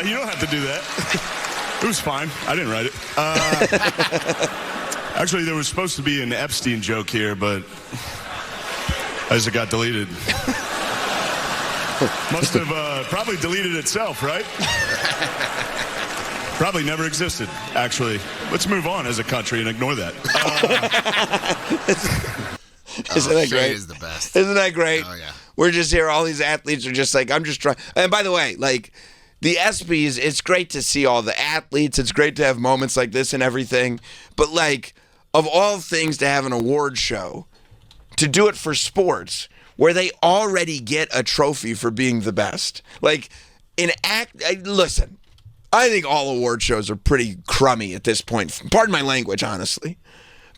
You don't have to do that. It was fine. I didn't write it. Actually, there was supposed to be an Epstein joke here, but as it got deleted. Must have probably deleted itself, right? Probably never existed, actually. Let's move on as a country and ignore that. Isn't that great? Is the best. Isn't that great? Oh, yeah. We're just here. All these athletes are just like, I'm just trying. And by the way, like, the ESPYs, it's great to see all the athletes. It's great to have moments like this and everything. But, like, of all things to have an award show, to do it for sports, where they already get a trophy for being the best. Like, listen, I think all award shows are pretty crummy at this point. Pardon my language, honestly.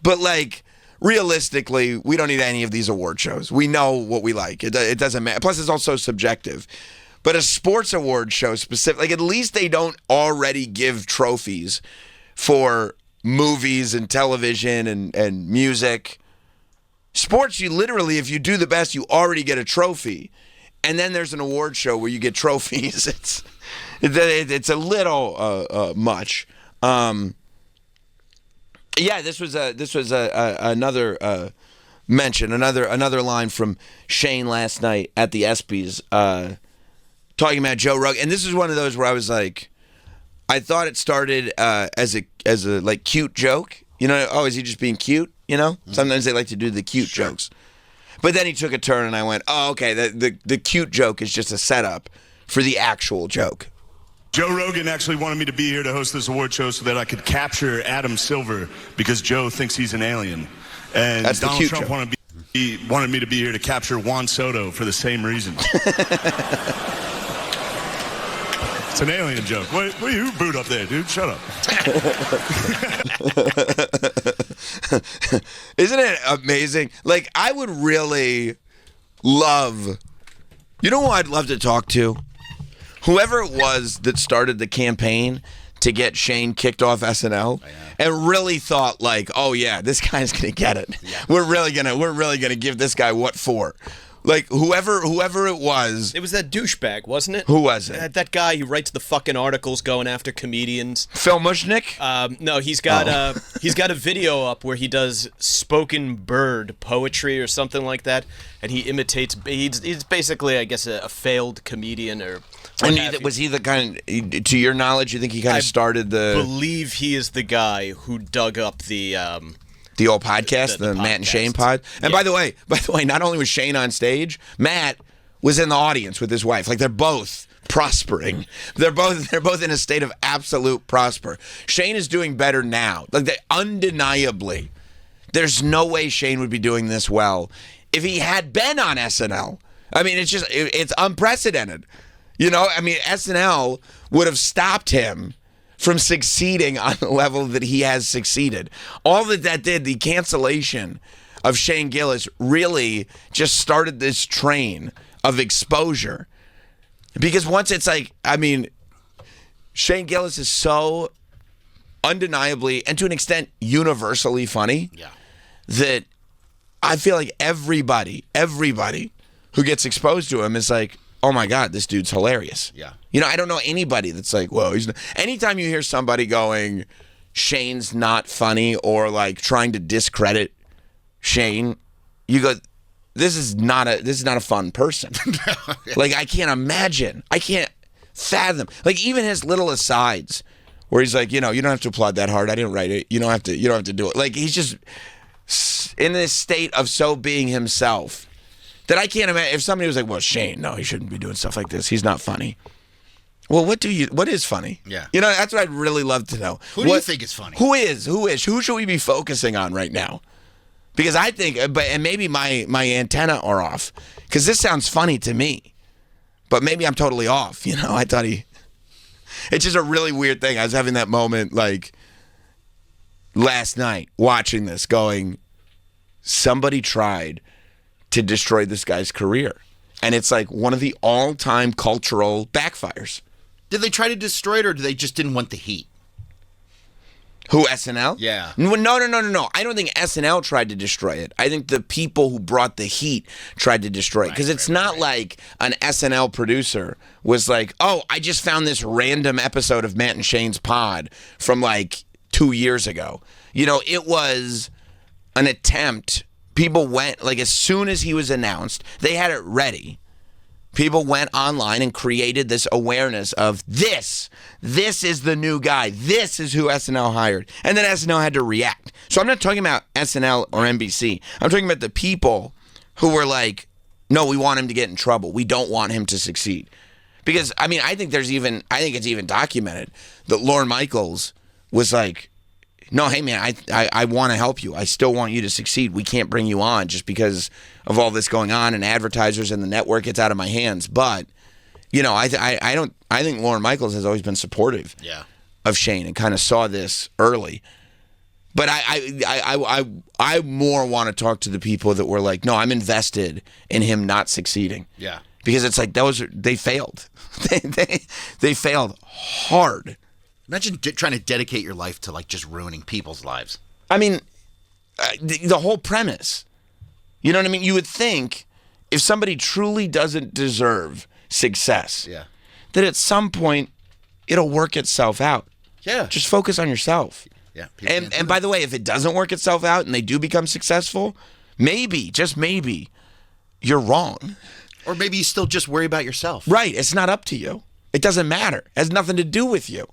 But, like, realistically, we don't need any of these award shows. We know what we like. It doesn't matter. Plus, it's also subjective. But a sports award show specific, like, at least they don't already give trophies for movies and television and music. Sports, you literally, if you do the best, you already get a trophy. And then there's an award show where you get trophies. It's a little much. Yeah, this was another mention, another line from Shane last night at the ESPYs, talking about Joe Rogan. And this is one of those where I was like, I thought it started as a like cute joke. You know, oh, is he just being cute? You know, sometimes they like to do the cute jokes. But then he took a turn, and I went, oh, okay, the cute joke is just a setup for the actual joke. Joe Rogan actually wanted me to be here to host this award show so that I could capture Adam Silver because Joe thinks he's an alien. And That's Donald the cute Trump joke. wanted me to be here to capture Juan Soto for the same reason. It's an alien joke. What are you booed up there, dude? Shut up. Isn't it amazing? Like, I would really love, you know who I'd love to talk to? Whoever it was that started the campaign to get Shane kicked off SNL and really thought like, oh yeah, this guy's gonna get it. Yeah. We're really gonna give this guy what for. Like, whoever it was. It was that douchebag, wasn't it? Who was it? That guy who writes the fucking articles going after comedians. Phil Mushnick? No, he's got a video up where he does spoken bird poetry or something like that, and he imitates. He's basically, I guess, a failed comedian or. And was he the kind? To your knowledge, you think he kind of started the? I believe he is the guy who dug up the old podcast, the Matt and Shane pod. And by the way, not only was Shane on stage, Matt was in the audience with his wife. Like, they're both prospering. They're both in a state of absolute prosper. Shane is doing better now. Like, undeniably, there's no way Shane would be doing this well if he had been on SNL. I mean, it's unprecedented. You know, I mean, SNL would have stopped him from succeeding on the level that he has succeeded. All that did, the cancellation of Shane Gillis really just started this train of exposure. Because once it's like, I mean, Shane Gillis is so undeniably, and to an extent, universally funny, that I feel like everybody who gets exposed to him is like, oh my God, this dude's hilarious. Yeah. You know, I don't know anybody that's like, whoa, he's not. Anytime you hear somebody going, Shane's not funny, or like trying to discredit Shane, you go, this is not a fun person. Like, I can't imagine. I can't fathom. Like, even his little asides where he's like, you know, you don't have to applaud that hard. I didn't write it. You don't have to do it. Like, he's just in this state of so being himself that I can't imagine. If somebody was like, well, Shane, no, he shouldn't be doing stuff like this. He's not funny. Well, what is funny? Yeah. You know, that's what I'd really love to know. Who do you think is funny? Who is? Who should we be focusing on right now? Because I think, and maybe my antenna are off, because this sounds funny to me, but maybe I'm totally off. You know, I thought it's just a really weird thing. I was having that moment like last night watching this going, somebody tried to destroy this guy's career. And it's like one of the all-time cultural backfires. Did they try to destroy it, or they just didn't want the heat? Who, SNL? Yeah. No. I don't think SNL tried to destroy it. I think the people who brought the heat tried to destroy it. Because it's not like an SNL producer was like, oh, I just found this random episode of Matt and Shane's pod from like 2 years ago. You know, it was an attempt. People went, like, as soon as he was announced, they had it ready. People went online and created this awareness of this is the new guy. This is who SNL hired. And then SNL had to react. So I'm not talking about SNL or NBC. I'm talking about the people who were like, no, we want him to get in trouble. We don't want him to succeed. Because, I mean, I think it's even documented that Lorne Michaels was like, no, hey, man, I want to help you. I still want you to succeed. We can't bring you on just because of all this going on and advertisers and the network. It's out of my hands. But, you know, I think Lorne Michaels has always been supportive of Shane and kind of saw this early. But I more want to talk to the people that were like, no, I'm invested in him not succeeding. Yeah. Because it's like they failed. They failed hard. Imagine trying to dedicate your life to like just ruining people's lives. I mean, the whole premise. You know what I mean? You would think if somebody truly doesn't deserve success, that at some point it'll work itself out. Yeah. Just focus on yourself. Yeah. And by the way, if it doesn't work itself out and they do become successful, maybe, just maybe, you're wrong. Or maybe you still just worry about yourself. Right. It's not up to you. It doesn't matter. It has nothing to do with you.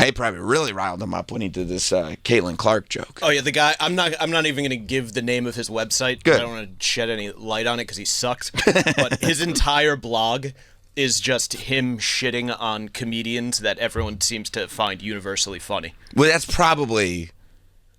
I probably really riled him up when he did this Caitlin Clark joke. Oh yeah, the guy. I'm not even going to give the name of his website. Good. I don't want to shed any light on it because he sucks. But his entire blog is just him shitting on comedians that everyone seems to find universally funny. Well, that's probably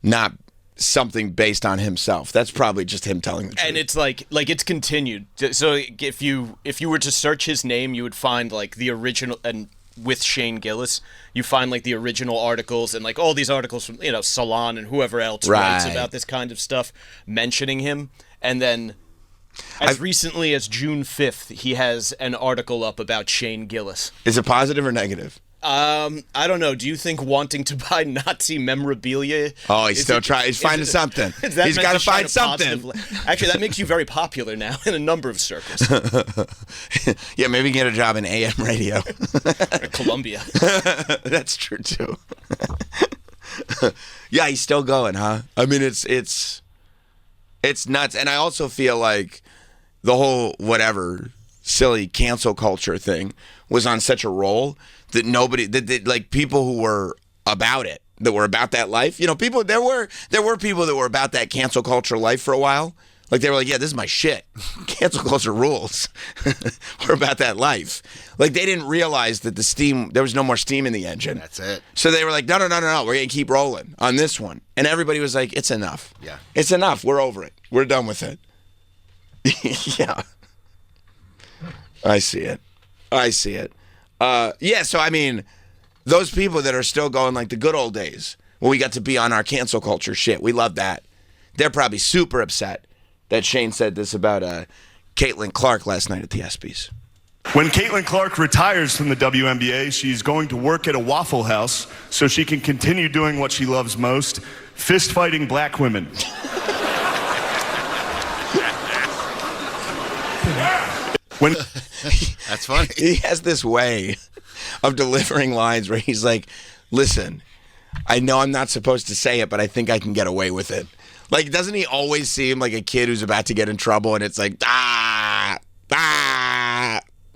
not something based on himself. That's probably just him telling the truth. And it's like it's continued. So if you were to search his name, you would find like the original and. With Shane Gillis, you find like the original articles and like all these articles from Salon and whoever else writes about this kind of stuff, mentioning him. And then, as recently as June 5th, he has an article up about Shane Gillis. Is it positive or negative? I don't know. Do you think wanting to buy Nazi memorabilia? Oh, he's still trying. He's finding something. He's got to find something. Actually, that makes you very popular now in a number of circles. Yeah, maybe get a job in AM radio. Columbia. That's true too. Yeah, he's still going, huh? I mean, it's nuts, and I also feel like the whole whatever silly cancel culture thing was on such a roll that nobody, that like people who were about it, that were about that life, people, there were people that were about that cancel culture life for a while. Like they were like, yeah, this is my shit. Cancel culture rules. We're about that life. Like they didn't realize that there was no more steam in the engine. That's it. So they were like, no, we're going to keep rolling on this one. And everybody was like, it's enough. Yeah. It's enough. We're over it. We're done with it. Yeah. I see it. Yeah, so I mean, those people that are still going like the good old days when we got to be on our cancel culture shit, we love that. They're probably super upset that Shane said this about Caitlin Clark last night at the ESPYs. When Caitlin Clark retires from the WNBA, she's going to work at a Waffle House so she can continue doing what she loves most, fist fighting black women. That's funny. He has this way of delivering lines where he's like, listen, I know I'm not supposed to say it, but I think I can get away with it. Like, doesn't he always seem like a kid who's about to get in trouble and it's like,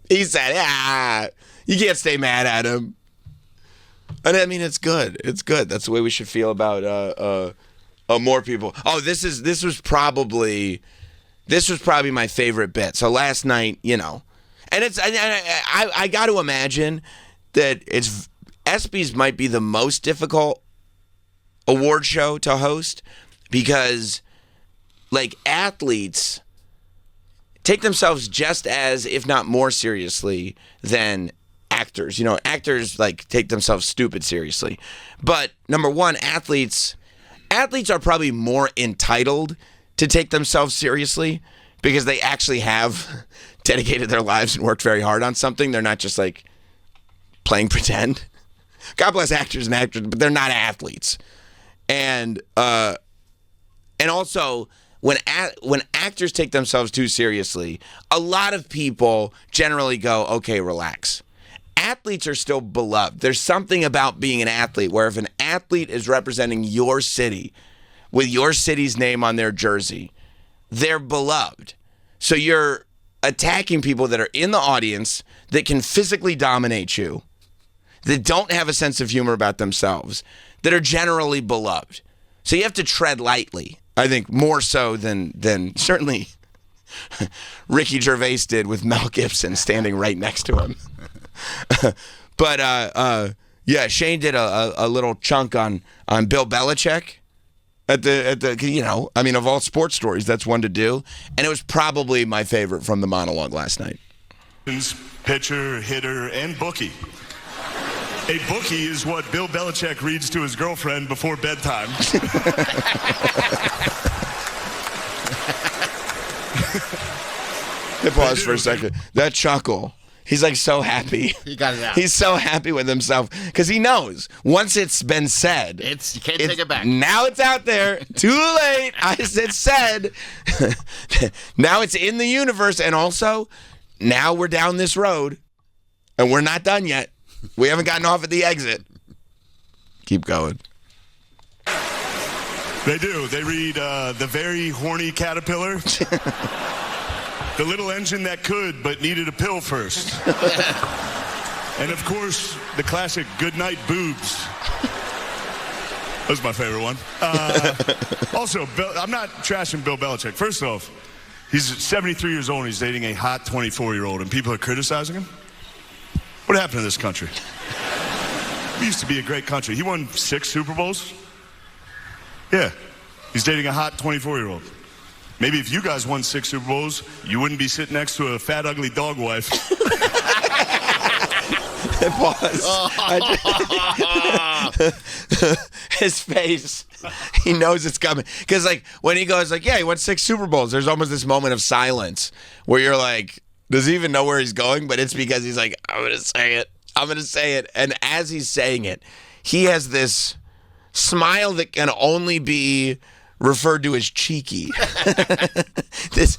he said, you can't stay mad at him. And I mean, it's good. It's good. That's the way we should feel about more people. Oh, this was probably my favorite bit. So last night, and I got to imagine that ESPYs might be the most difficult award show to host because, like, athletes take themselves just as, if not more seriously than actors. Actors, like, take themselves stupid seriously. But, number one, athletes are probably more entitled to take themselves seriously because they actually have dedicated their lives and worked very hard on something. They're not just like playing pretend. God bless actors and actors, but they're not athletes. And also when actors take themselves too seriously, a lot of people generally go, okay, relax. Athletes are still beloved. There's something about being an athlete where if an athlete is representing your city with your city's name on their jersey, they're beloved. So you're attacking people that are in the audience that can physically dominate you, that don't have a sense of humor about themselves, that are generally beloved. So you have to tread lightly, I think, more so than certainly Ricky Gervais did with Mel Gibson standing right next to him. But yeah, Shane did a little chunk on Bill Belichick at the I mean, of all sports stories, that's one to do, and it was probably my favorite from the monologue last night. Pitcher, hitter, and bookie. A bookie is what Bill Belichick reads to his girlfriend before bedtime. Pause for a second. That chuckle. He's like so happy. He got it out. He's so happy with himself because he knows once it's been said, You can't take it back. Now it's out there. Too late. It's said. Now it's in the universe, and also now we're down this road, and we're not done yet. We haven't gotten off at the exit. Keep going. They do. They read The Very Horny Caterpillar. The Little Engine That Could But Needed a Pill First. And of course, the classic Goodnight Boobs. That's my favorite one. Also, I'm not trashing Bill Belichick. First off, he's 73 years old and he's dating a hot 24-year-old and people are criticizing him? What happened to this country? We used to be a great country. He won 6 Super Bowls. Yeah, he's dating a hot 24-year-old. Maybe if you guys won 6 Super Bowls, you wouldn't be sitting next to a fat, ugly dog wife. Pause. His face. He knows it's coming. Because, like, when he goes, like, yeah, he won 6 Super Bowls, there's almost this moment of silence where you're like, does he even know where he's going? But it's because he's like, I'm going to say it. I'm going to say it. And as he's saying it, he has this smile that can only be referred to as cheeky. this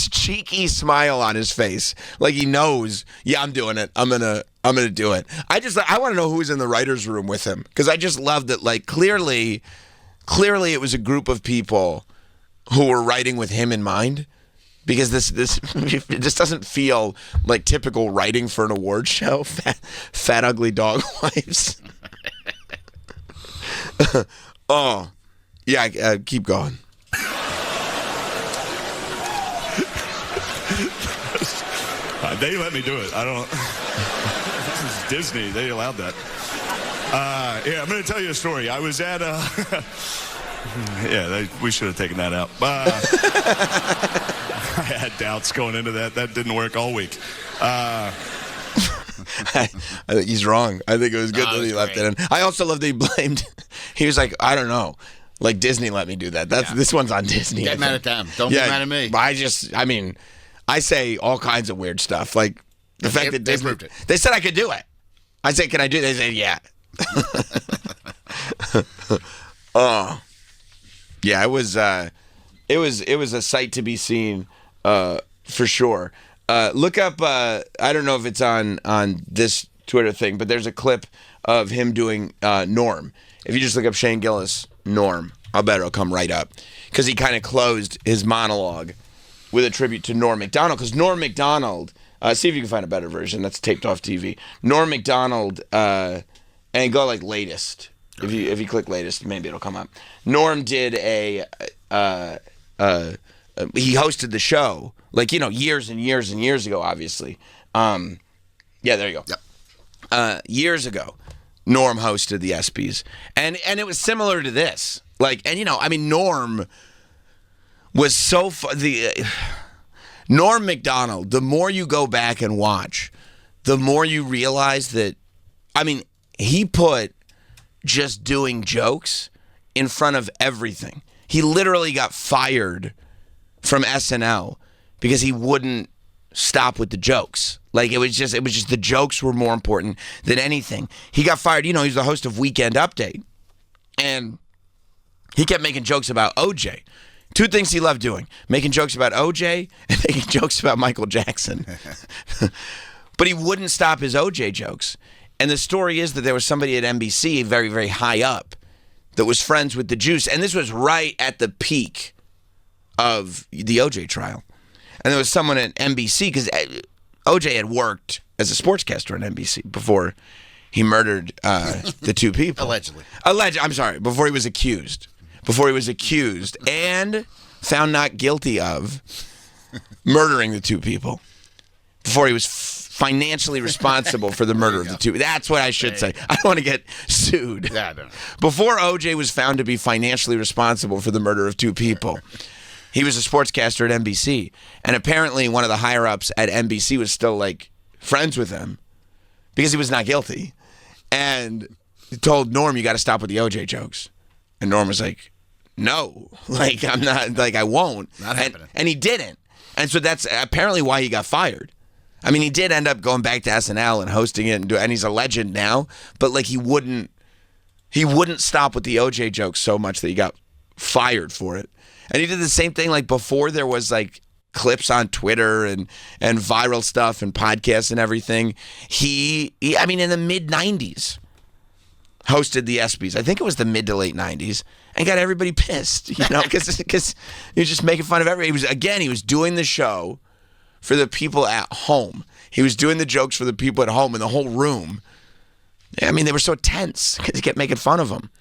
cheeky smile on his face, like he knows, yeah, I'm doing it. I'm gonna do it. I want to know who's in the writers' room with him, because I just love that. Like clearly, it was a group of people who were writing with him in mind, because this it just doesn't feel like typical writing for an award show. Fat ugly dog wives. Oh. Yeah, keep going. They let me do it. I don't. This is Disney. They allowed that. Yeah, I'm going to tell you a story. I was at yeah, we should have taken that out. I had doubts going into that. That didn't work all week. I think he's wrong. I think it was good that he left it in. I also love that he blamed. He was like, I don't know. Like, Disney let me do that. This one's on Disney. Get mad at them. Don't get mad at me. I mean, I say all kinds of weird stuff. Like, the fact that Disney, proved it. They said I could do it. I said, can I do it? They said, yeah. Oh. Yeah, it was a sight to be seen, for sure. Look up, I don't know if it's on this Twitter thing, but there's a clip of him doing Norm. If you just look up Shane Gillis, Norm, I'll bet it'll come right up. Because he kind of closed his monologue with a tribute to Norm Macdonald. Because Norm Macdonald, see if you can find a better version. That's taped off TV. Norm Macdonald, and go like latest. If you click latest, maybe it'll come up. Norm did he hosted the show, like, years and years and years ago, obviously. Yeah, there you go. Yep. Years ago, Norm hosted the ESPYs, and it was similar to this. Like, and Norm was so Norm Macdonald. The more you go back and watch, the more you realize that. He put just doing jokes in front of everything. He literally got fired from SNL because he wouldn't stop with the jokes. Like it was just the jokes were more important than anything. He got fired. You know, he's the host of Weekend Update, and he kept making jokes about OJ. Two things he loved doing: making jokes about OJ and making jokes about Michael Jackson. But he wouldn't stop his OJ jokes. And the story is that there was somebody at NBC, very, very high up, that was friends with the Juice. And this was right at the peak of the OJ trial. And there was someone at NBC, because OJ had worked as a sportscaster on NBC before he murdered the two people. Allegedly. I'm sorry, before he was accused. Before he was accused and found not guilty of murdering the two people. Before he was financially responsible for the murder of the two. That's what I should say. I don't want to get sued. Yeah, I don't know. Before OJ was found to be financially responsible for the murder of two people, he was a sportscaster at NBC. And apparently one of the higher-ups at NBC was still, like, friends with him because he was not guilty. And he told Norm, you got to stop with the OJ jokes. And Norm was like, no. Like, I'm not, like, I won't. Not happening. And he didn't. And so that's apparently why he got fired. I mean, he did end up going back to SNL and hosting it, and he's a legend now. But like, he wouldn't stop with the OJ jokes so much that he got fired for it. And he did the same thing. Like before, there was like clips on Twitter and viral stuff and podcasts and everything. He I mean, in the mid '90s, hosted the ESPYs. I think it was the mid to late '90s, and got everybody pissed. You know, because he was just making fun of everybody. He was doing the show for the people at home. He was doing the jokes for the people at home in the whole room. I mean, they were so tense because he kept making fun of them.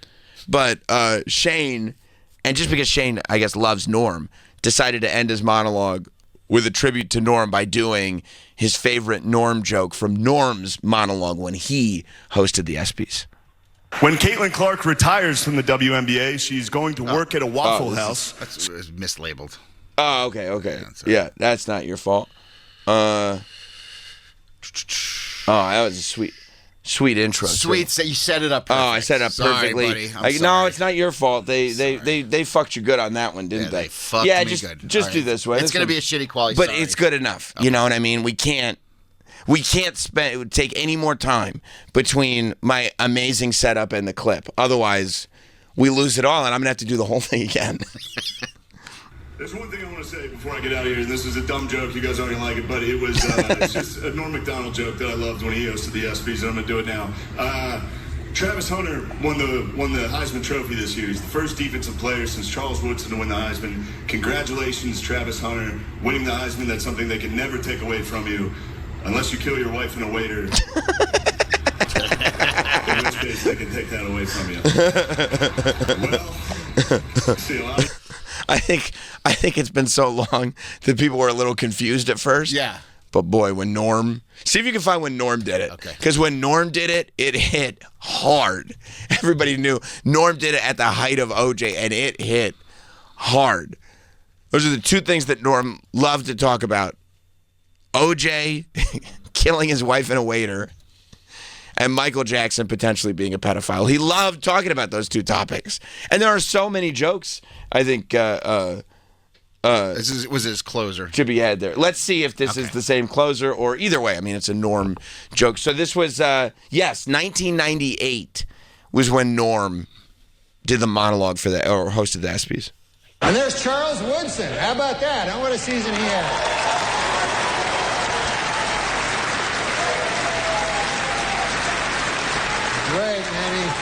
But Shane, and just because Shane, I guess, loves Norm, decided to end his monologue with a tribute to Norm by doing his favorite Norm joke from Norm's monologue when he hosted the ESPYs. When Caitlin Clark retires from the WNBA, she's going to work at a Waffle House. That's mislabeled. Oh, okay. Yeah, that's not your fault. Oh, that was a sweet intro. Sweet, so you set it up perfect. Oh, I set it up perfectly. Buddy. No, it's not your fault. They fucked you good on that one, didn't they? They fucked me good. Just do this one. It's going to be a shitty quality. But it's good enough. Okay. You know what I mean? We can't take any more time between my amazing setup and the clip. Otherwise, we lose it all, and I'm going to have to do the whole thing again. There's one thing I want to say before I get out of here, and this is a dumb joke. You guys aren't going to like it, but it was it's just a Norm Macdonald joke that I loved when he hosted the ESPYs, and I'm going to do it now. Travis Hunter won the Heisman Trophy this year. He's the first defensive player since Charles Woodson to win the Heisman. Congratulations, Travis Hunter, winning the Heisman. That's something they can never take away from you, unless you kill your wife and a waiter. In which case, they can take that away from you. Well, see a lot. I think it's been so long that people were a little confused at first. Yeah. But boy, when Norm... See if you can find when Norm did it. Okay. Because when Norm did it, it hit hard. Everybody knew. Norm did it at the height of OJ, and it hit hard. Those are the two things that Norm loved to talk about. OJ killing his wife and a waiter, and Michael Jackson potentially being a pedophile. He loved talking about those two topics. And there are so many jokes, I think, this was his closer. to be had there. Let's see if this is the same closer or either way. I mean, it's a Norm joke. So this was, 1998 was when Norm did the monologue for the, or hosted the ESPYs. And there's Charles Woodson. How about that? Huh? What a season he had. Great, man.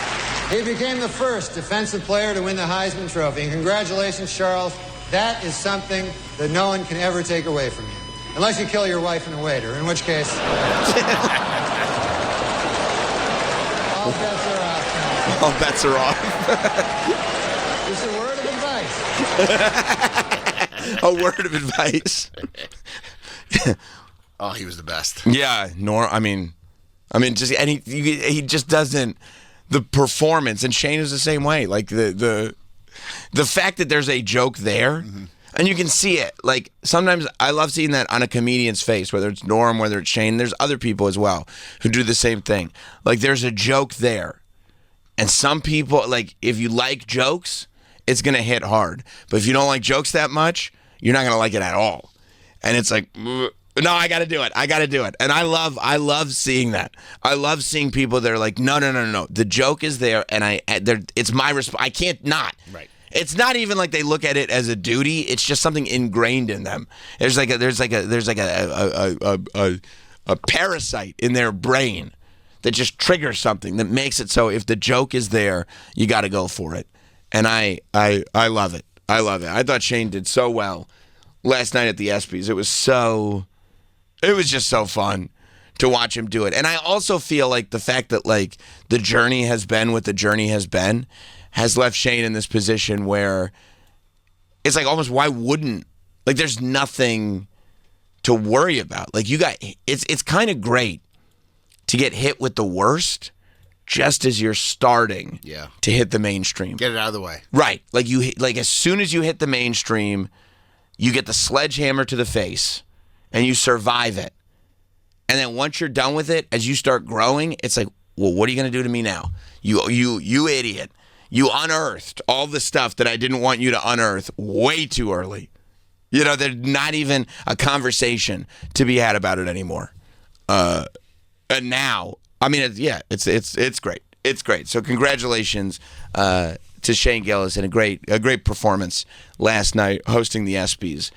He became the first defensive player to win the Heisman Trophy. And congratulations, Charles. That is something that no one can ever take away from you. Unless you kill your wife and a waiter, in which case... all bets are off. All bets are off. Just a word of advice. A word of advice. Oh, he was the best. Yeah, I mean, just and he just doesn't, the performance, and Shane is the same way. Like the fact that there's a joke there, and you can see it. Like sometimes I love seeing that on a comedian's face, whether it's Norm, whether it's Shane. There's other people as well who do the same thing. Like there's a joke there, and some people, like if you like jokes, it's gonna hit hard. But if you don't like jokes that much, you're not gonna like it at all. And it's like, No, I got to do it. And I love seeing that. I love seeing people that are like, no. The joke is there, and it's my response. I can't not. Right. It's not even like they look at it as a duty. It's just something ingrained in them. There's like a parasite in their brain that just triggers something that makes it so if the joke is there, you got to go for it. And I love it. I love it. I thought Shane did so well last night at the ESPYs. It was just so fun to watch him do it. And I also feel like the fact that like the journey has been what the journey has been has left Shane in this position where it's like almost why wouldn't, like there's nothing to worry about. Like it's kind of great to get hit with the worst just as you're starting to hit the mainstream. Get it out of the way. Right. Like as soon as you hit the mainstream, you get the sledgehammer to the face and you survive it. And then once you're done with it, as you start growing, it's like, well, what are you going to do to me now? You idiot. You unearthed all the stuff that I didn't want you to unearth way too early. You know, there's not even a conversation to be had about it anymore. And now, I mean, it's great. It's great. So congratulations to Shane Gillis and a great performance last night hosting the ESPYs.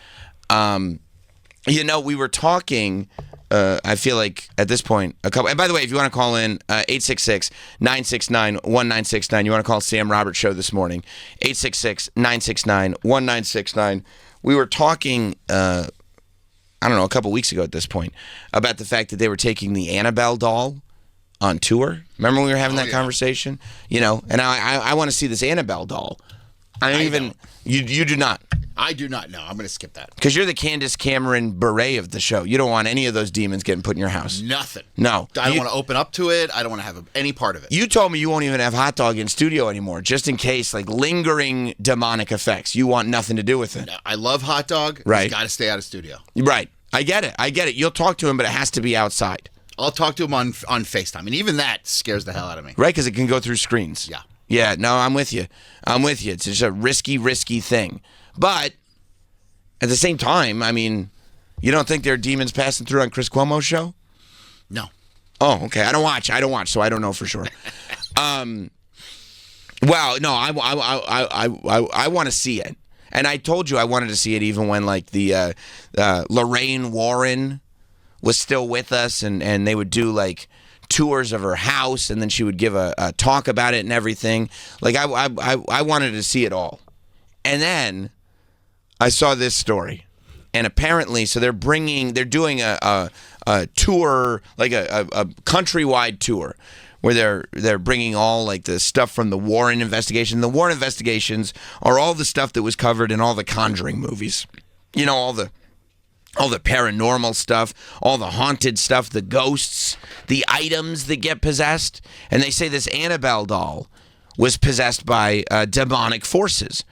You know, we were talking. I feel like at this point, and by the way, if you want to call in, 866-969-1969. You want to call Sam Roberts Show this morning, 866-969-1969. We were talking, I don't know, a couple weeks ago at this point, about the fact that they were taking the Annabelle doll on tour. Remember when we were having that conversation? You know, and I want to see this Annabelle doll. You do not. I do not know. I'm going to skip that. Because you're the Candace Cameron Bure of the show. You don't want any of those demons getting put in your house. Nothing. No. I don't want to open up to it. I don't want to have any part of it. You told me you won't even have Hot Dog in studio anymore, just in case, like lingering demonic effects. You want nothing to do with it. No, I love Hot Dog. Right. He's got to stay out of studio. Right. I get it. You'll talk to him, but it has to be outside. I'll talk to him on FaceTime. And even that scares the hell out of me. Right, because it can go through screens. Yeah. Yeah, no, I'm with you. It's just a risky thing. But at the same time, I mean, you don't think there are demons passing through on Chris Cuomo's show? No. Oh, okay. I don't watch, so I don't know for sure. Well, no, I want to see it. And I told you I wanted to see it even when, like, the Lorraine Warren was still with us, and they would do, like, tours of her house, and then she would give a talk about it and everything. Like, I wanted to see it all. And then I saw this story. And apparently, so they're doing a tour, like a countrywide tour, where they're bringing all like the stuff from the Warren investigation. The Warren investigations are all the stuff that was covered in all the Conjuring movies. You know, all the paranormal stuff, all the haunted stuff, the ghosts, the items that get possessed. And they say this Annabelle doll was possessed by demonic forces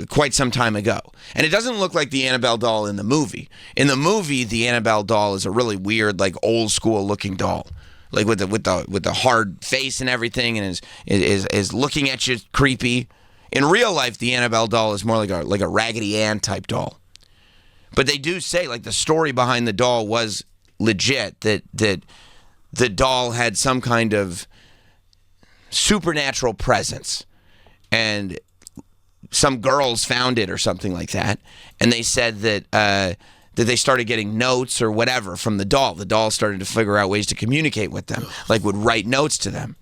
quite some time ago. And it doesn't look like the Annabelle doll in the movie. In the movie, the Annabelle doll is a really weird, like old school looking doll. Like with the hard face and everything, and is looking at you creepy. In real life, the Annabelle doll is more like a Raggedy Ann type doll. But they do say, like, the story behind the doll was legit, that the doll had some kind of supernatural presence, and some girls found it or something like that, and they said that they started getting notes or whatever from the doll. The doll started to figure out ways to communicate with them, like would write notes to them.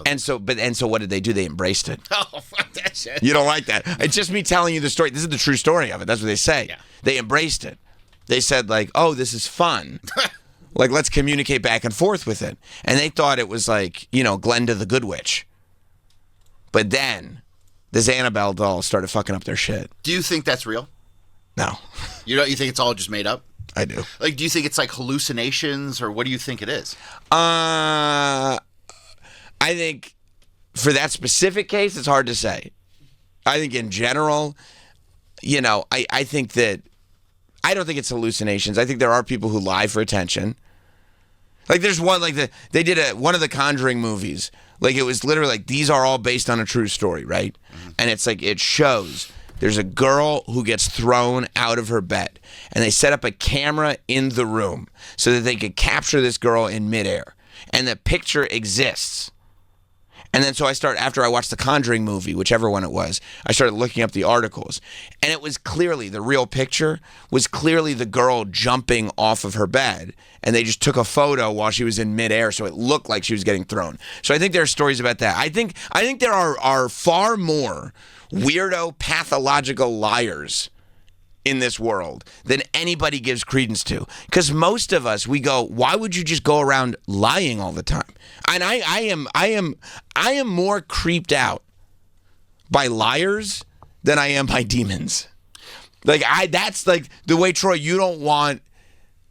And so what did they do? They embraced it. Oh, fuck that shit. You don't like that. It's just me telling you the story. This is the true story of it. That's what they say. Yeah. They embraced it. They said, like, oh, this is fun. Like, let's communicate back and forth with it. And they thought it was like, you know, Glenda the Good Witch. But then this Annabelle doll started fucking up their shit. Do you think that's real? No. You think it's all just made up? I do. Like, do you think it's like hallucinations, or what do you think it is? I think for that specific case, it's hard to say. I think in general, you know, I think that I don't think it's hallucinations. I think there are people who lie for attention. Like there's one, like they did one of the Conjuring movies. Like it was literally like these are all based on a true story, right? Mm-hmm. And it's like it shows there's a girl who gets thrown out of her bed, and they set up a camera in the room so that they could capture this girl in midair, and the picture exists. And then so I start, after I watched the Conjuring movie, whichever one it was, I started looking up the articles. And it was clearly, the real picture was clearly the girl jumping off of her bed. And they just took a photo while she was in midair, so it looked like she was getting thrown. So I think there are stories about that. I think there are far more weirdo, pathological liars in this world than anybody gives credence to. Because most of us, we go, why would you just go around lying all the time? And I am more creeped out by liars than I am by demons. That's like the way, Troy, you don't want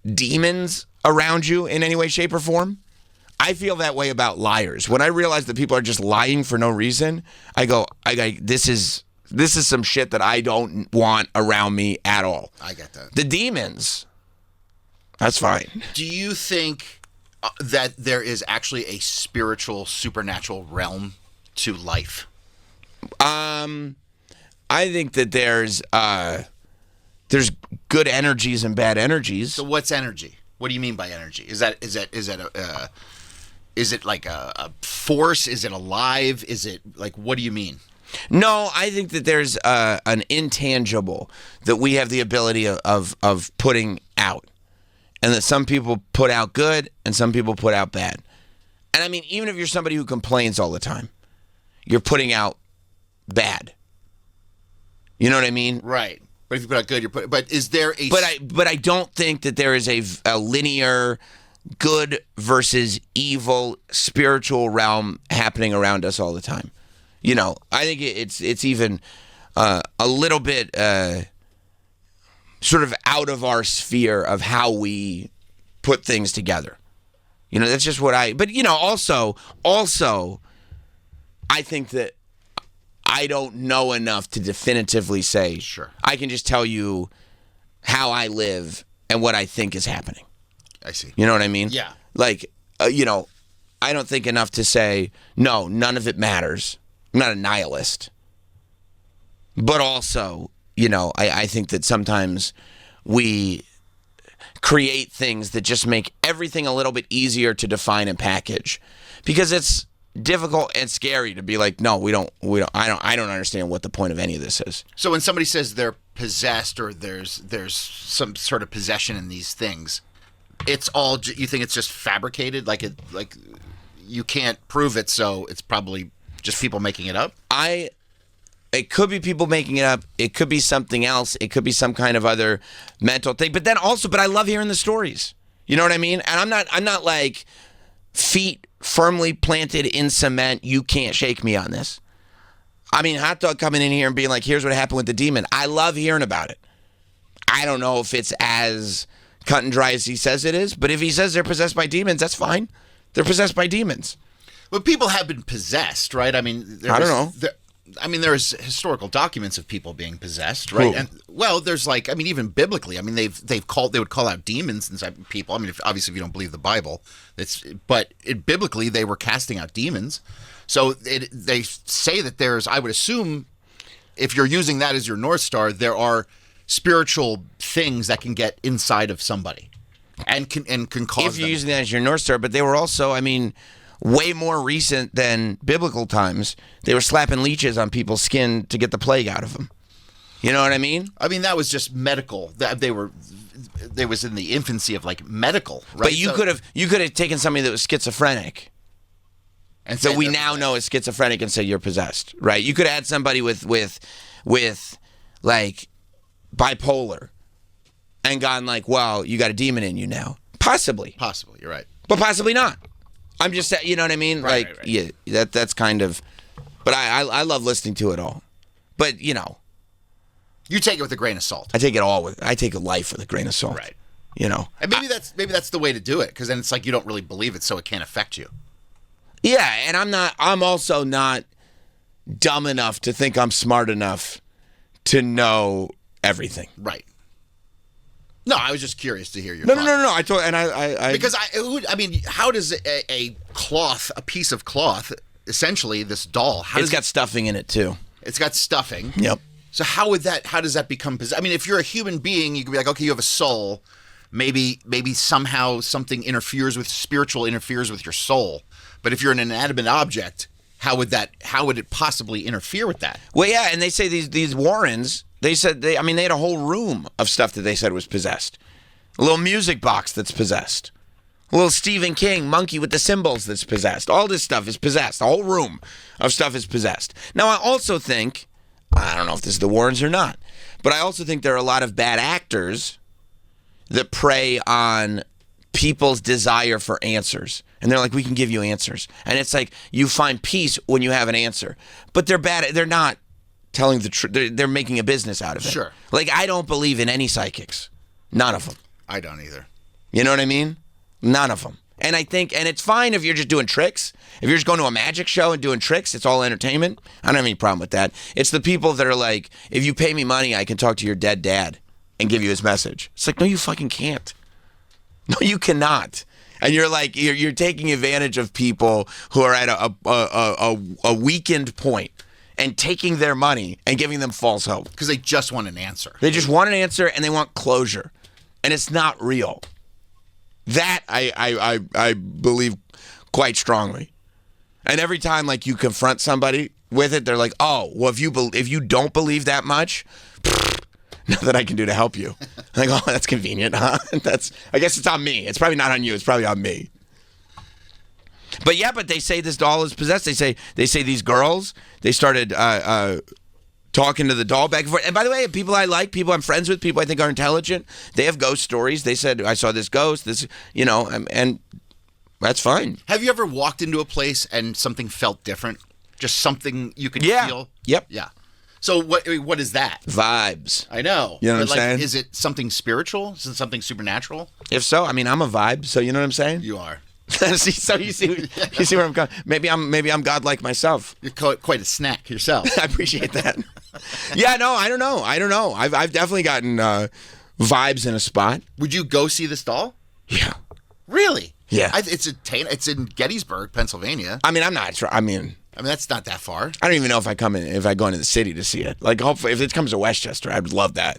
demons around you in any way, shape, or form. I feel that way about liars. When I realize that people are just lying for no reason, I go, this is some shit that I don't want around me at all. I get that. The demons, that's fine. Do you think that there is actually a spiritual, supernatural realm to life? I think that there's good energies and bad energies. So what's energy? What do you mean by energy? Is it like a force? Is it alive? Is it like, what do you mean? No, I think that there's an intangible that we have the ability of putting out. And that some people put out good and some people put out bad. And I mean, even if you're somebody who complains all the time, you're putting out bad. You know what I mean? Right. But if you put out good, but is there a... But I don't think that there is a linear good versus evil spiritual realm happening around us all the time. You know, I think it's even a little bit sort of out of our sphere of how we put things together. You know, that's just what but you know, also, I think that I don't know enough to definitively say, sure. I can just tell you how I live and what I think is happening. I see. You know what I mean? Yeah. Like, you know, I don't think enough to say, no, none of it matters. I'm not a nihilist. But also, you know, I think that sometimes we create things that just make everything a little bit easier to define and package. Because it's difficult and scary to be like, no, I don't understand what the point of any of this is. So when somebody says they're possessed or there's some sort of possession in these things, it's all, you think it's just fabricated, like you can't prove it, so it's probably just people making it up? It could be people making it up. It could be something else. It could be some kind of other mental thing. But I love hearing the stories. You know what I mean? And I'm not like feet firmly planted in cement. You can't shake me on this. I mean, Hot Dog coming in here and being like, here's what happened with the demon. I love hearing about it. I don't know if it's as cut and dry as he says it is, but if he says they're possessed by demons, that's fine. They're possessed by demons. But people have been possessed, right? I mean, I don't know. There's historical documents of people being possessed, right? Who? And well, there's like, I mean, even biblically, I mean, they would call out demons inside people. I mean, obviously, if you don't believe the Bible, biblically they were casting out demons. So they say that I would assume, if you're using that as your North Star, there are spiritual things that can get inside of somebody and can cause. If you're them. using that as your North Star, but they were also, I mean, way more recent than biblical times. They were slapping leeches on people's skin to get the plague out of them. You know what I mean? I mean, that was just medical. They was in the infancy of like medical, right? But you could have taken somebody that was schizophrenic, and that we now know is schizophrenic, and say you're possessed, right? You could have had somebody with like bipolar, and gone like, well, you got a demon in you now. Possibly, you're right, but possibly not. I'm just saying, you know what I mean? Right, like, right. Yeah, that's kind of. But I love listening to it all. But you know, you take it with a grain of salt. I take life with a grain of salt. Right. You know. And maybe that's the way to do it, because then it's like you don't really believe it, so it can't affect you. Yeah, and I'm also not dumb enough to think I'm smart enough to know everything. Right. No, I was just curious to hear your No. thoughts. Because I mean, how does a piece of cloth, essentially this doll, It's got stuffing in it too. It's got stuffing. Yep. So how does that become possessed? I mean, if you're a human being, you could be like, okay, you have a soul. Maybe somehow something spiritual interferes with your soul. But if you're an inanimate object, how would it possibly interfere with that? Well, yeah, and they say these Warrens, they said they had a whole room of stuff that they said was possessed. A little music box that's possessed. A little Stephen King monkey with the symbols that's possessed. All this stuff is possessed. A whole room of stuff is possessed. Now, I also think, I don't know if this is the Warrens or not, but I also think there are a lot of bad actors that prey on people's desire for answers. And they're like, we can give you answers. And it's like, you find peace when you have an answer. But they're bad. They're not telling the truth. They're making a business out of it. Sure. Like, I don't believe in any psychics. None of them. I don't either. You know what I mean? None of them. And I think, and it's fine if you're just doing tricks. If you're just going to a magic show and doing tricks, it's all entertainment. I don't have any problem with that. It's the people that are like, if you pay me money, I can talk to your dead dad and give you his message. It's like, no, you fucking can't. No, you cannot. And you're like, you're taking advantage of people who are at a weakened point and taking their money and giving them false hope. Because they just want an answer. They just want an answer and they want closure. And it's not real. That I believe quite strongly. And every time like you confront somebody with it, they're like, oh, well, if you don't believe that much, nothing I can do to help you. I'm like, oh, that's convenient, huh? I guess it's on me. It's probably not on you. It's probably on me. But yeah, but they say this doll is possessed. They say these girls, they started talking to the doll back and forth. And by the way, people I like, people I'm friends with, people I think are intelligent, they have ghost stories. They said, I saw this ghost, and that's fine. Have you ever walked into a place and something felt different? Just something you could feel? Yep. Yeah. So what is that? Vibes. I know. You know what I'm saying? Is it something spiritual? Is it something supernatural? If so, I mean, I'm a vibe, so you know what I'm saying? You are. So you see where I'm going. Maybe I'm godlike myself. You're quite a snack yourself. I appreciate that. Yeah, no, I don't know. I've definitely gotten vibes in a spot. Would you go see this doll? Yeah. Really? Yeah. It's in Gettysburg, Pennsylvania. I mean, I'm not sure. I mean, that's not that far. I don't even know if I go into the city to see it. Like, hopefully, if it comes to Westchester, I'd love that.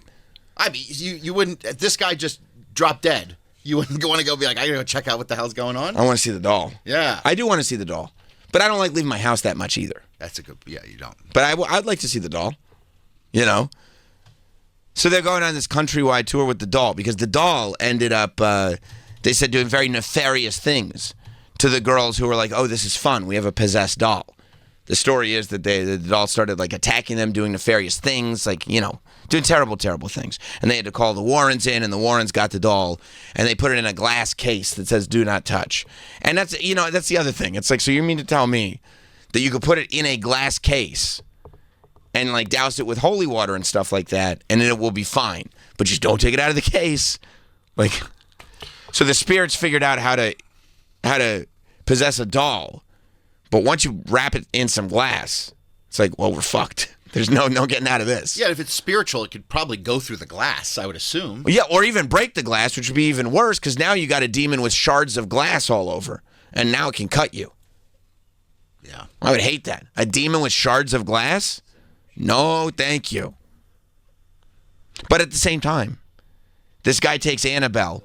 I mean, you wouldn't. This guy just dropped dead. You wouldn't want to go be like, I gotta go check out what the hell's going on? I want to see the doll. Yeah. I do want to see the doll. But I don't like leaving my house that much either. That's a good, yeah, you don't. But I'd like to see the doll, you know? So they're going on this countrywide tour with the doll because the doll ended up, they said, doing very nefarious things to the girls who were like, oh, this is fun. We have a possessed doll. The story is that the doll started like attacking them, doing nefarious things, like, you know, doing terrible, terrible things. And they had to call the Warrens in, and the Warrens got the doll, and they put it in a glass case that says "Do not touch." And that's the other thing. It's like, so you mean to tell me that you could put it in a glass case and like douse it with holy water and stuff like that, and then it will be fine, but just don't take it out of the case. Like, so the spirits figured out how to possess a doll. But once you wrap it in some glass, it's like, well, we're fucked. There's no getting out of this. Yeah, if it's spiritual, it could probably go through the glass, I would assume. Yeah, or even break the glass, which would be even worse, because now you got a demon with shards of glass all over, and now it can cut you. Yeah. I would hate that. A demon with shards of glass? No, thank you. But at the same time, this guy takes Annabelle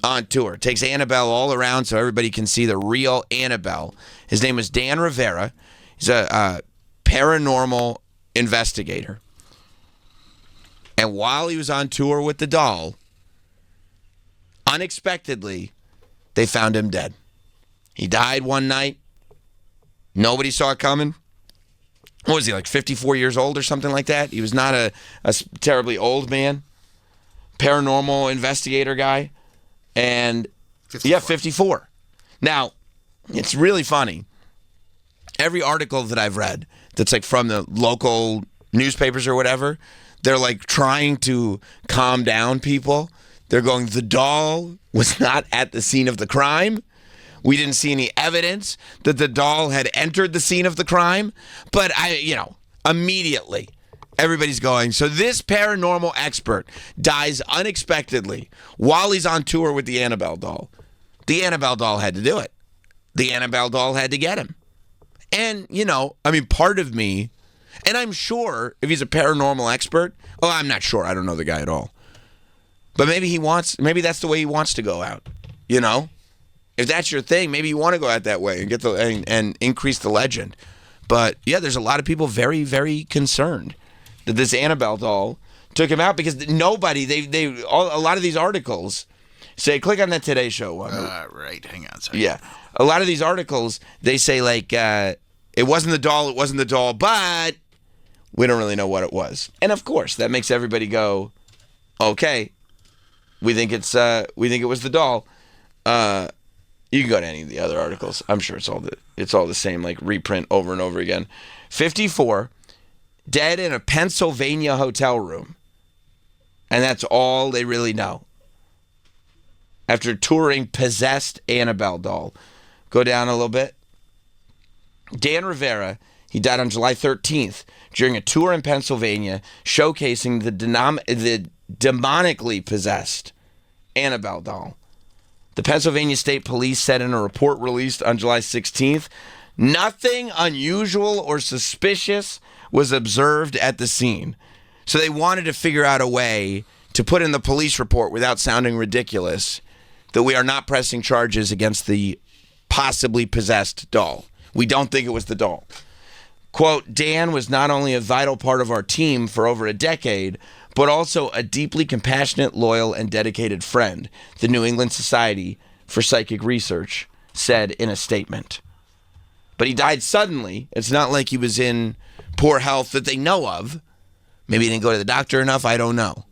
on tour. Takes Annabelle all around so everybody can see the real Annabelle. His name is Dan Rivera. He's a paranormal investigator. And while he was on tour with the doll, unexpectedly, they found him dead. He died one night. Nobody saw it coming. What was he, like 54 years old or something like that? He was not a terribly old man. Paranormal investigator guy. And 54. Yeah, 54. Now, it's really funny. Every article that I've read that's like from the local newspapers or whatever, they're like trying to calm down people. They're going, the doll was not at the scene of the crime. We didn't see any evidence that the doll had entered the scene of the crime. But immediately everybody's going, so this paranormal expert dies unexpectedly while he's on tour with the Annabelle doll. The Annabelle doll had to do it. The Annabelle doll had to get him. And, part of me, And I'm sure if he's a paranormal expert, I'm not sure. I don't know the guy at all. But maybe that's the way he wants to go out. You know? If that's your thing, maybe you want to go out that way and get and increase the legend. But yeah, there's a lot of people very, very concerned that this Annabelle doll took him out because nobody, a lot of these articles say, click on that Today Show one. Right, hang on a second. Yeah. A lot of these articles, they say like, it wasn't the doll, but we don't really know what it was. And of course, that makes everybody go, okay, we think it was the doll. You can go to any of the other articles. I'm sure it's all the same, like reprint over and over again. 54, dead in a Pennsylvania hotel room. And that's all they really know. After touring possessed Annabelle doll. Go down a little bit. Dan Rivera, he died on July 13th during a tour in Pennsylvania showcasing the demonically possessed Annabelle doll. The Pennsylvania State Police said in a report released on July 16th, nothing unusual or suspicious was observed at the scene. So they wanted to figure out a way to put in the police report without sounding ridiculous that we are not pressing charges against the possibly possessed doll. We don't think it was the doll. Quote, Dan was not only a vital part of our team for over a decade, but also a deeply compassionate, loyal, and dedicated friend, the New England Society for Psychic Research said in a statement. But he died suddenly. It's not like he was in poor health that they know of. Maybe he didn't go to the doctor enough. I don't know.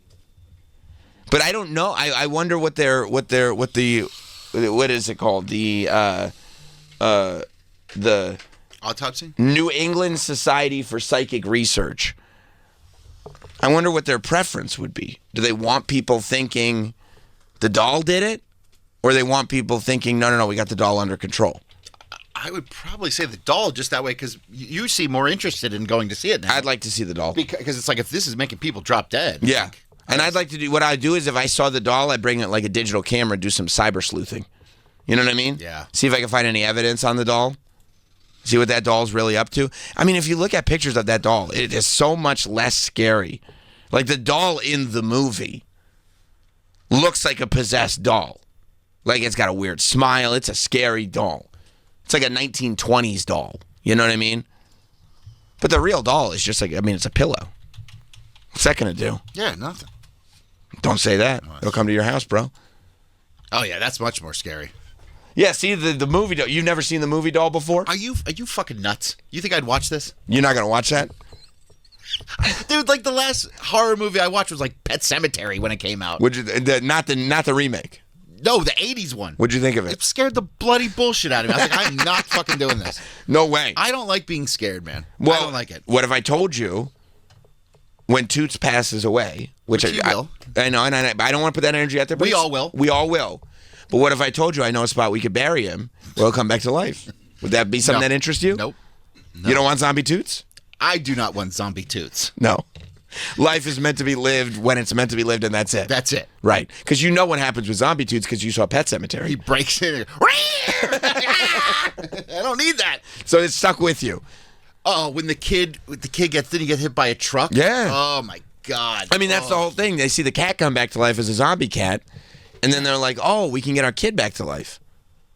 But I don't know. I wonder what is it called? The autopsy? New England Society for Psychic Research. I wonder what their preference would be. Do they want people thinking the doll did it? Or they want people thinking, no, we got the doll under control? I would probably say the doll just that way because you seem more interested in going to see it now. I'd like to see the doll. Because it's like if this is making people drop dead. Yeah. And I'd like to do, what I'd do is if I saw the doll, I'd bring it like a digital camera and do some cyber sleuthing. You know what I mean? Yeah. See if I can find any evidence on the doll. See what that doll's really up to. I mean, if you look at pictures of that doll, it is so much less scary. Like the doll in the movie looks like a possessed doll. Like it's got a weird smile. It's a scary doll. It's like a 1920s doll. You know what I mean? But the real doll is just like, it's a pillow. What's that going to do? Yeah, nothing. Don't say that. It'll come to your house, bro. Oh, yeah, that's much more scary. Yeah, see, the movie doll. You've never seen the movie doll before? Are you fucking nuts? You think I'd watch this? You're not going to watch that? Dude, like the last horror movie I watched was like Pet Sematary when it came out. Would you? Not the remake. No, the 80s one. What'd you think of it? It scared the bloody bullshit out of me. I was like, I'm not fucking doing this. No way. I don't like being scared, man. Well, I don't like it. What if I told you when Toots passes away, which you will. I know, and I don't want to put that energy out there. But We all will. We all will. But what if I told you I know a spot we could bury him where he'll come back to life? Would that be something No. that interests you? Nope. No. You don't want zombie Toots? I do not want zombie Toots. No. Life is meant to be lived when it's meant to be lived, and that's it. That's it. Right. Because you know what happens with zombie Toots because you saw Pet Sematary. He breaks in and I don't need that. So it stuck with you. Oh, when the kid gets hit by a truck? Yeah. Oh my God. I mean, that's the whole thing. They see the cat come back to life as a zombie cat, and then they're like, oh, we can get our kid back to life.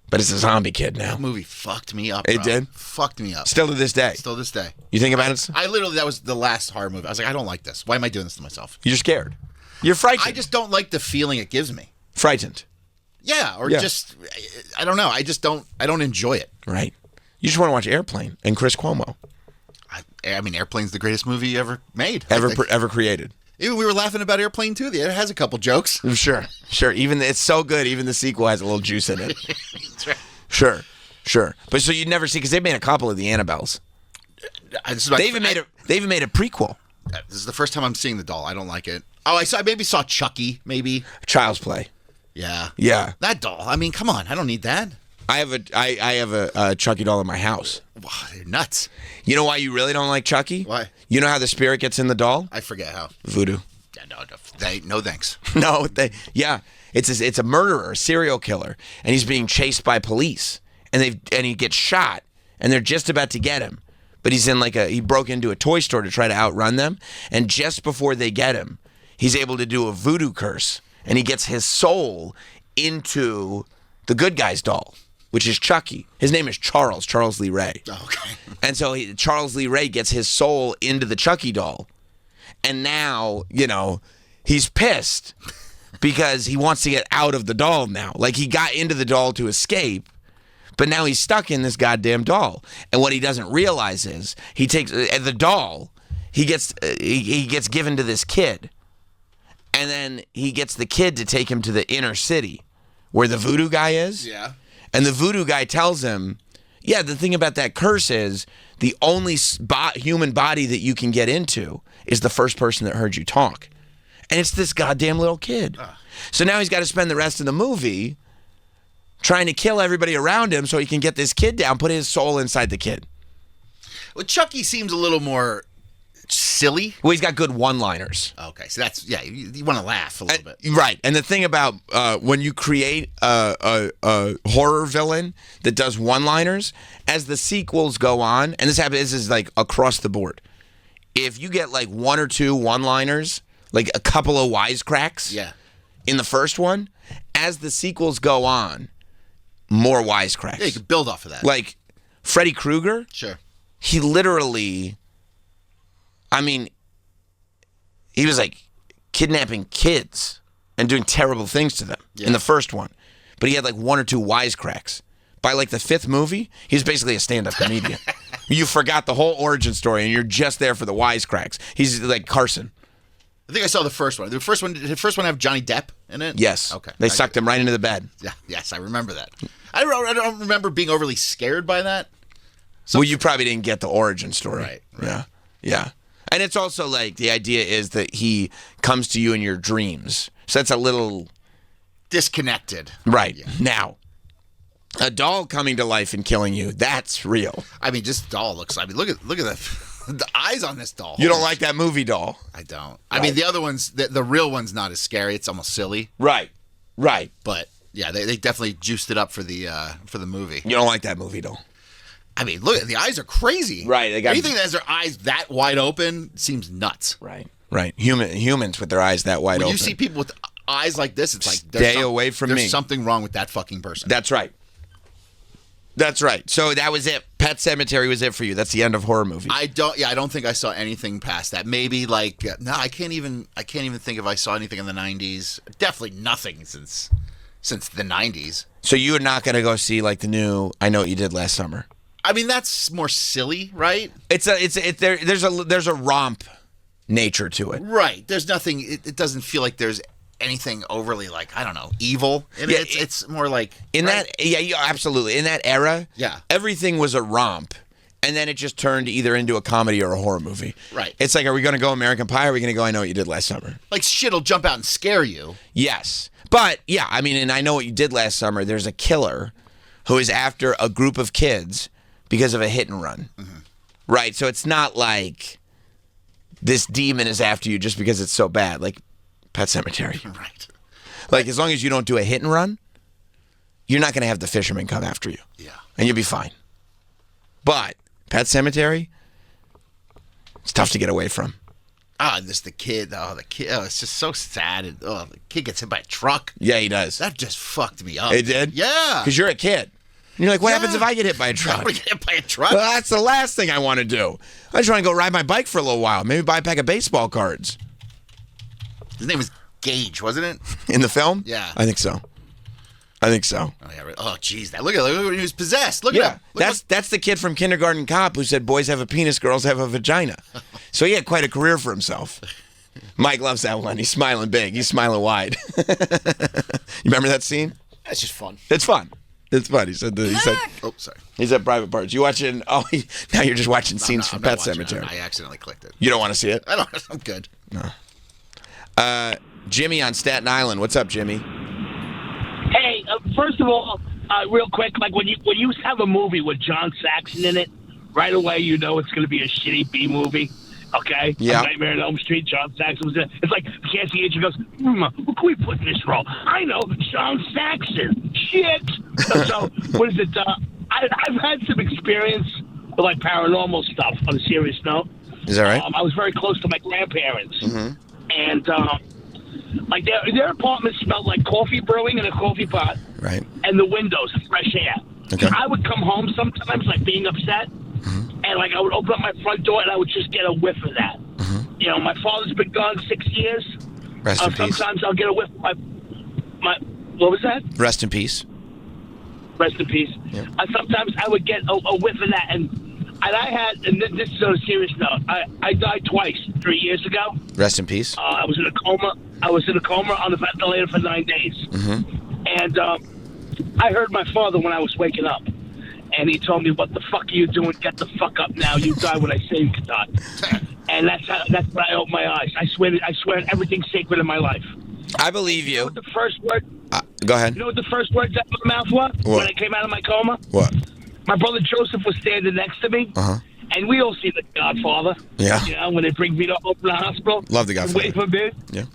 But it's a zombie kid now. That movie fucked me up. It bro. did? Fucked me up. Still to this day. Still this day. You think about it? I literally, that was the last horror movie. I was like, I don't like this. Why am I doing this to myself? You're scared. You're frightened. I just don't like the feeling it gives me. Frightened. Yeah, or Yeah. just, I don't know. I don't enjoy it. Right. You just want to watch Airplane and Chris Cuomo. I mean, Airplane's the greatest movie ever made. I think. Ever created. Even we were laughing about Airplane too. It has a couple jokes. Sure. Even it's so good. Even the sequel has a little juice in it. That's right. Sure. But so you'd never see because they made a couple of the Annabelles. They even made a prequel. This is the first time I'm seeing the doll. I don't like it. Oh, I maybe saw Chucky. Maybe. Child's Play. Yeah. Yeah. That doll. I mean, come on. I don't need that. I have a Chucky doll in my house. Wow, they're nuts. You know why you really don't like Chucky? Why? You know how the spirit gets in the doll? I forget how. Voodoo. Yeah, no thanks. No, it's a murderer, a serial killer, and he's being chased by police, and he gets shot, and they're just about to get him, but he broke into a toy store to try to outrun them. And just before they get him, he's able to do a voodoo curse, and he gets his soul into the good guy's doll, which is Chucky. His name is Charles Lee Ray. Oh, okay. And so Charles Lee Ray gets his soul into the Chucky doll. And now, he's pissed because he wants to get out of the doll now. Like, he got into the doll to escape, but now he's stuck in this goddamn doll. And what he doesn't realize is he takes the doll, he gets given to this kid. And then he gets the kid to take him to the inner city where the voodoo guy is. Yeah. And the voodoo guy tells him, yeah, the thing about that curse is the only human body that you can get into is the first person that heard you talk. And it's this goddamn little kid. So now he's got to spend the rest of the movie trying to kill everybody around him so he can get this kid down, put his soul inside the kid. Well, Chucky seems a little more silly. Well, he's got good one-liners. Okay, so that's, you want to laugh a little bit. Right. And the thing about when you create a horror villain that does one-liners, as the sequels go on, and this is like across the board, if you get like one or two one-liners, like a couple of wisecracks in the first one, as the sequels go on, more wisecracks. Yeah, you can build off of that. Like Freddy Krueger, Sure. he literally, he was like kidnapping kids and doing terrible things to them in the first one. But he had like one or two wisecracks. By like the fifth movie, he's basically a stand-up comedian. You forgot the whole origin story and you're just there for the wisecracks. He's like Carson. I think I saw the first one. Did the first one have Johnny Depp in it? Yes. Okay. They sucked him right into the bed. Yeah. Yes, I remember that. I don't remember being overly scared by that. Well, you probably didn't get the origin story. Right. Yeah. And it's also like the idea is that he comes to you in your dreams. So that's a little disconnected. Right. Yeah. Now, a doll coming to life and killing you, that's real. I mean, this doll looks, look at the eyes on this doll. You don't like that movie doll? I don't. I mean, the other ones, the real one's not as scary. It's almost silly. Right. But yeah, they definitely juiced it up for the movie. You don't like that movie doll? I mean, look, the eyes are crazy. Right. Anything that has their eyes that wide open seems nuts. Right. Humans with their eyes that wide When open. you see people with eyes like this, it's like stay away from me. There's something wrong with that fucking person. That's right. So that was it. Pet Sematary was it for you. That's the end of horror movies. I don't think I saw anything past that. Maybe like no, I can't even think if I saw anything in the 90s. Definitely nothing since the 90s. So you're not going to go see like the new I Know What You Did Last Summer. I mean, that's more silly, right? There's a romp nature to it. Right. There's nothing. It doesn't feel like there's anything overly like, I don't know, evil. It's more like absolutely. In that era, everything was a romp, and then it just turned either into a comedy or a horror movie. Right. It's like, are we going to go American Pie? Or are we going to go I Know What You Did Last Summer? Like shit'll jump out and scare you. Yes, but yeah, I mean, and I Know What You Did Last Summer. There's a killer who is after a group of kids because of a hit and run. Mm-hmm. Right. So it's not like this demon is after you just because it's so bad. Like Pet Sematary. Right. Like, as long as you don't do a hit and run, you're not going to have the fisherman come after you. Yeah. And you'll be fine. But Pet Sematary, it's tough to get away from. The kid. Oh, it's just so sad. The kid gets hit by a truck. Yeah, he does. That just fucked me up. It did? Yeah. Because you're a kid. And you're like, what happens if I get hit by a truck? I'm going to get hit by a truck? Well, that's the last thing I want to do. I just want to go ride my bike for a little while. Maybe buy a pack of baseball cards. His name was Gage, wasn't it? In the film? Yeah. I think so. Oh, yeah. Oh, jeez. Look at when he was possessed. Look at him. That's the kid from Kindergarten Cop who said boys have a penis, girls have a vagina. So he had quite a career for himself. Mike loves that one. He's smiling big. He's smiling wide. You remember that scene? That's just fun. It's fun. It's fun. He said. Oh, sorry. He said private parts. You watching? Oh, now you're just watching scenes from Pet watching Sematary. it. I accidentally clicked it. You don't want to see it? I don't. I'm good. No. Jimmy on Staten Island. What's up, Jimmy? Hey, first of all, real quick, like when you have a movie with John Saxon in it, right away you know it's going to be a shitty B movie. Okay? Yeah. Nightmare on Elm Street, John Saxon was in it. It's like the casting agent goes, who can we put in this role? I know, John Saxon. Shit. So what is it? I've had some experience with like paranormal stuff. On a serious note, Is that right? I was very close to my grandparents, and like their apartment smelled like coffee brewing in a coffee pot, Right. and the windows, fresh air. Okay. I would come home sometimes, like being upset, and like I would open up my front door and I would just get a whiff of that. You know, my father's been gone 6 years. Rest in peace. Sometimes I'll get a whiff of my what was that? Rest in peace. Rest in peace. Yeah. Sometimes I would get a whiff of that, and I had, and this is on a serious note, I died twice 3 years ago. Rest in peace. I was in a coma. I was in a coma on the ventilator for 9 days. And I heard my father when I was waking up. And he told me, "What the fuck are you doing? Get the fuck up now. You die when I say you can die." And that's when I opened my eyes. I swear everything's sacred in my life. I believe You know you. what the first word? Go ahead. You know what the first words out of my mouth were What? when I came out of my coma? What? My brother Joseph was standing next to me, and we all see The Godfather. Yeah. You know, when they bring me to open the hospital. Love The Godfather. Wait for me. Yeah.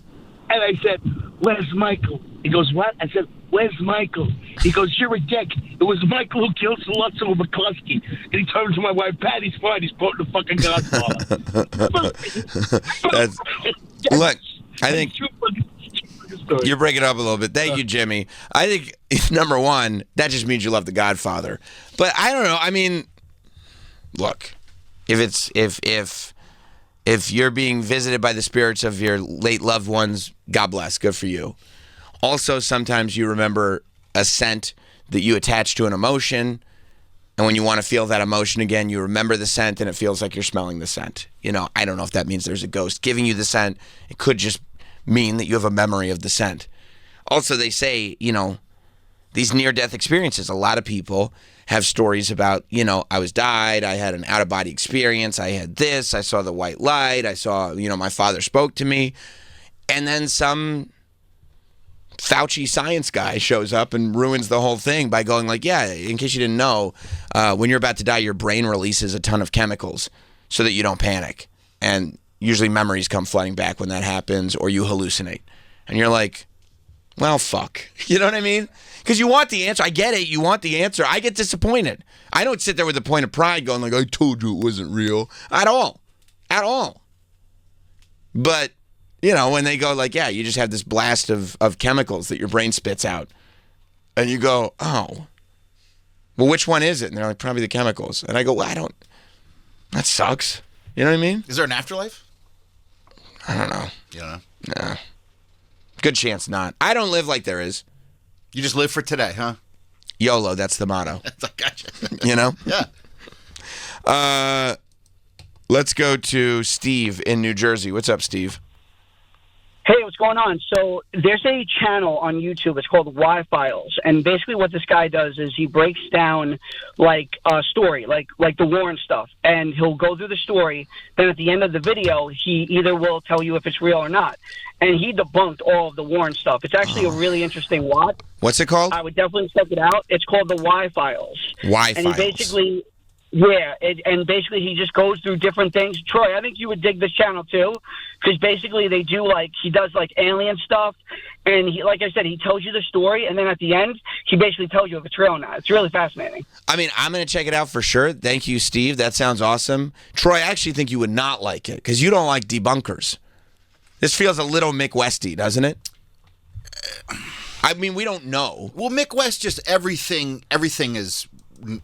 And I said, "Where's Michael?" He goes, "What?" I said, "Where's Michael?" He goes, "You're a dick. It was Michael who killed Saluzzo McCluskey." And he turns to my wife, "Pat, he's fine. He's quoting the fucking Godfather." That's, look, I think Story. you're breaking it up a little bit. Thank you, Jimmy. I think, number one, that just means you love The Godfather. But I don't know. I mean, look, if you're being visited by the spirits of your late loved ones, God bless. Good for you. Also, sometimes you remember a scent that you attach to an emotion, and when you want to feel that emotion again, you remember the scent, and it feels like you're smelling the scent. You know, I don't know if that means there's a ghost giving you the scent. It could just mean that you have a memory of the scent. Also, they say, you know, these near-death experiences, a lot of people have stories about, you know, I died, I had an out-of-body experience, I had this, I saw the white light, I saw, you know, my father spoke to me, and then some Fauci science guy shows up and ruins the whole thing by going like, yeah, in case you didn't know, when you're about to die, your brain releases a ton of chemicals so that you don't panic. And usually memories come flooding back when that happens, or you hallucinate. And you're like, well, fuck. You know what I mean? Because you want the answer. I get it. You want the answer. I get disappointed. I don't sit there with a point of pride going like, I told you it wasn't real. At all. At all. But, you know, when they go like, yeah, you just have this blast of chemicals that your brain spits out. And you go, oh, well, which one is it? And they're like, probably the chemicals. And I go, well, that sucks. You know what I mean? Is there an afterlife? I don't know. You don't know. Nah. Good chance not. I don't live like there is. You just live for today, huh? YOLO, that's the motto. I gotcha. You know? Yeah. Let's go to Steve in New Jersey. What's up, Steve? Hey, what's going on? So there's a channel on YouTube. It's called Y-Files. And basically what this guy does is he breaks down, like, a story, like the Warren stuff. And he'll go through the story. Then at the end of the video, he either will tell you if it's real or not. And he debunked all of the Warren stuff. It's actually a really interesting watch. What's it called? I would definitely check it out. It's called the Y-Files. Y-Files. And he basically... Yeah, and basically he just goes through different things. Troy, I think you would dig this channel too, because basically he does like alien stuff, and he, like I said, he tells you the story, and then at the end he basically tells you if it's real or not. It's really fascinating. I mean, I'm going to check it out for sure. Thank you, Steve. That sounds awesome. Troy, I actually think you would not like it, because you don't like debunkers. This feels a little Mick Westy, doesn't it? I mean, we don't know. Well, Mick West, just everything is...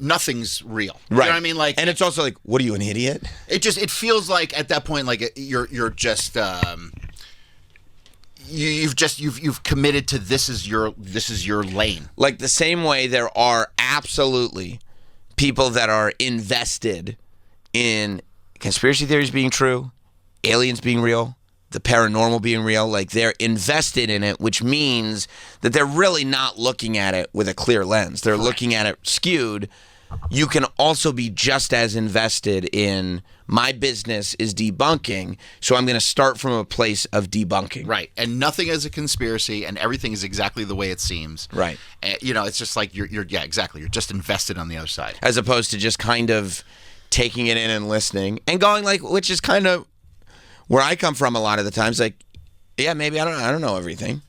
Nothing's real. Right. You know what I mean? Like, and it's also like, what are you, an idiot? It feels like at that point, like you're just you've committed to this is your lane. Like the same way there are absolutely people that are invested in conspiracy theories being true, aliens being real, the paranormal being real, like they're invested in it, which means that they're really not looking at it with a clear lens. They're looking at it skewed. You can also be just as invested in my business is debunking, so I'm going to start from a place of debunking. Right. And nothing is a conspiracy, and everything is exactly the way it seems. Right. You know, it's just like you're exactly. You're just invested on the other side. As opposed to just kind of taking it in and listening and going like, which is kind of where I come from a lot of the times, like, yeah, maybe I don't know everything.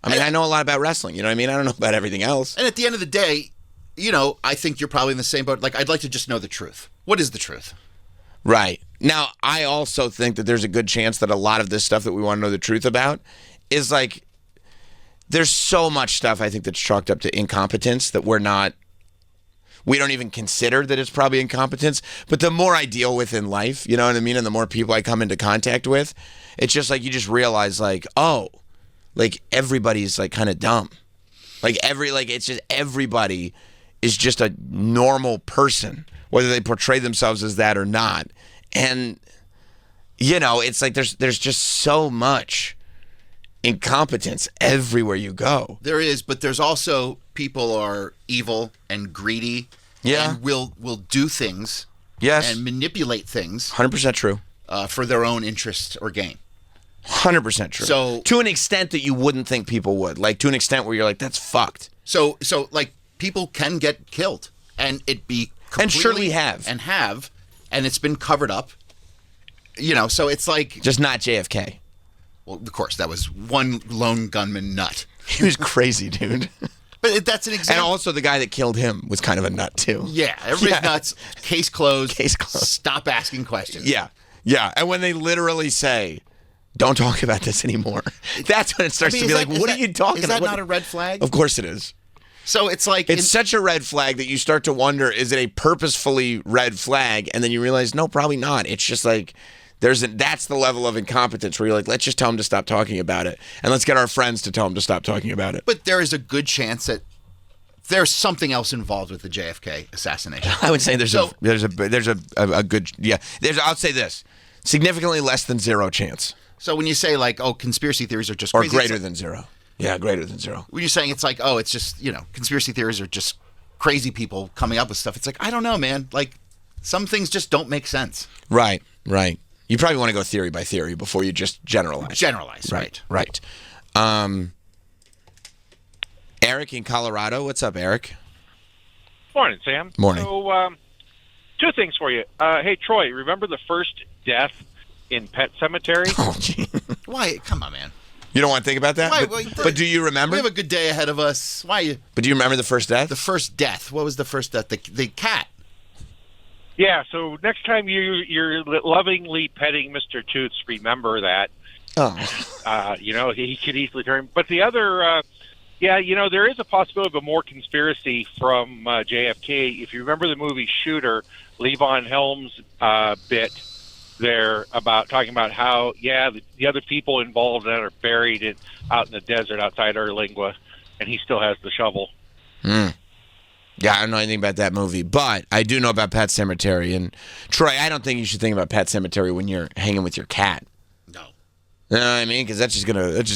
I mean, I know a lot about wrestling, you know what I mean? I don't know about everything else. And at the end of the day, I think you're probably in the same boat. Like, I'd like to just know the truth. What is the truth? Right. Now, I also think that there's a good chance that a lot of this stuff that we want to know the truth about is like, there's so much stuff I think that's chalked up to incompetence that we don't even consider that it's probably incompetence. But the more I deal with in life, you know what I mean? And the more people I come into contact with, it's just like, you just realize like, oh, like everybody's like kind of dumb. Like it's just everybody is just a normal person, whether they portray themselves as that or not. And, it's like there's just so much incompetence everywhere you go. There is, but there's also people are evil and greedy. Yeah. And will do things. Yes. And manipulate things. 100% true. For their own interest or gain. 100% true. So to an extent that you wouldn't think people would, like to an extent where you're like, that's fucked. So like people can get killed, and it be and surely have, and it's been covered up. So it's like just not JFK. Well, of course, that was one lone gunman nut. He was crazy, dude. But that's an example. And also the guy that killed him was kind of a nut too. Yeah, everybody's nuts. Case closed. Case closed. Stop asking questions. Yeah. And when they literally say, don't talk about this anymore, that's when it starts to be like, what are you talking about? Is that not a red flag? Of course it is. So it's like... It's such a red flag that you start to wonder, is it a purposefully red flag? And then you realize, no, probably not. It's just like, that's the level of incompetence where you're like, let's just tell them to stop talking about it. And let's get our friends to tell them to stop talking about it. But there is a good chance that there's something else involved with the JFK assassination. I would say there's a good... Yeah. I'll say this. Significantly less than 0 chance. So when you say like, oh, conspiracy theories are just or crazy, greater than 0. Yeah, greater than 0. When you're saying it's like, oh, it's just, conspiracy theories are just crazy people coming up with stuff. It's like, I don't know, man. Like, some things just don't make sense. Right. You probably want to go theory by theory before you just generalize. Right. Eric in Colorado. What's up, Eric? Morning, Sam. Morning. So, 2 things for you. Hey, Troy, remember the first death in Pet Cemetery? Oh, gee. Why? Come on, man. You don't want to think about that? But do you remember? We have a good day ahead of us. Why? But do you remember the first death? The first death. What was the first death? The cat. Yeah, so next time you're lovingly petting Mr. Toots, remember that. Oh. He could easily turn. But the other, there is a possibility of a more conspiracy from JFK. If you remember the movie Shooter, Levon Helms' bit there about talking about how, the other people involved in that are buried out in the desert outside Erlingua, and he still has the shovel. Yeah, I don't know anything about that movie, but I do know about Pet Sematary. And Troy, I don't think you should think about Pet Sematary when you're hanging with your cat. No. You know what I mean? Because that's just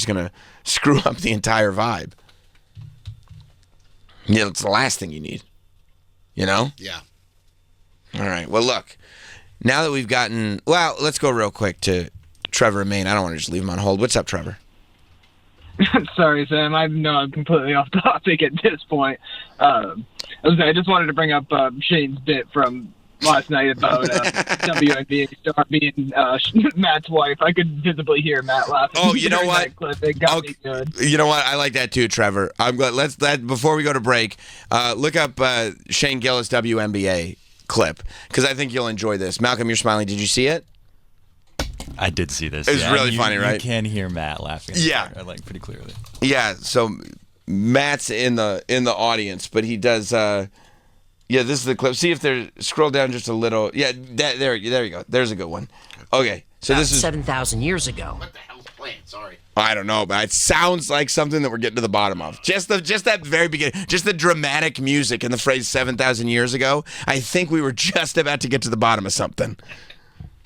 gonna screw up the entire vibe. It's the last thing you need. Yeah. All right. Well, look. Now that we've gotten... Well, let's go real quick to Trevor in Maine. I don't want to just leave him on hold. What's up, Trevor? Sorry, Sam. I know I'm completely off topic at this point. I just wanted to bring up Shane's bit from last night about WNBA star being Matt's wife. I could visibly hear Matt laughing. Oh, you know what? It got me good. You know what? I like that too, Trevor. I'm glad. Before we go to break, look up Shane Gillis WNBA clip because I think you'll enjoy this. Malcolm, you're smiling. Did you see it? I did see this. It was really funny, right? You can hear Matt laughing. Yeah, pretty clearly. Yeah. So Matt's in the audience, but he does. Yeah, this is the clip. See if there's scroll down just a little. Yeah, there you go. There's a good one. Okay, so this is 7,000 years ago. What the hell's playing? Sorry. I don't know, but it sounds like something that we're getting to the bottom of. Just that very beginning, just the dramatic music and the phrase 7,000 years ago. I think we were just about to get to the bottom of something.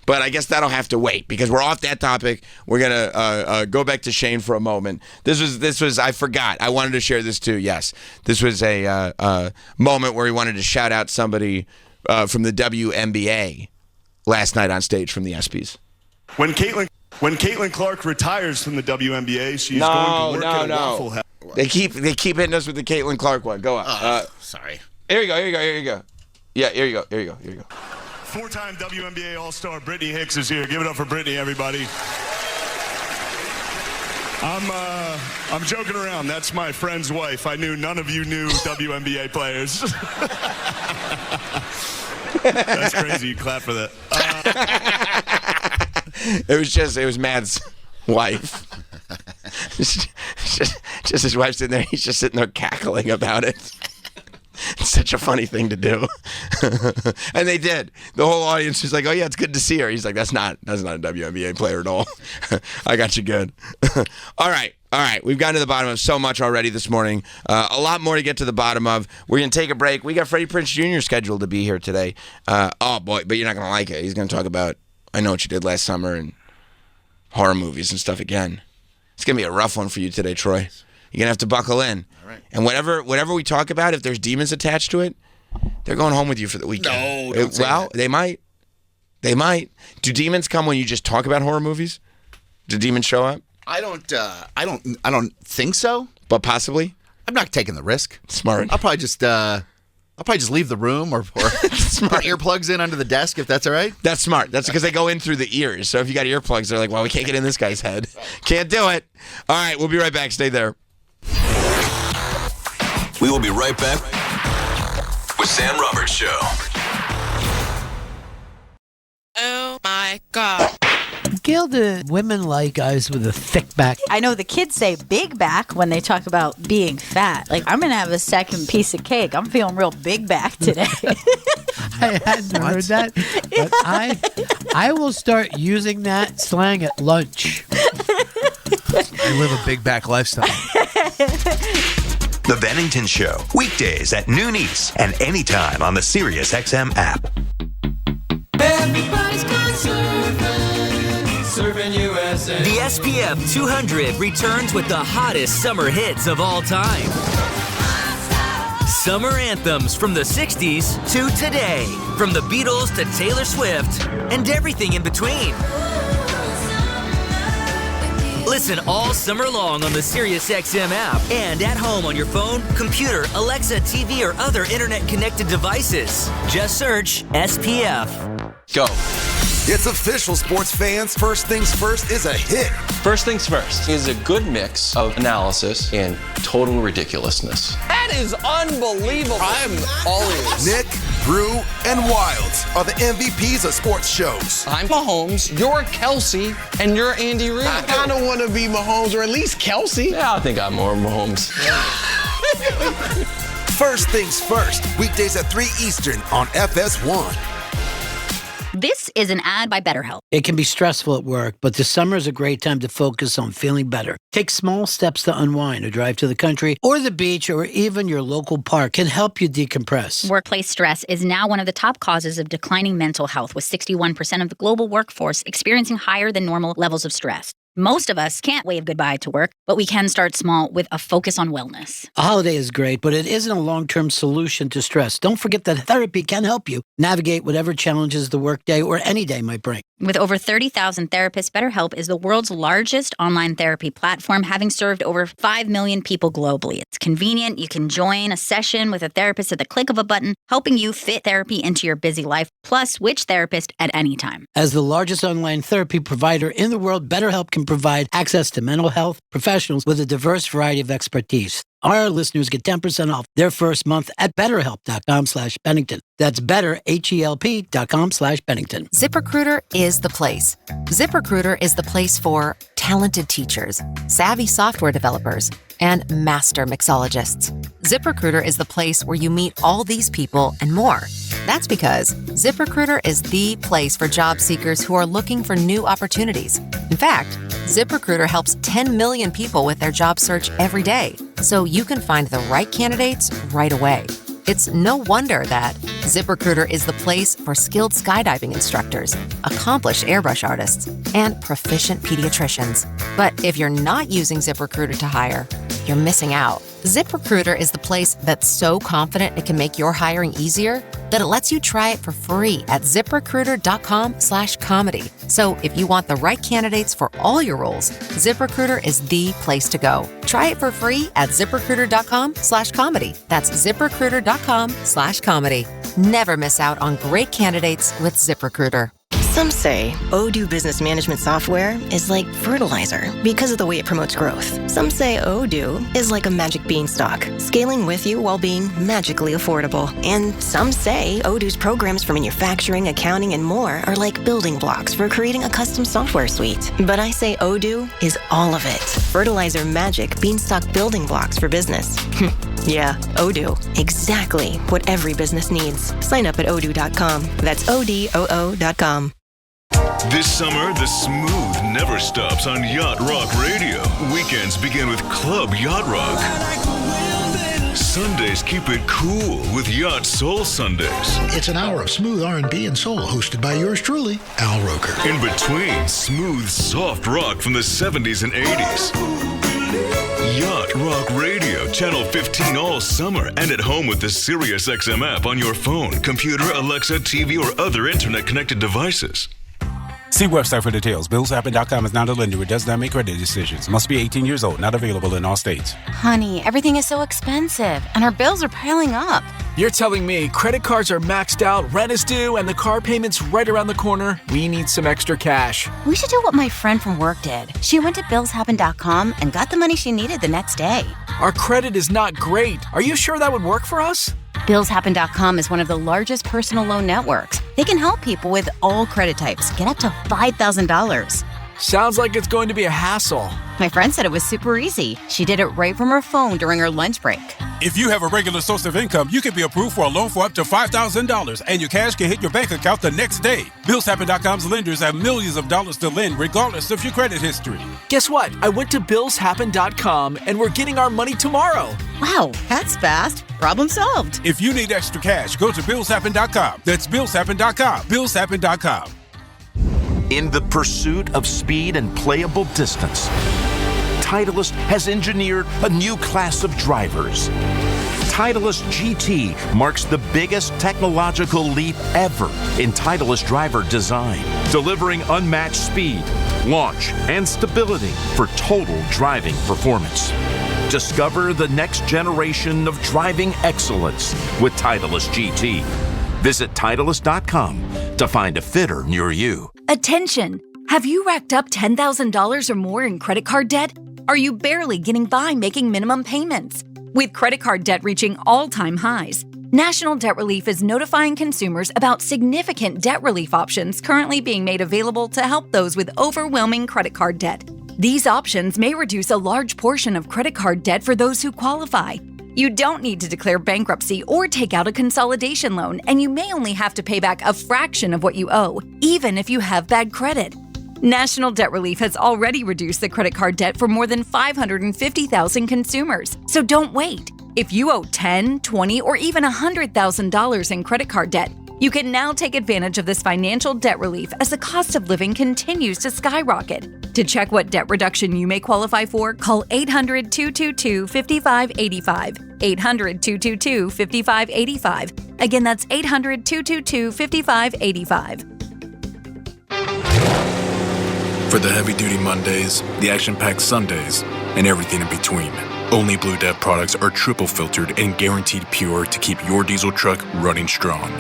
But I guess that'll have to wait because we're off that topic. We're gonna go back to Shane for a moment. This was I forgot. I wanted to share this too. Yes, this was a moment where he wanted to shout out somebody from the WNBA last night on stage from the ESPYs. When Caitlin Clark retires from the WNBA, she's going to work at a Waffle House. They keep hitting us with the Caitlin Clark one. Go on. Sorry. Here you go. Yeah, here you go. 4-time WNBA All-Star Brittany Hicks is here. Give it up for Brittany, everybody. I'm joking around. That's my friend's wife. I knew none of you knew WNBA players. That's crazy. You clap for that. It was Matt's wife. just his wife sitting there. He's just sitting there cackling about it. It's such a funny thing to do. And they did. The whole audience was like, oh, yeah, it's good to see her. He's like, that's not a WNBA player at all. I got you good. All right. We've gotten to the bottom of so much already this morning. A lot more to get to the bottom of. We're going to take a break. We got Freddie Prinze Jr. scheduled to be here today. Oh, boy, but you're not going to like it. He's going to talk about I Know What You Did Last Summer and horror movies and stuff again. It's going to be a rough one for you today, Troy. You're going to have to buckle in. All right. And whatever we talk about, if there's demons attached to it, they're going home with you for the weekend. No, don't say that. They might. They might. Do demons come when you just talk about horror movies? Do demons show up? I don't think so. But possibly? I'm not taking the risk. Smart. I'll probably just leave the room or put earplugs in under the desk if that's all right. That's smart. That's because they go in through the ears. So if you got earplugs, they're like, well, we can't get in this guy's head. Can't do it. All right, we'll be right back. Stay there. We will be right back with Sam Roberts Show. Oh my God. Gail, do women like guys with a thick back? I know the kids say big back when they talk about being fat. Like, I'm going to have a second piece of cake. I'm feeling real big back today. I hadn't heard that, but I will start using that slang at lunch. I live a big back lifestyle. The Bennington Show, weekdays at noon East and anytime on the Sirius XM app. Everybody's got Surfing USA. The SPF 200 returns with the hottest summer hits of all time. Summer anthems from the 60s to today. From the Beatles to Taylor Swift and everything in between. Listen all summer long on the SiriusXM app and at home on your phone, computer, Alexa, TV, or other internet-connected devices. Just search SPF. Go. It's official, sports fans. First Things First is a hit. First Things First is a good mix of analysis and total ridiculousness. That is unbelievable. I'm all ears. Nick, Drew, and Wilds are the MVPs of sports shows. I'm Mahomes, you're Kelsey, and you're Andy Reid. I kind of want to be Mahomes, or at least Kelsey. Yeah, I think I'm more Mahomes. First Things First, weekdays at 3 Eastern on FS1. This is an ad by BetterHelp. It can be stressful at work, but the summer is a great time to focus on feeling better. Take small steps to unwind. A drive to the country or the beach or even your local park can help you decompress. Workplace stress is now one of the top causes of declining mental health, with 61% of the global workforce experiencing higher than normal levels of stress. Most of us can't wave goodbye to work, but we can start small with a focus on wellness. A holiday is great, but it isn't a long-term solution to stress. Don't forget that therapy can help you navigate whatever challenges the workday or any day might bring. With over 30,000 therapists, BetterHelp is the world's largest online therapy platform, having served over 5 million people globally. It's convenient. You can join a session with a therapist at the click of a button, helping you fit therapy into your busy life, plus switch therapist at any time. As the largest online therapy provider in the world, BetterHelp can provide access to mental health professionals with a diverse variety of expertise. Our listeners get 10% off their first month at BetterHelp.com/Bennington. That's BetterHelp.com/Bennington. ZipRecruiter is the place. ZipRecruiter is the place for talented teachers, savvy software developers, and master mixologists. ZipRecruiter is the place where you meet all these people and more. That's because ZipRecruiter is the place for job seekers who are looking for new opportunities. In fact, ZipRecruiter helps 10 million people with their job search every day, so you can find the right candidates right away. It's no wonder that ZipRecruiter is the place for skilled skydiving instructors, accomplished airbrush artists, and proficient pediatricians. But if you're not using ZipRecruiter to hire, you're missing out. ZipRecruiter is the place that's so confident it can make your hiring easier that it lets you try it for free at ZipRecruiter.com/comedy. So if you want the right candidates for all your roles, ZipRecruiter is the place to go. Try it for free at ZipRecruiter.com/comedy. That's ZipRecruiter.com/comedy. Never miss out on great candidates with ZipRecruiter. Some say Odoo Business Management Software is like fertilizer because of the way it promotes growth. Some say Odoo is like a magic beanstalk, scaling with you while being magically affordable. And some say Odoo's programs for manufacturing, accounting, and more are like building blocks for creating a custom software suite. But I say Odoo is all of it. Fertilizer, magic, beanstalk building blocks for business. Yeah, Odoo. Exactly what every business needs. Sign up at odoo.com. That's ODOO.com. This summer, the smooth never stops on Yacht Rock Radio. Weekends begin with Club Yacht Rock. Sundays keep it cool with Yacht Soul Sundays. It's an hour of smooth R&B and soul hosted by yours truly, Al Roker. In between, smooth, soft rock from the 70s and 80s. Yacht Rock Radio, Channel 15 all summer, and at home with the SiriusXM app on your phone, computer, Alexa, TV, or other internet-connected devices. See website for details. BillsHappen.com is not a lender. It does not make credit decisions. Must be 18 years old. Not available in all states. Honey, everything is so expensive, and our bills are piling up. You're telling me credit cards are maxed out, rent is due, and the car payment's right around the corner? We need some extra cash. We should do what my friend from work did. She went to BillsHappen.com and got the money she needed the next day. Our credit is not great. Are you sure that would work for us? BillsHappen.com is one of the largest personal loan networks. They can help people with all credit types get up to $5,000. Sounds like it's going to be a hassle. My friend said it was super easy. She did it right from her phone during her lunch break. If you have a regular source of income, you can be approved for a loan for up to $5,000, and your cash can hit your bank account the next day. BillsHappen.com's lenders have millions of dollars to lend, regardless of your credit history. Guess what? I went to BillsHappen.com, and we're getting our money tomorrow. Wow, that's fast. Problem solved. If you need extra cash, go to BillsHappen.com. That's BillsHappen.com. BillsHappen.com. In the pursuit of speed and playable distance, Titleist has engineered a new class of drivers. Titleist GT marks the biggest technological leap ever in Titleist driver design, delivering unmatched speed, launch, and stability for total driving performance. Discover the next generation of driving excellence with Titleist GT. Visit Titleist.com to find a fitter near you. Attention! Have you racked up $10,000 or more in credit card debt? Are you barely getting by making minimum payments? With credit card debt reaching all-time highs, National Debt Relief is notifying consumers about significant debt relief options currently being made available to help those with overwhelming credit card debt. These options may reduce a large portion of credit card debt for those who qualify. You don't need to declare bankruptcy or take out a consolidation loan, and you may only have to pay back a fraction of what you owe, even if you have bad credit. National Debt Relief has already reduced the credit card debt for more than 550,000 consumers, so don't wait. If you owe $10,000, $20,000, or even $100,000 in credit card debt, you can now take advantage of this financial debt relief as the cost of living continues to skyrocket. To check what debt reduction you may qualify for, call 800-222-5585. 800-222-5585. Again, that's 800-222-5585. For the heavy-duty Mondays, the action-packed Sundays, and everything in between, only Blue Dev products are triple filtered and guaranteed pure to keep your diesel truck running strong.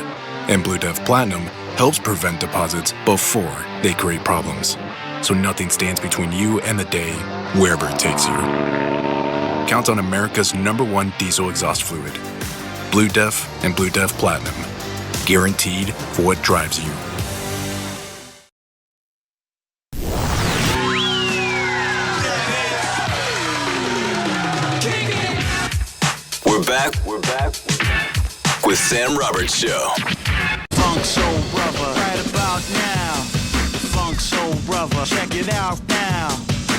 And Blue Dev Platinum helps prevent deposits before they create problems, so nothing stands between you and the day, wherever it takes you. Count on America's #1 diesel exhaust fluid. Blue Dev and Blue Dev Platinum. Guaranteed for what drives you. We're back with Sam Roberts Show. Funk Soul Brother, right about now. The Funk Soul Brother, check it out now.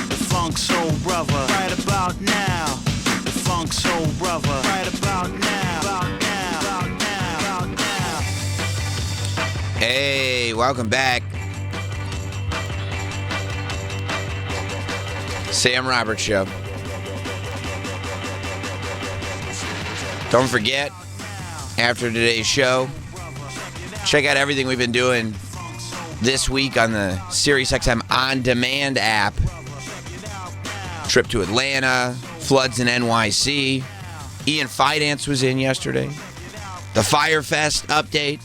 The Funk Soul Brother, right about now. The Funk Soul Brother, right about now. About now. Hey, welcome back. Sam Roberts Show. Don't forget, after today's show, check out everything we've been doing this week on the SiriusXM On Demand app. Trip to Atlanta, floods in NYC. Ian Fidance was in yesterday. The Fire Fest update.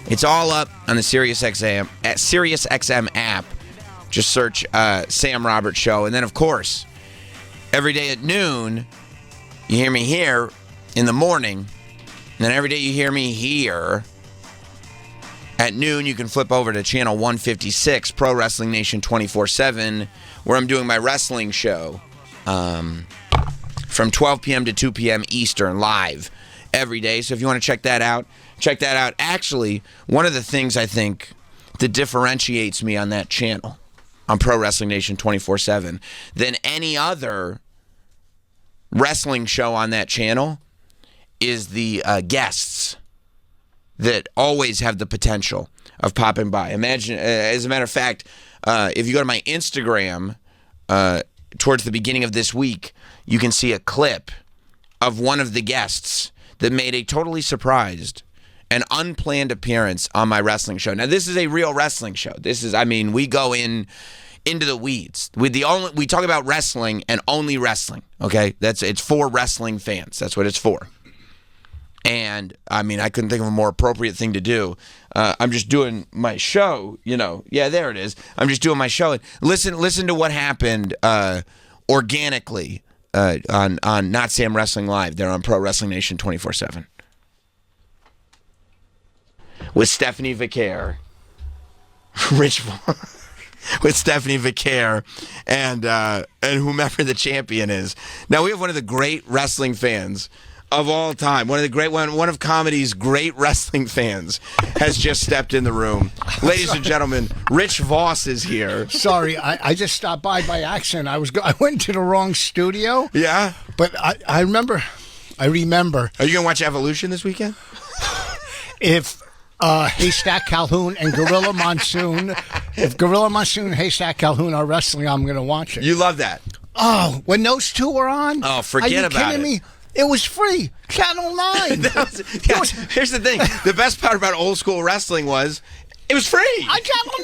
It's all up on the SiriusXM app. Just search Sam Roberts Show. And then, of course, every day at noon, you hear me here in the morning. And then every day you hear me here at noon, you can flip over to channel 156, Pro Wrestling Nation 24/7, where I'm doing my wrestling show from 12 p.m. to 2 p.m. Eastern live every day. So if you want to check that out, check that out. Actually, one of the things I think that differentiates me on that channel, on Pro Wrestling Nation 24/7, than any other wrestling show on that channel is the guests that always have the potential of popping by. Imagine, as a matter of fact, if you go to my Instagram towards the beginning of this week, you can see a clip of one of the guests that made a totally surprised and unplanned appearance on my wrestling show. Now, this is a real wrestling show. This is, I mean, we go into the weeds. We talk about wrestling and only wrestling. Okay, it's for wrestling fans. That's what it's for. And I mean, I couldn't think of a more appropriate thing to do. I'm just doing my show. Yeah, there it is. I'm just doing my show. And listen to what happened organically on Not Sam Wrestling Live. They're on Pro Wrestling Nation 24/7. With Stephanie Vicaire, with Stephanie Vicaire, and whomever the champion is. Now we have one of the great wrestling fans of all time. One of comedy's great wrestling fans has just stepped in the room. Ladies and gentlemen, Rich Voss is here. Sorry, I just stopped by accident. I went to the wrong studio. Yeah, but I remember. Are you gonna watch Evolution this weekend? If Haystack Calhoun and Gorilla Monsoon, if Gorilla Monsoon and Haystack Calhoun are wrestling, I'm gonna watch it. You love that. Oh, when those two were on? Oh, forget about it. Are you kidding me? It was free. Channel 9. Here's the thing. The best part about old school wrestling was it was free. On Channel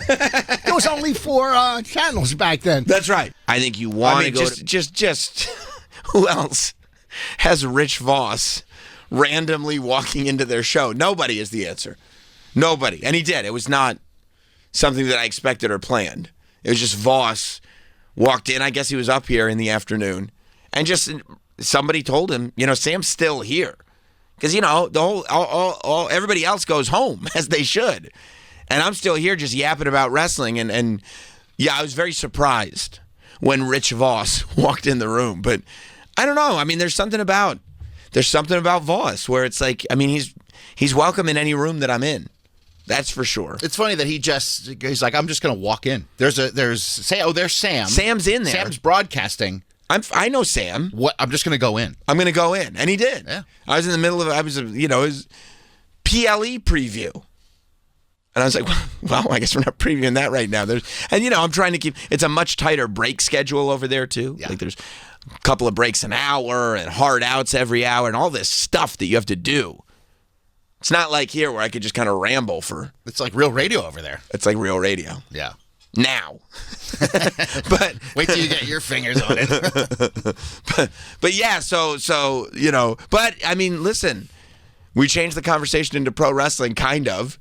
9. There was only 4 channels back then. That's right. I think you want to go just who else has Rich Voss randomly walking into their show? Nobody is the answer. Nobody. And he did. It was not something that I expected or planned. It was just Voss walked in. I guess he was up here in the afternoon. And just somebody told him, Sam's still here. Because, the whole everybody else goes home, as they should. And I'm still here just yapping about wrestling. And yeah, I was very surprised when Rich Voss walked in the room. But I don't know. I mean, there's something about Voss where it's like, I mean, he's welcome in any room that I'm in. That's for sure. It's funny that he's like, I'm just going to walk in. There's Sam. Sam's in there. Sam's broadcasting. I know Sam. What? I'm just going to go in. I'm going to go in. And he did. Yeah. I was in the middle of his PLE preview. And I was like, well, I guess we're not previewing that right now. I'm trying to keep, it's a much tighter break schedule over there too. Yeah. Like there's a couple of breaks an hour and hard outs every hour and all this stuff that you have to do. It's not like here where I could just kind of ramble for. It's like real radio over there. It's like real radio. Yeah. Now. But wait till you get your fingers on it. but yeah, so but I mean, listen, we changed the conversation into pro wrestling kind of.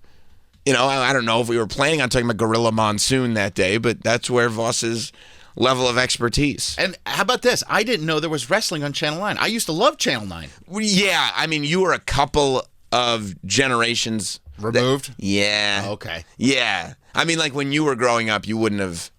I don't know if we were planning on talking about Gorilla Monsoon that day, but that's where Voss's level of expertise. And how about this? I didn't know there was wrestling on Channel 9. I used to love Channel 9. Yeah, I mean, you were a couple of generations removed. Yeah. Okay. Yeah. I mean, like when you were growing up, you wouldn't have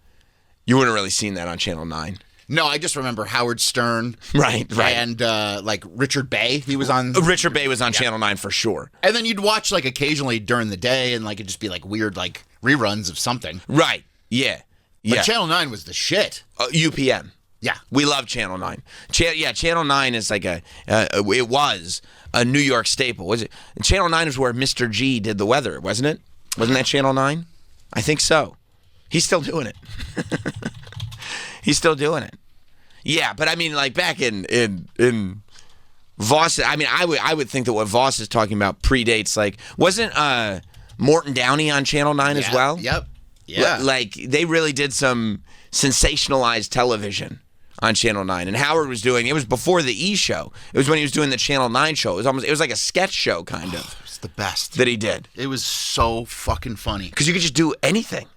really seen that on Channel 9. No, I just remember Howard Stern. Right. And like Richard Bay. He was on. Richard Bay was on Channel 9 for sure. And then you'd watch like occasionally during the day and like it'd just be like weird like reruns of something. Right. Yeah. But Channel 9 was the shit. UPN. Yeah. We love Channel 9. Channel 9 is like it was a New York staple. Was it? Channel 9 is where Mr. G did the weather, wasn't it? Wasn't that Channel 9? I think so. He's still doing it. He's still doing it. Yeah, but I mean, like back in Voss, I mean, I would think that what Voss is talking about predates, like, wasn't Morton Downey on Channel 9 as well? Yep. Yeah. Like, they really did some sensationalized television on Channel 9. And Howard was doing, it was before the E! Show. It was when he was doing the Channel 9 show. It was like a sketch show, kind of. the best. that he did. It was so fucking funny. Because you could just do anything.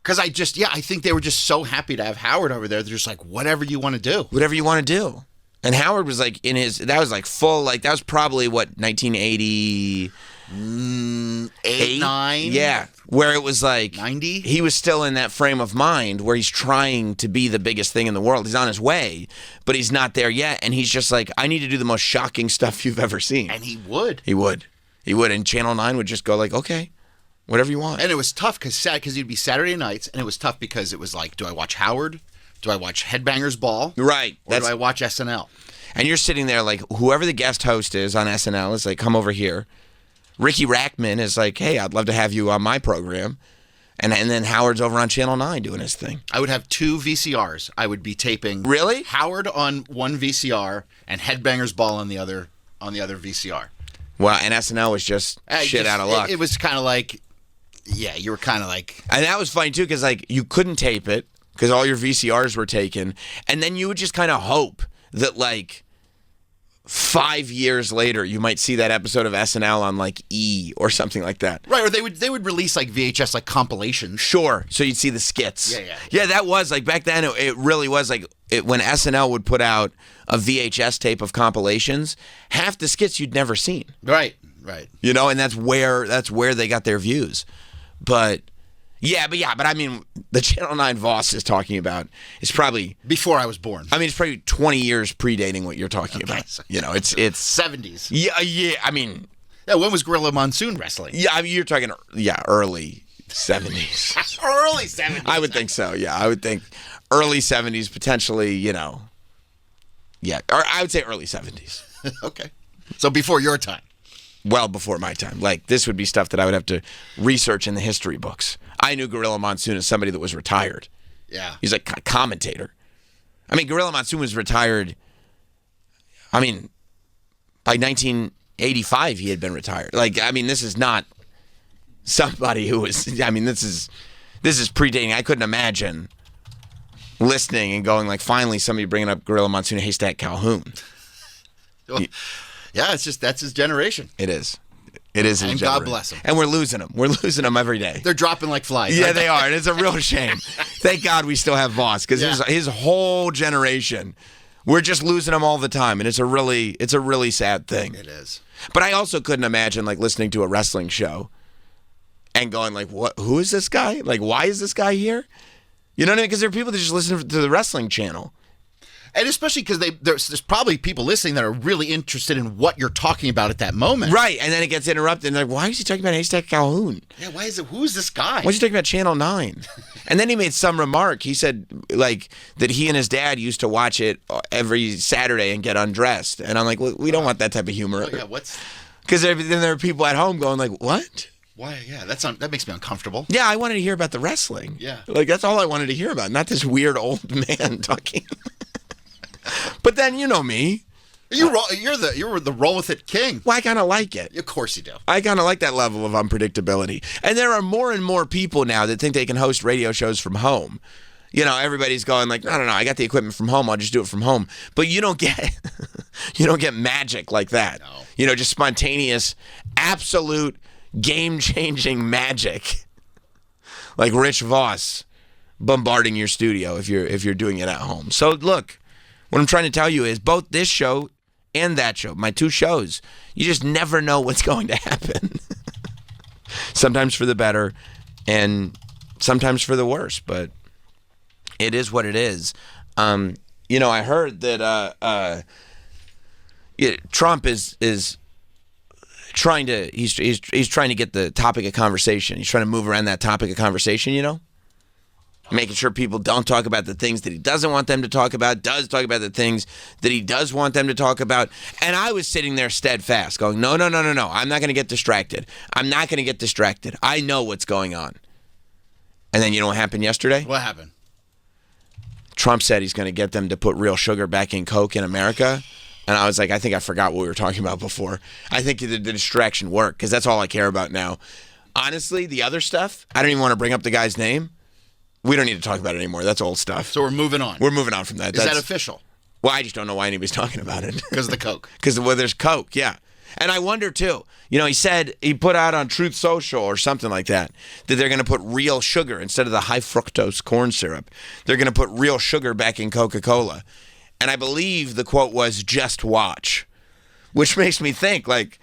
Because I think they were just so happy to have Howard over there. They're just like, whatever you want to do. Whatever you want to do. And Howard was like that was like full, like that was probably what, 1980... 8, 9? Yeah. Where it was like 90? He was still in that frame of mind where he's trying to be the biggest thing in the world. He's on his way, but he's not there yet. And he's just like, I need to do the most shocking stuff you've ever seen. And he would. He would. And Channel 9 would just go like, okay, whatever you want. And it was tough because it'd be Saturday nights, and it was tough because it was like, do I watch Howard? Do I watch Headbangers Ball? Right. Or do I watch SNL? And you're sitting there like, whoever the guest host is on SNL is like, come over here. Ricky Rackman is like, hey, I'd love to have you on my program. And then Howard's over on Channel 9 doing his thing. I would have 2 VCRs. I would be taping really Howard on one VCR and Headbangers Ball on the other VCR. Wow, and SNL was just shit out of luck. It was kind of like, yeah, you were kind of like... And that was funny, too, because like you couldn't tape it because all your VCRs were taken. And then you would just kind of hope that like 5 years later, you might see that episode of SNL on like E or something like that. Right, or they would release like VHS like compilations. Sure, so you'd see the skits. Yeah, that was like back then. It really was like when SNL would put out a VHS tape of compilations. Half the skits you'd never seen. Right. You know, and that's where they got their views. But I mean, the Channel 9 Voss is talking about is probably before I was born. I mean, it's probably 20 years predating what you're talking about. You know, it's 70s. Yeah. I mean, when was Gorilla Monsoon wrestling? Yeah, I mean, you're talking early 70s. Early 70s. I would think so. Yeah, I would think early 70s, potentially. You know, yeah, or I would say early 70s. Okay, so before your time. Well, before my time. Like, this would be stuff that I would have to research in the history books. I knew Gorilla Monsoon as somebody that was retired. Yeah. He's like a commentator. I mean, Gorilla Monsoon was retired. I mean, by 1985, he had been retired. Like, I mean, this is not somebody who was, I mean, this is predating. I couldn't imagine listening and going like, finally, somebody bringing up Gorilla Monsoon and Haystack Calhoun. Well, yeah, it's just, that's his generation. It is. It is his and generation. God bless him. And we're losing them. We're losing them every day. They're dropping like flies. Yeah, they are. And it's a real shame. Thank God we still have Voss, because his whole generation, we're just losing them all the time. And it's a really sad thing. It is. But I also couldn't imagine like listening to a wrestling show and going like, "What? Who is this guy? Like, why is this guy here?" You know what I mean? Because there are people that just listen to the wrestling channel. And especially because there's probably people listening that are really interested in what you're talking about at that moment. Right, and then it gets interrupted, and they're like, why is he talking about Haystack Calhoun? Yeah, who's this guy? Why is he talking about Channel 9? And then he made some remark. He said, like, that he and his dad used to watch it every Saturday and get undressed. And I'm like, well, we don't want that type of humor. Oh, yeah, what's... Because then there are people at home going like, what? Why? Yeah, that makes me uncomfortable. Yeah, I wanted to hear about the wrestling. Yeah. Like, that's all I wanted to hear about, not this weird old man talking. But then, you know me. You're the roll with it king. Well, I kind of like it. Of course you do. I kind of like that level of unpredictability. And there are more and more people now that think they can host radio shows from home. You know, everybody's going like, no, I got the equipment from home. I'll just do it from home. But you don't get magic like that. No. You know, just spontaneous, absolute, game-changing magic. Like Rich Voss bombarding your studio if you're doing it at home. So look, what I'm trying to tell you is both this show and that show, my two shows, you just never know what's going to happen. Sometimes for the better and sometimes for the worse, but it is what it is. You know, I heard that Trump is trying to he's trying to get the topic of conversation. He's trying to move around that topic of conversation, you know? Making sure people don't talk about the things that he doesn't want them to talk about, does talk about the things that he does want them to talk about. And I was sitting there steadfast going, no. I'm not going to get distracted. I know what's going on. And then you know what happened yesterday? What happened? Trump said he's going to get them to put real sugar back in Coke in America. And I was like, I think I forgot what we were talking about before. I think the distraction worked because that's all I care about now. Honestly, the other stuff, I don't even want to bring up the guy's name. We don't need to talk about it anymore. That's old stuff. So we're moving on. We're moving on from that. Is that official? Well, I just don't know why anybody's talking about it. Because of the Coke. Because there's Coke, yeah. And I wonder, too, he put out on Truth Social or something like that they're going to put real sugar instead of the high fructose corn syrup. They're going to put real sugar back in Coca-Cola. And I believe the quote was, just watch, which makes me think, like,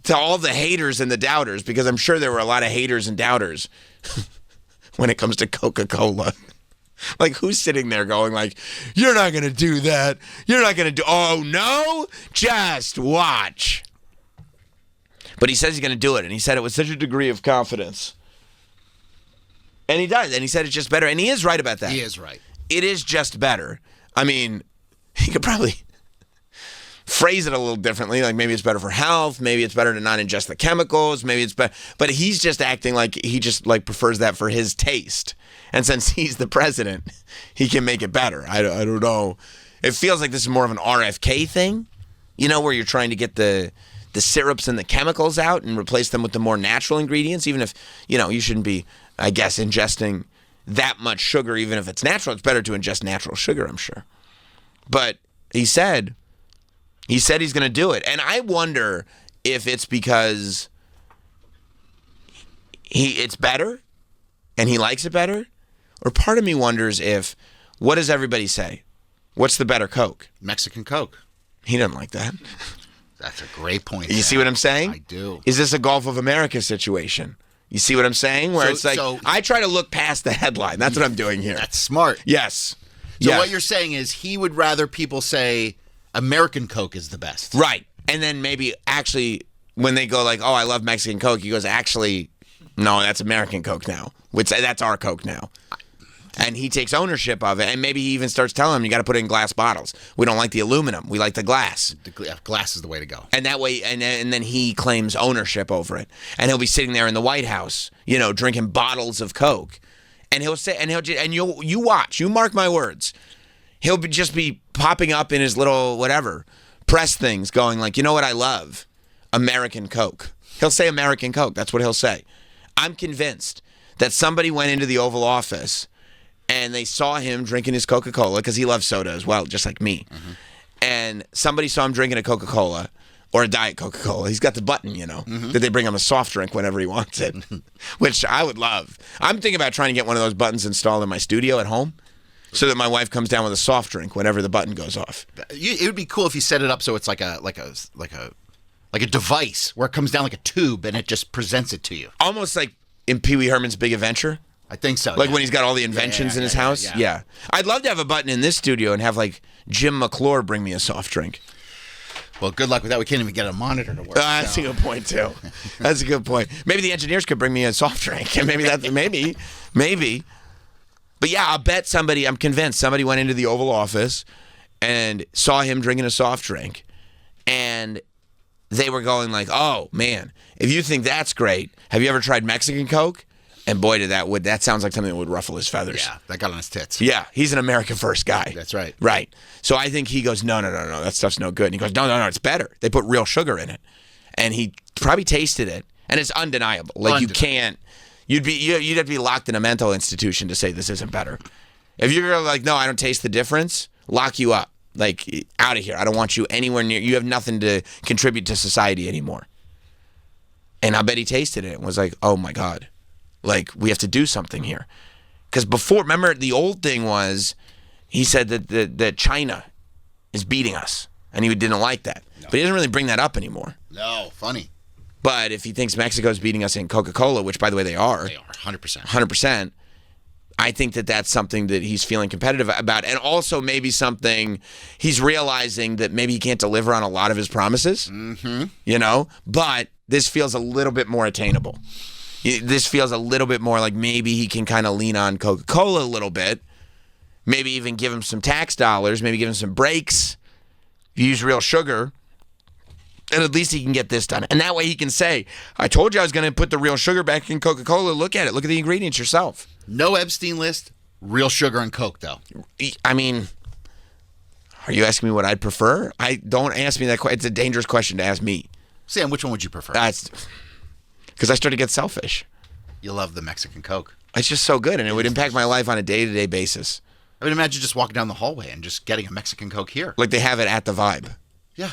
to all the haters and the doubters, because I'm sure there were a lot of haters and doubters when it comes to Coca-Cola. Like, who's sitting there going like, you're not going to do that. You're not going to do, oh, no? Just watch. But he says he's going to do it, and he said it with such a degree of confidence. And he does, and he said it's just better, and he is right about that. He is right. It is just better. I mean, he could probably phrase it a little differently, like maybe it's better for health, maybe it's better to not ingest the chemicals, maybe it's better, but he's just acting like he just like prefers that for his taste. And since he's the president, he can make it better. I don't know. It feels like this is more of an RFK thing, where you're trying to get the syrups and the chemicals out and replace them with the more natural ingredients, even if, you shouldn't be, I guess, ingesting that much sugar, even if it's natural. It's better to ingest natural sugar, I'm sure. But he said he's going to do it. And I wonder if it's because it's better and he likes it better, or part of me wonders what does everybody say? What's the better Coke? Mexican Coke. He doesn't like that. That's a great point. You see what I'm saying? I do. Is this a Gulf of America situation? You see what I'm saying? Where it's like, I try to look past the headline. That's what I'm doing here. That's smart. Yes. So what you're saying is he would rather people say American Coke is the best. Right. And then maybe actually when they go like, oh, I love Mexican Coke, he goes, actually, no, that's American Coke now. That's our Coke now. And he takes ownership of it. And maybe he even starts telling them, you got to put it in glass bottles. We don't like the aluminum. We like the glass. Glass is the way to go. And that way, and then he claims ownership over it. And he'll be sitting there in the White House, drinking bottles of Coke. And he'll say, and you watch, you mark my words. He'll just be popping up in his little whatever press things, going like, you know what I love? American Coke. He'll say American Coke. That's what he'll say. I'm convinced that somebody went into the Oval Office and they saw him drinking his Coca-Cola because he loves soda as well, just like me. Mm-hmm. And somebody saw him drinking a Coca-Cola or a Diet Coca-Cola. He's got the button, that they bring him a soft drink whenever he wants it, which I would love. I'm thinking about trying to get one of those buttons installed in my studio at home so that my wife comes down with a soft drink whenever the button goes off. It would be cool if you set it up so it's like a device where it comes down like a tube and it just presents it to you. Almost like in Pee Wee Herman's Big Adventure. I think so. Like when he's got all the inventions in his house? Yeah. I'd love to have a button in this studio and have like Jim McClure bring me a soft drink. Well, good luck with that. We can't even get a monitor to work. That's a good point, too. That's a good point. Maybe the engineers could bring me a soft drink. And maybe. But yeah, I'll bet I'm convinced somebody went into the Oval Office and saw him drinking a soft drink. And they were going like, oh, man, if you think that's great, have you ever tried Mexican Coke? And boy, that sounds like something that would ruffle his feathers. Yeah, that got on his tits. Yeah, he's an America First guy. That's right. Right. So I think he goes, no, that stuff's no good. And he goes, no, it's better. They put real sugar in it. And he probably tasted it. And it's undeniable. Like you can't, you'd have to be locked in a mental institution to say this isn't better. If you're like, no, I don't taste the difference, lock you up. Like, out of here. I don't want you anywhere near, you have nothing to contribute to society anymore. And I bet he tasted it and was like, oh my God. Like, we have to do something here. Because before, remember, the old thing was, he said that China is beating us. And he didn't like that. No. But he doesn't really bring that up anymore. No, funny. But if he thinks Mexico's beating us in Coca-Cola, which, by the way, they are. They are, 100%. 100%. I think that's something that he's feeling competitive about. And also maybe something he's realizing that maybe he can't deliver on a lot of his promises. Mm-hmm. But this feels a little bit more attainable. This feels a little bit more like maybe he can kind of lean on Coca-Cola a little bit. Maybe even give him some tax dollars. Maybe give him some breaks. Use real sugar. And at least he can get this done. And that way he can say, I told you I was going to put the real sugar back in Coca-Cola. Look at it. Look at the ingredients yourself. No Epstein list. Real sugar and Coke, though. I mean, are you asking me what I'd prefer? Don't ask me that question. It's a dangerous question to ask me. Sam, which one would you prefer? Because I start to get selfish. You love the Mexican Coke. It's just so good, and it would impact my life on a day-to-day basis. I mean, imagine just walking down the hallway and just getting a Mexican Coke here. Like they have it at the Vibe. Yeah.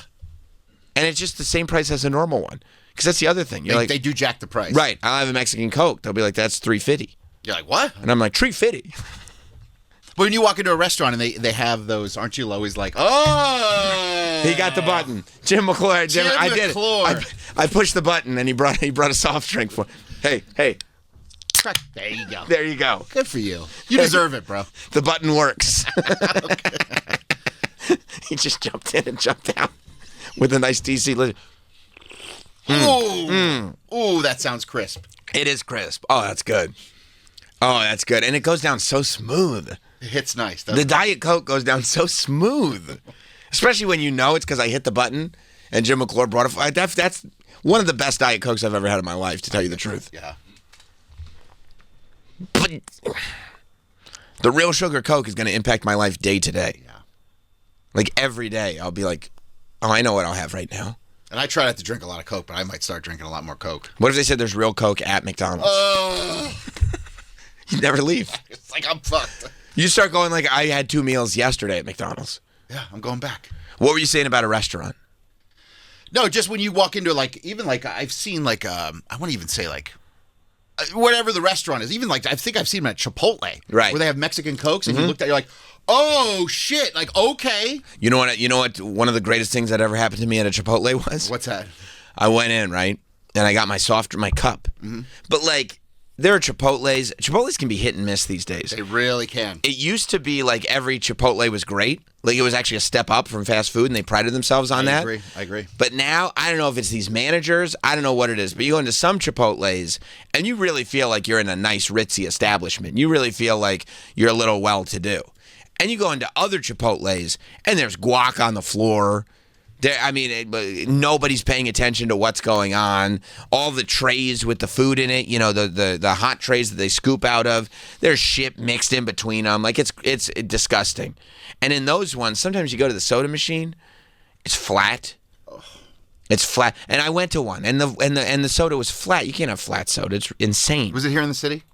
and it's just the same price as a normal one. Because that's the other thing. They do jack the price. Right. I'll have a Mexican Coke. They'll be like, that's $3.50. You're like, what? And I'm like, $3.50. But when you walk into a restaurant and they have those, aren't you always like, oh? He got the button. Jim McClure. I did it. I pushed the button and he brought a soft drink for. Hey. There you go. There you go. Good for you. You deserve it, bro. The button works. He just jumped in and jumped out with a nice DC lid. Ooh, that sounds crisp. It is crisp. Oh, that's good. And it goes down so smooth. It hits nice. The Diet Coke goes down so smooth. Especially when you know it's because I hit the button and Jim McClure brought it. That's one of the best Diet Cokes I've ever had in my life, to tell you the truth. Yeah. But the real sugar Coke is going to impact my life day to day. Yeah. Like every day, I'll be like, oh, I know what I'll have right now. And I try not to drink a lot of Coke, but I might start drinking a lot more Coke. What if they said there's real Coke at McDonald's? You never leave. It's like I'm fucked. You start going like, I had 2 meals yesterday at McDonald's. Yeah, I'm going back. What were you saying about a restaurant? No, just when you walk into I've seen I won't even say whatever the restaurant is. Even I think I've seen them at Chipotle. Right. Where they have Mexican Cokes and you looked at it, you're like, oh shit, okay. You know what one of the greatest things that ever happened to me at a Chipotle was? What's that? I went in, right? And I got my cup. Mm-hmm. But there are Chipotles. Chipotles can be hit and miss these days. They really can. It used to be like every Chipotle was great. Like it was actually a step up from fast food, and they prided themselves on that. I agree. But now, I don't know if it's these managers. I don't know what it is. But you go into some Chipotles, and you really feel like you're in a nice, ritzy establishment. You really feel like you're a little well-to-do. And you go into other Chipotles, and there's guac on the floor. Nobody's paying attention to what's going on. All the trays with the food in it, the hot trays that they scoop out of, there's shit mixed in between them. Like it's disgusting. And in those ones, sometimes you go to the soda machine, it's flat. It's flat. And I went to one, and the soda was flat. You can't have flat soda. It's insane. Was it here in the city?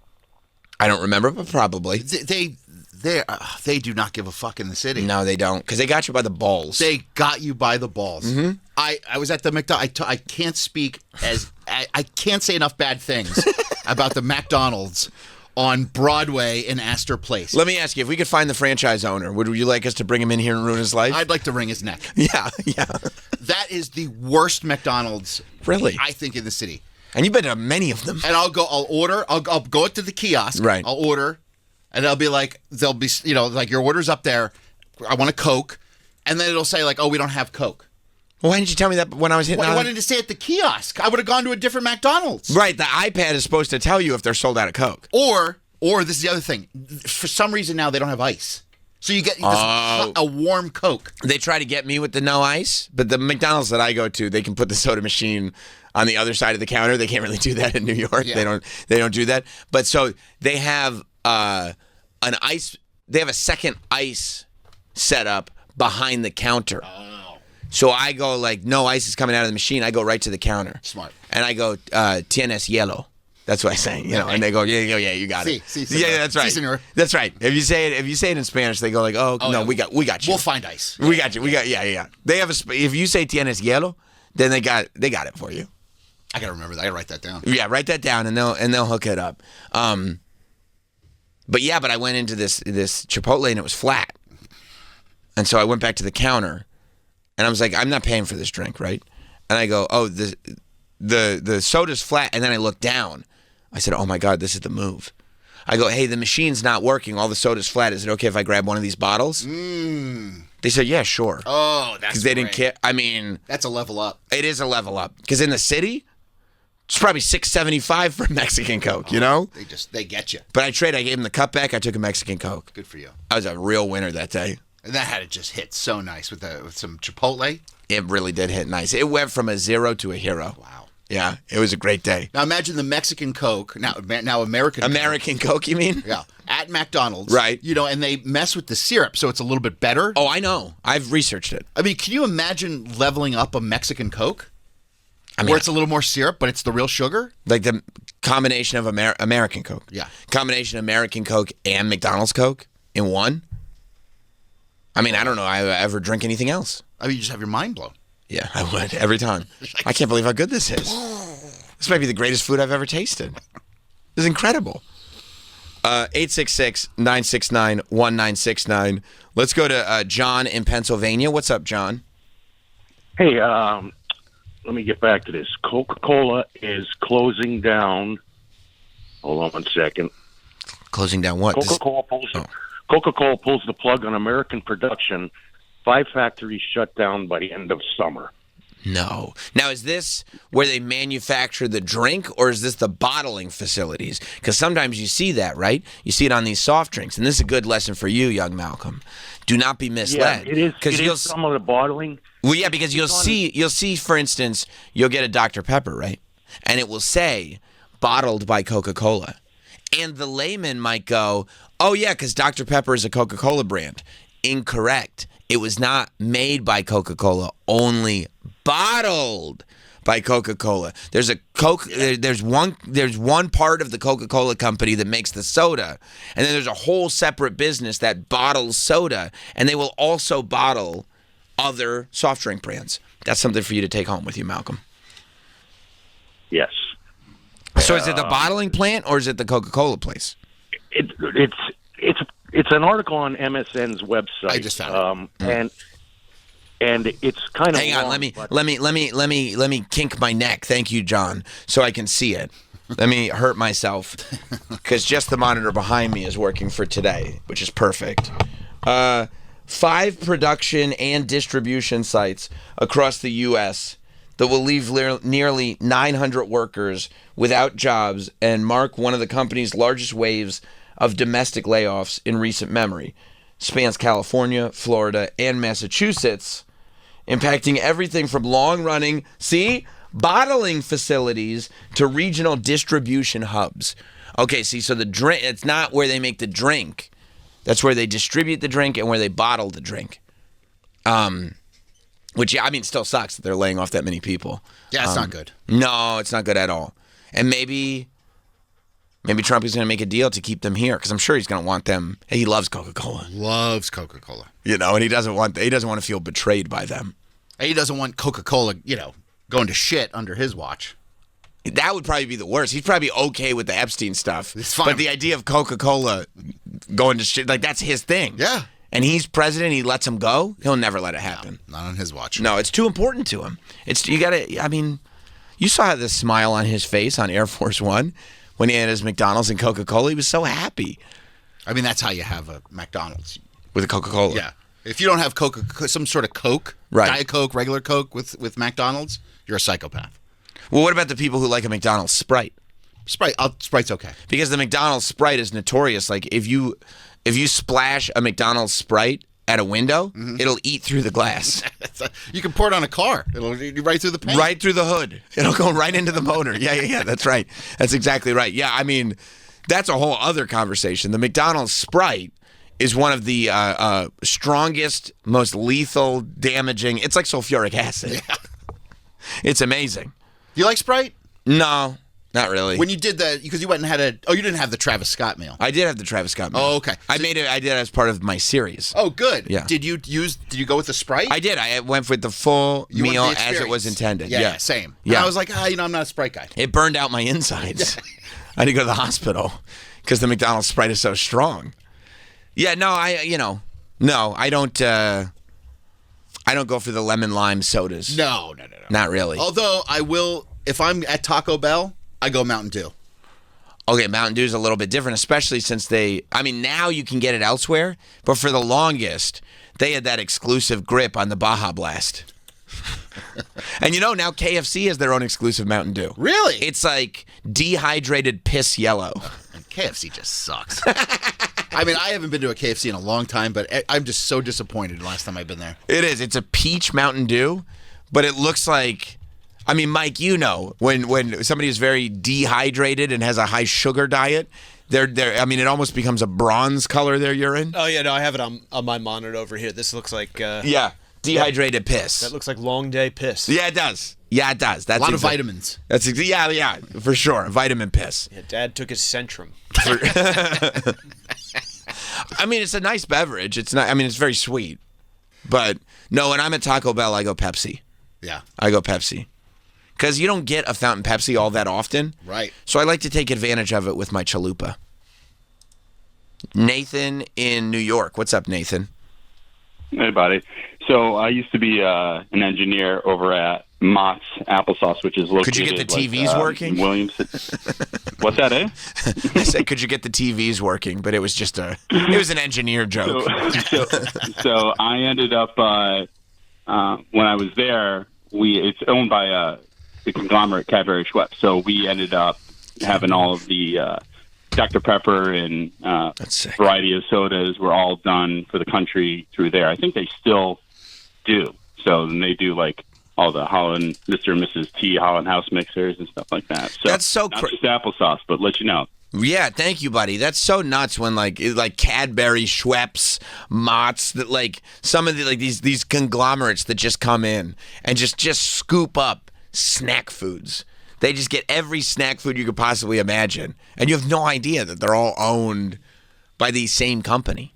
I don't remember, but probably. They do not give a fuck in the city. No, they don't, because they got you by the balls. They got you by the balls. Mm-hmm. I was at the McDonald's. I can't speak I can't say enough bad things about the McDonald's on Broadway in Astor Place. Let me ask you, if we could find the franchise owner, would you like us to bring him in here and ruin his life? I'd like to wring his neck. Yeah. That is the worst McDonald's, really, I think, in the city. And you've been to many of them. And I'll go to the kiosk. Right. I'll order. And they'll be your order's up there. I want a Coke. And then it'll say oh, we don't have Coke. Well, why didn't you tell me that when I was hitting I wanted to say at the kiosk. I would have gone to a different McDonald's. Right. The iPad is supposed to tell you if they're sold out of Coke. Or this is the other thing. For some reason now they don't have ice. So you get a warm Coke. They try to get me with the no ice, but the McDonald's that I go to, they can put the soda machine on the other side of the counter. They can't really do that in New York. Yeah. They don't do that. But so they have an ice. They have a second ice set up behind the counter. Oh. So I go no ice is coming out of the machine. I go right to the counter. Smart. And I go tienes hielo. That's what I say, and they go, yeah, you got it. Sí, that's right. Sí, señor. That's right. If you say it in Spanish, they go no, we got you. We'll find ice. We got you. Yeah. They have if you say tienes hielo, then they got it for you. I gotta remember that. I gotta write that down. Yeah, write that down, and they'll hook it up. But I went into this Chipotle and it was flat, and so I went back to the counter, and I was like, I'm not paying for this drink, right? And I go, oh, the soda's flat, and then I look down. I said, oh my God, this is the move. I go, hey, the machine's not working. All the soda's flat. Is it okay if I grab one of these bottles? They said, yeah, sure. Oh, that's because they didn't care. I mean, that's a level up. It is a level up because in the city, it's probably $6.75 for Mexican Coke. You know, they get you. But I gave them the cup back. I took a Mexican Coke. Good for you. I was a real winner that day. And that had it just hit so nice with some Chipotle. It really did hit nice. It went from a 0 to a hero. Wow. Yeah, it was a great day. Now imagine the Mexican Coke. Now American Coke, you mean? Yeah, at McDonald's. Right. And they mess with the syrup, so it's a little bit better. Oh, I know. I've researched it. I mean, can you imagine leveling up a Mexican Coke? Where it's a little more syrup, but it's the real sugar? Like the combination of American Coke. Yeah. Combination of American Coke and McDonald's Coke in one? I mean, I don't know I ever drink anything else. I mean, you just have your mind blown. Yeah, I would every time. I can't believe how good this is. This might be the greatest food I've ever tasted. This is incredible. 866-969-1969. Let's go to John in Pennsylvania. What's up, John? Hey, let me get back to this. Coca-Cola is closing down. Hold on 1 second. Closing down what? Coca-Cola pulls the plug on American production. 5 factories shut down by the end of summer. No. Now, is this where they manufacture the drink, or is this the bottling facilities? Because sometimes you see that, right? You see it on these soft drinks. And this is a good lesson for you, young Malcolm. Do not be misled. Yeah, it is some of the bottling. Well, yeah, because you'll see, for instance, you'll get a Dr. Pepper, right? And it will say, bottled by Coca-Cola. And the layman might go, oh, yeah, because Dr. Pepper is a Coca-Cola brand. Incorrect. It was not made by Coca-Cola, only bottled by Coca-Cola. There's one part of the Coca-Cola company that makes the soda, and then there's a whole separate business that bottles soda, and they will also bottle other soft drink brands. That's something for you to take home with you, Malcolm. Yes. So is it the bottling plant or is it the Coca-Cola place? It's an article on MSN's website. I just found it. And it's kind of hang on. Let me kink my neck. Thank you, John, so I can see it. Let me hurt myself because just the monitor behind me is working for today, which is perfect. 5 production and distribution sites across the U.S. that will leave nearly 900 workers without jobs and mark one of the company's largest waves of domestic layoffs in recent memory. Spans California, Florida, and Massachusetts, impacting everything from long-running, bottling facilities to regional distribution hubs. Okay, so the drink, it's not where they make the drink. That's where they distribute the drink and where they bottle the drink. Which, yeah, I mean, still sucks that they're laying off that many people. Yeah, it's not good. No, it's not good at all. And maybe Trump is going to make a deal to keep them here because I'm sure he's going to want them. Hey, he loves Coca-Cola. Loves Coca-Cola. And he doesn't want to feel betrayed by them. And he doesn't want Coca-Cola, going to shit under his watch. That would probably be the worst. He's probably okay with the Epstein stuff. It's fine. But the idea of Coca-Cola going to shit, that's his thing. Yeah. And he's president, he lets him go, he'll never let it happen. No, not on his watch. No, it's too important to him. You saw the smile on his face on Air Force One when he had his McDonald's and Coca-Cola. He was so happy. I mean, that's how you have a McDonald's. With a Coca-Cola. Yeah. If you don't have some sort of Coke, right. Diet Coke, regular Coke with McDonald's, you're a psychopath. Well, what about the people who like a McDonald's Sprite? Sprite's okay. Because the McDonald's Sprite is notorious. Like, if you splash a McDonald's Sprite at a window, it'll eat through the glass. You can pour it on a car. It'll eat right through the paint. Right through the hood. It'll go right into the motor. Yeah, that's right. That's exactly right. Yeah, I mean, that's a whole other conversation. The McDonald's Sprite is one of the strongest, most lethal, damaging. It's like sulfuric acid. Yeah. It's amazing. You like Sprite? No, not really. When you did that, because you went and had you didn't have the Travis Scott meal. I did have the Travis Scott meal. Oh, okay. I did it as part of my series. Oh, good. Yeah. Did you go with the Sprite? I did. I went with the full meal as it was intended. Yeah, same. Yeah. And I was like, I'm not a Sprite guy. It burned out my insides. I had to go to the hospital because the McDonald's Sprite is so strong. Yeah, no, I don't go for the lemon lime sodas. No. Not really. Although I will, if I'm at Taco Bell, I go Mountain Dew. Okay, Mountain Dew is a little bit different, especially since now you can get it elsewhere, but for the longest, they had that exclusive grip on the Baja Blast. And now KFC has their own exclusive Mountain Dew. Really? It's like dehydrated piss yellow. KFC just sucks. I mean, I haven't been to a KFC in a long time, but I'm just so disappointed the last time I've been there. It is. It's a peach Mountain Dew, but it looks like, I mean, Mike, when somebody is very dehydrated and has a high sugar diet, it almost becomes a bronze color, their urine. Oh, yeah, no, I have it on my monitor over here. This looks like... dehydrated piss. That looks like long day piss. Yeah, it does. That's a lot of vitamins. That's yeah, for sure. Vitamin piss. Yeah, Dad took his Centrum. I mean, it's a nice beverage. It's not. I mean, it's very sweet. But no, when I'm at Taco Bell, I go Pepsi. Yeah. I go Pepsi. Because you don't get a fountain Pepsi all that often. Right. So I like to take advantage of it with my chalupa. Nathan in New York. What's up, Nathan? Hey, buddy. So I used to be an engineer over at Mott's Applesauce, which is located. Could you get the TVs working? In Williamson. What's that, eh? I said, could you get the TVs working? But it was just it was an engineer joke. So I ended up, when I was there, it's owned by the conglomerate Cadbury Schweppes. So we ended up having all of the Dr. Pepper and variety of sodas were all done for the country through there. I think they still do. So then they do like all the Holland, Mr. and Mrs. T Holland House mixers and stuff like that. So that's so not just applesauce, but let you know. Yeah, thank you, buddy. That's so nuts when like Cadbury, Schweppes, Mott's, that like some of the like these conglomerates that just come in and just scoop up snack foods. They just get every snack food you could possibly imagine, and you have no idea that they're all owned by the same company.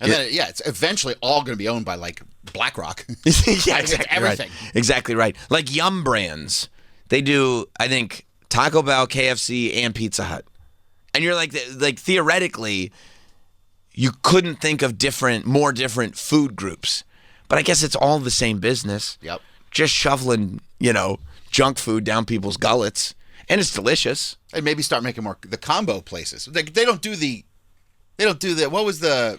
And then, it's eventually all going to be owned by, like, BlackRock. Yeah, exactly everything. Right. Exactly right. Like Yum Brands, they do, I think, Taco Bell, KFC, and Pizza Hut. And you're like theoretically, you couldn't think of more different food groups. But I guess it's all the same business. Yep. Just shoveling, junk food down people's gullets. And it's delicious. And maybe start making more the combo places. They don't do the what was the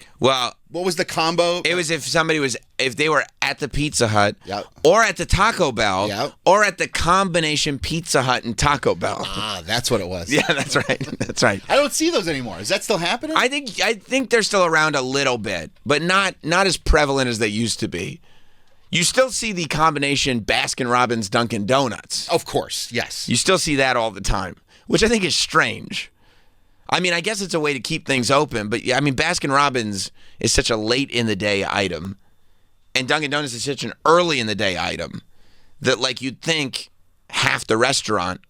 combo? It was if they were at the Pizza Hut or at the Taco Bell or at the combination Pizza Hut and Taco Bell. Ah, that's what it was. Yeah, that's right. That's right. I don't see those anymore. Is that still happening? I think they're still around a little bit, but not as prevalent as they used to be. You still see the combination Baskin-Robbins Dunkin' Donuts. Of course, yes. You still see that all the time, which I think is strange. I mean, I guess it's a way to keep things open, but I mean, Baskin-Robbins is such a late-in-the-day item, and Dunkin' Donuts is such an early-in-the-day item that, like, you'd think half the restaurant,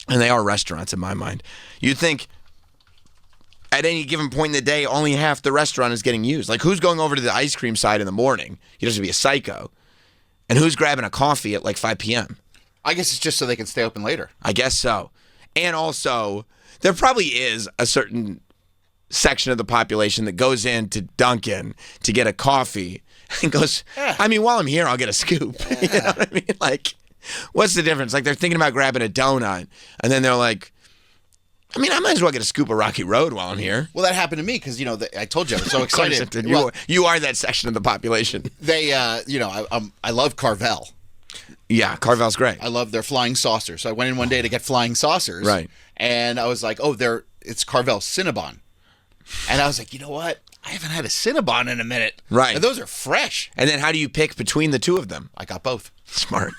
and they are restaurants in my mind, you'd think at any given point in the day, only half the restaurant is getting used. Like, who's going over to the ice cream side in the morning? You have to be a psycho. And who's grabbing a coffee at, like, 5 p.m.? I guess it's just so they can stay open later. I guess so. And also, there probably is a certain section of the population that goes into Dunkin' to get a coffee and goes, I mean, while I'm here, I'll get a scoop. You know what I mean? Like, what's the difference? Like, they're thinking about grabbing a donut, and then they're like, I mean, I might as well get a scoop of Rocky Road while I'm here. Well, that happened to me because, I told you I was so excited. You are that section of the population. They, I love Carvel. Yeah, Carvel's great. I love their flying saucers. So I went in one day to get flying saucers. Right. And I was like, it's Carvel Cinnabon. And I was like, you know what? I haven't had a Cinnabon in a minute. Right. And those are fresh. And then how do you pick between the two of them? I got both. Smart.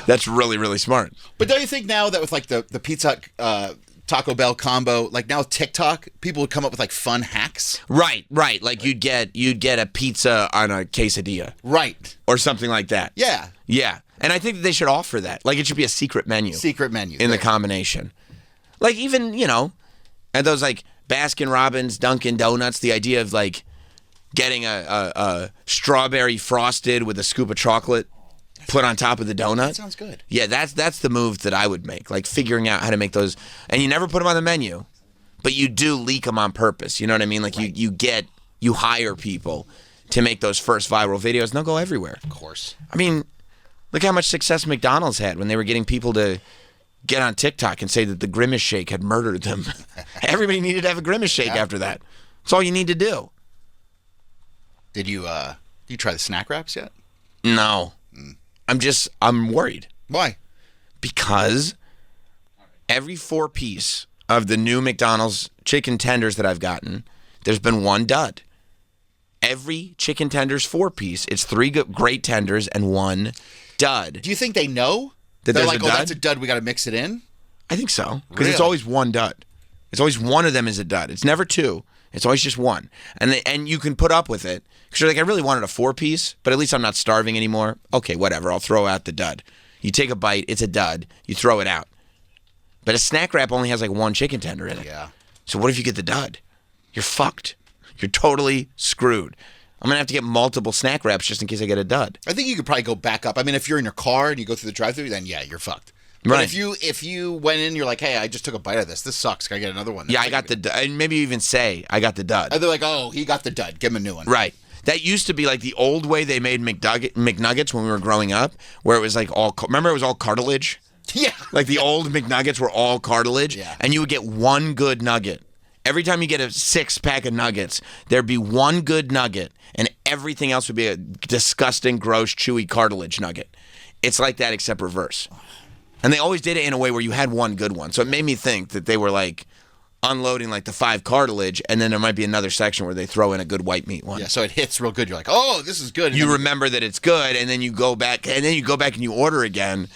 That's really, really smart. But don't you think now that with like the Pizza Hut, Taco Bell combo, like now TikTok, people would come up with like fun hacks? Right. Like you'd get a pizza on a quesadilla. Right. Or something like that. Yeah. Yeah. And I think that they should offer that. Like it should be a secret menu. In the combination. Like even, at those like Baskin-Robbins, Dunkin' Donuts, the idea of like getting a strawberry frosted with a scoop of chocolate put on top of the donut. That sounds good. Yeah, that's the move that I would make. Like figuring out how to make those, and you never put them on the menu, but you do leak them on purpose. You know what I mean? Like right. you hire people to make those first viral videos, and they'll go everywhere. Of course. I mean, look how much success McDonald's had when they were getting people to get on TikTok and say that the Grimace Shake had murdered them. Everybody needed to have a Grimace Shake after that. That's all you need to do. Did you try the snack wraps yet? No. I'm worried. Why? Because every 4-piece of the new McDonald's chicken tenders that I've gotten, there's been one dud. Every chicken tenders 4-piece, it's 3 great tenders and 1 dud. Do you think they know? They're like, that's a dud, we got to mix it in? I think so. Because it's always 1 dud. It's always one of them is a dud. It's never 2. It's always just 1. And you can put up with it. Because you're like, I really wanted a 4-piece, but at least I'm not starving anymore. Okay, whatever. I'll throw out the dud. You take a bite, it's a dud. You throw it out. But a snack wrap only has like 1 chicken tender in it. Yeah. So what if you get the dud? You're fucked. You're totally screwed. I'm going to have to get multiple snack wraps just in case I get a dud. I think you could probably go back up. I mean, if you're in your car and you go through the drive-thru, then yeah, you're fucked. But Right. if you went in, you're like, hey, I just took a bite of this. This sucks. Can I get another one? Yeah, I got the dud. And maybe even say, I got the dud. They're like, oh, he got the dud. Give him a new one. Right. That used to be like the old way they made McNuggets when we were growing up, where it was like remember it was all cartilage? Yeah. Like the old McNuggets were all cartilage, and you would get one good nugget. Every time you get a 6-pack of nuggets, there'd be one good nugget, and everything else would be a disgusting, gross, chewy cartilage nugget. It's like that except reverse. And they always did it in a way where you had one good one. So it made me think that they were like unloading like the 5 cartilage, and then there might be another section where they throw in a good white meat one. Yeah, so it hits real good. You're like, oh, this is good. You remember that it's good, and then you go back, and you order again,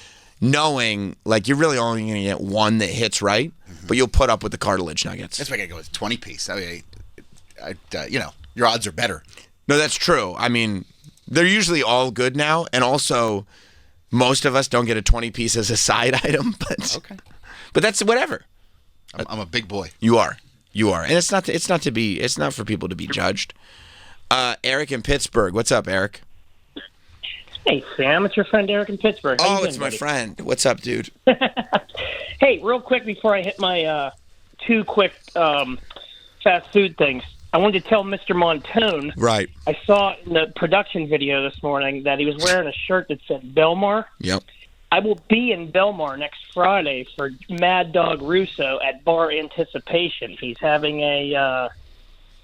knowing like you're really only going to get one that hits right, but you'll put up with the cartilage nuggets. That's why I got to go with 20-piece. I mean, your odds are better. No, that's true. I mean, they're usually all good now, and also most of us don't get a 20-piece as a side item, but that's whatever. I'm a big boy. You are, and it's not for people to be judged. Eric in Pittsburgh, what's up, Eric? Hey, Sam, it's your friend Eric in Pittsburgh. How you Oh, doing, it's my buddy? friend. What's up, dude? Hey, real quick before I hit my 2 quick fast food things, I wanted to tell Mr. Montone. Right. I saw in the production video this morning that he was wearing a shirt that said Belmar. Yep. I will be in Belmar next Friday for Mad Dog Russo at Bar Anticipation. He's having a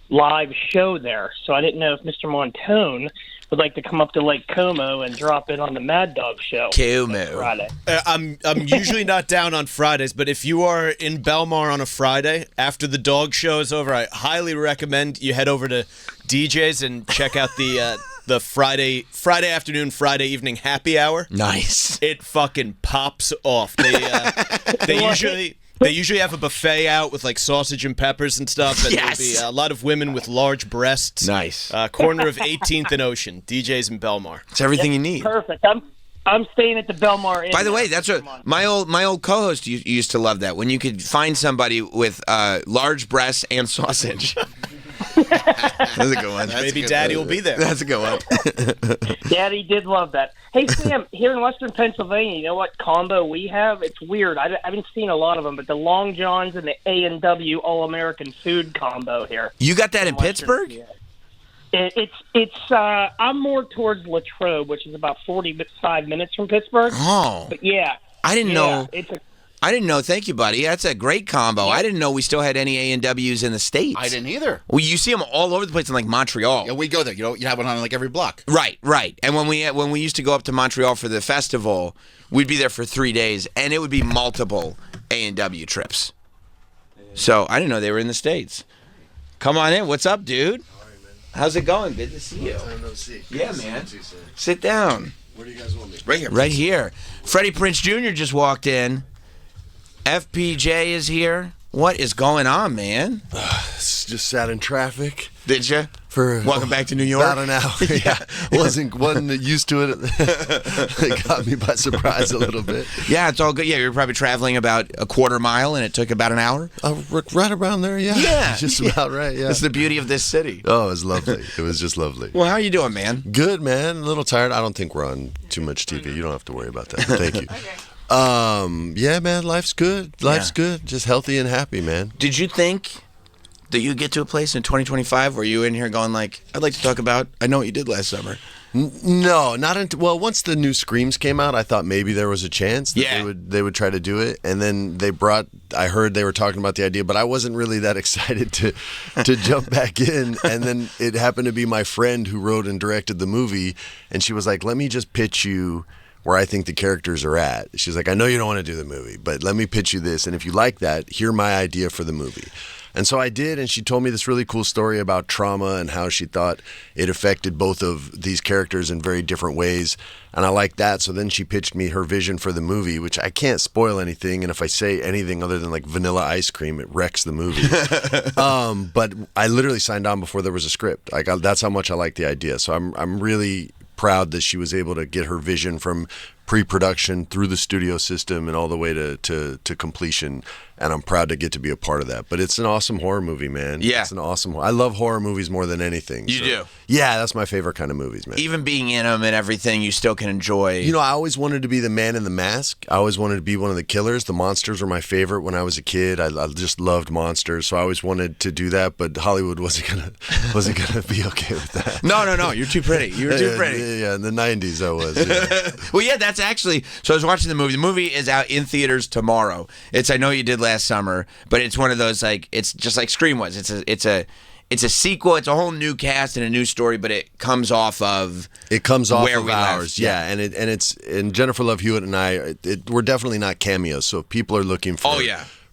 live show there, so I didn't know if Mr. Montone would like to come up to Lake Como and drop in on the Mad Dog show next Friday. I'm usually not down on Fridays, but if you are in Belmar on a Friday after the dog show is over, I highly recommend you head over to DJ's and check out the Friday afternoon, Friday evening happy hour. Nice. It fucking pops off. They usually have a buffet out with like sausage and peppers and stuff, and there'll be a lot of women with large breasts. Nice. Corner of 18th and Ocean. DJ's in Belmar. It's everything you need. Perfect. I'm staying at the Belmar Inn. By the way, that's what my old co-host used to love that, when you could find somebody with large breasts and sausage. That's a good one. Maybe Daddy will be there. That's a good one. Daddy did love that. Hey, Sam, here in Western Pennsylvania, you know what combo we have? It's weird. I haven't seen a lot of them, but the Long Johns and the A&W All-American Food combo here. You got that in Pittsburgh? It's I'm more towards Latrobe, which is about 45 minutes from Pittsburgh. Oh. But yeah. I didn't know. I didn't know. Thank you, buddy. That's a great combo. I didn't know we still had any A&Ws in the States. I didn't either. Well, you see them all over the place in like Montreal. Yeah, we go there. You have one on like every block. Right. And when we used to go up to Montreal for the festival, we'd be there for 3 days, and it would be multiple A&W trips. So I didn't know they were in the States. Come on in. What's up, dude? How's it going? Good to see you. Yeah, man. Sit down. Where do you guys want me? Right here. Right here. Freddie Prinze Jr. just walked in. FPJ is here. What is going on, man? Just sat in traffic. Did you? Welcome back to New York. About an hour. Yeah. wasn't used to it. It got me by surprise a little bit. Yeah, it's all good. Yeah, you were probably traveling about a quarter mile, and it took about an hour. Right around there. Yeah. Yeah, just about right. Yeah. That's the beauty of this city. Oh, it was lovely. It was just lovely. Well, how are you doing, man? Good, man. A little tired. I don't think we're on too much TV. You don't have to worry about that. Thank you. Yeah, man. Life's good. Life's good. Just healthy and happy, man. Did you think that you get to a place in 2025 where you in here going like, I'd like to talk about, I know what you did last summer? No, not until, well, once the new Screams came out, I thought maybe there was a chance that they would try to do it. And then I heard they were talking about the idea, but I wasn't really that excited to jump back in. And then it happened to be my friend who wrote and directed the movie, and she was like, let me just pitch you where I think the characters are at. She's like, I know you don't want to do the movie, but let me pitch you this, and if you like that, hear my idea for the movie. And so I did, and she told me this really cool story about trauma and how she thought it affected both of these characters in very different ways, and I liked that. So then she pitched me her vision for the movie, which I can't spoil anything, and if I say anything other than like vanilla ice cream, it wrecks the movie. But I literally signed on before there was a script. That's how much I like the idea. So I'm really proud that she was able to get her vision from pre-production through the studio system and all the way to completion and I'm proud to get to be a part of that. But it's an awesome horror movie, man. Yeah. It's an awesome. I love horror movies more than anything. You do? Yeah, that's my favorite kind of movies, man. Even being in them and everything, you still can enjoy. You know, I always wanted to be the man in the mask. I always wanted to be one of the killers. The monsters were my favorite when I was a kid. I just loved monsters, so I always wanted to do that. But Hollywood wasn't gonna be okay with that. No. You're too pretty. You're too pretty. Yeah, in the 90s I was. Yeah. Well, yeah, that's actually. So I was watching the movie. The movie is out in theaters tomorrow. It's I Know You Did Last Summer, but it's one of those like it's just like Scream was. It's a sequel. It's a whole new cast and a new story, but it comes off of where we ours. left. Yeah, and Jennifer Love Hewitt and I, we're definitely not cameos. So if people are looking for,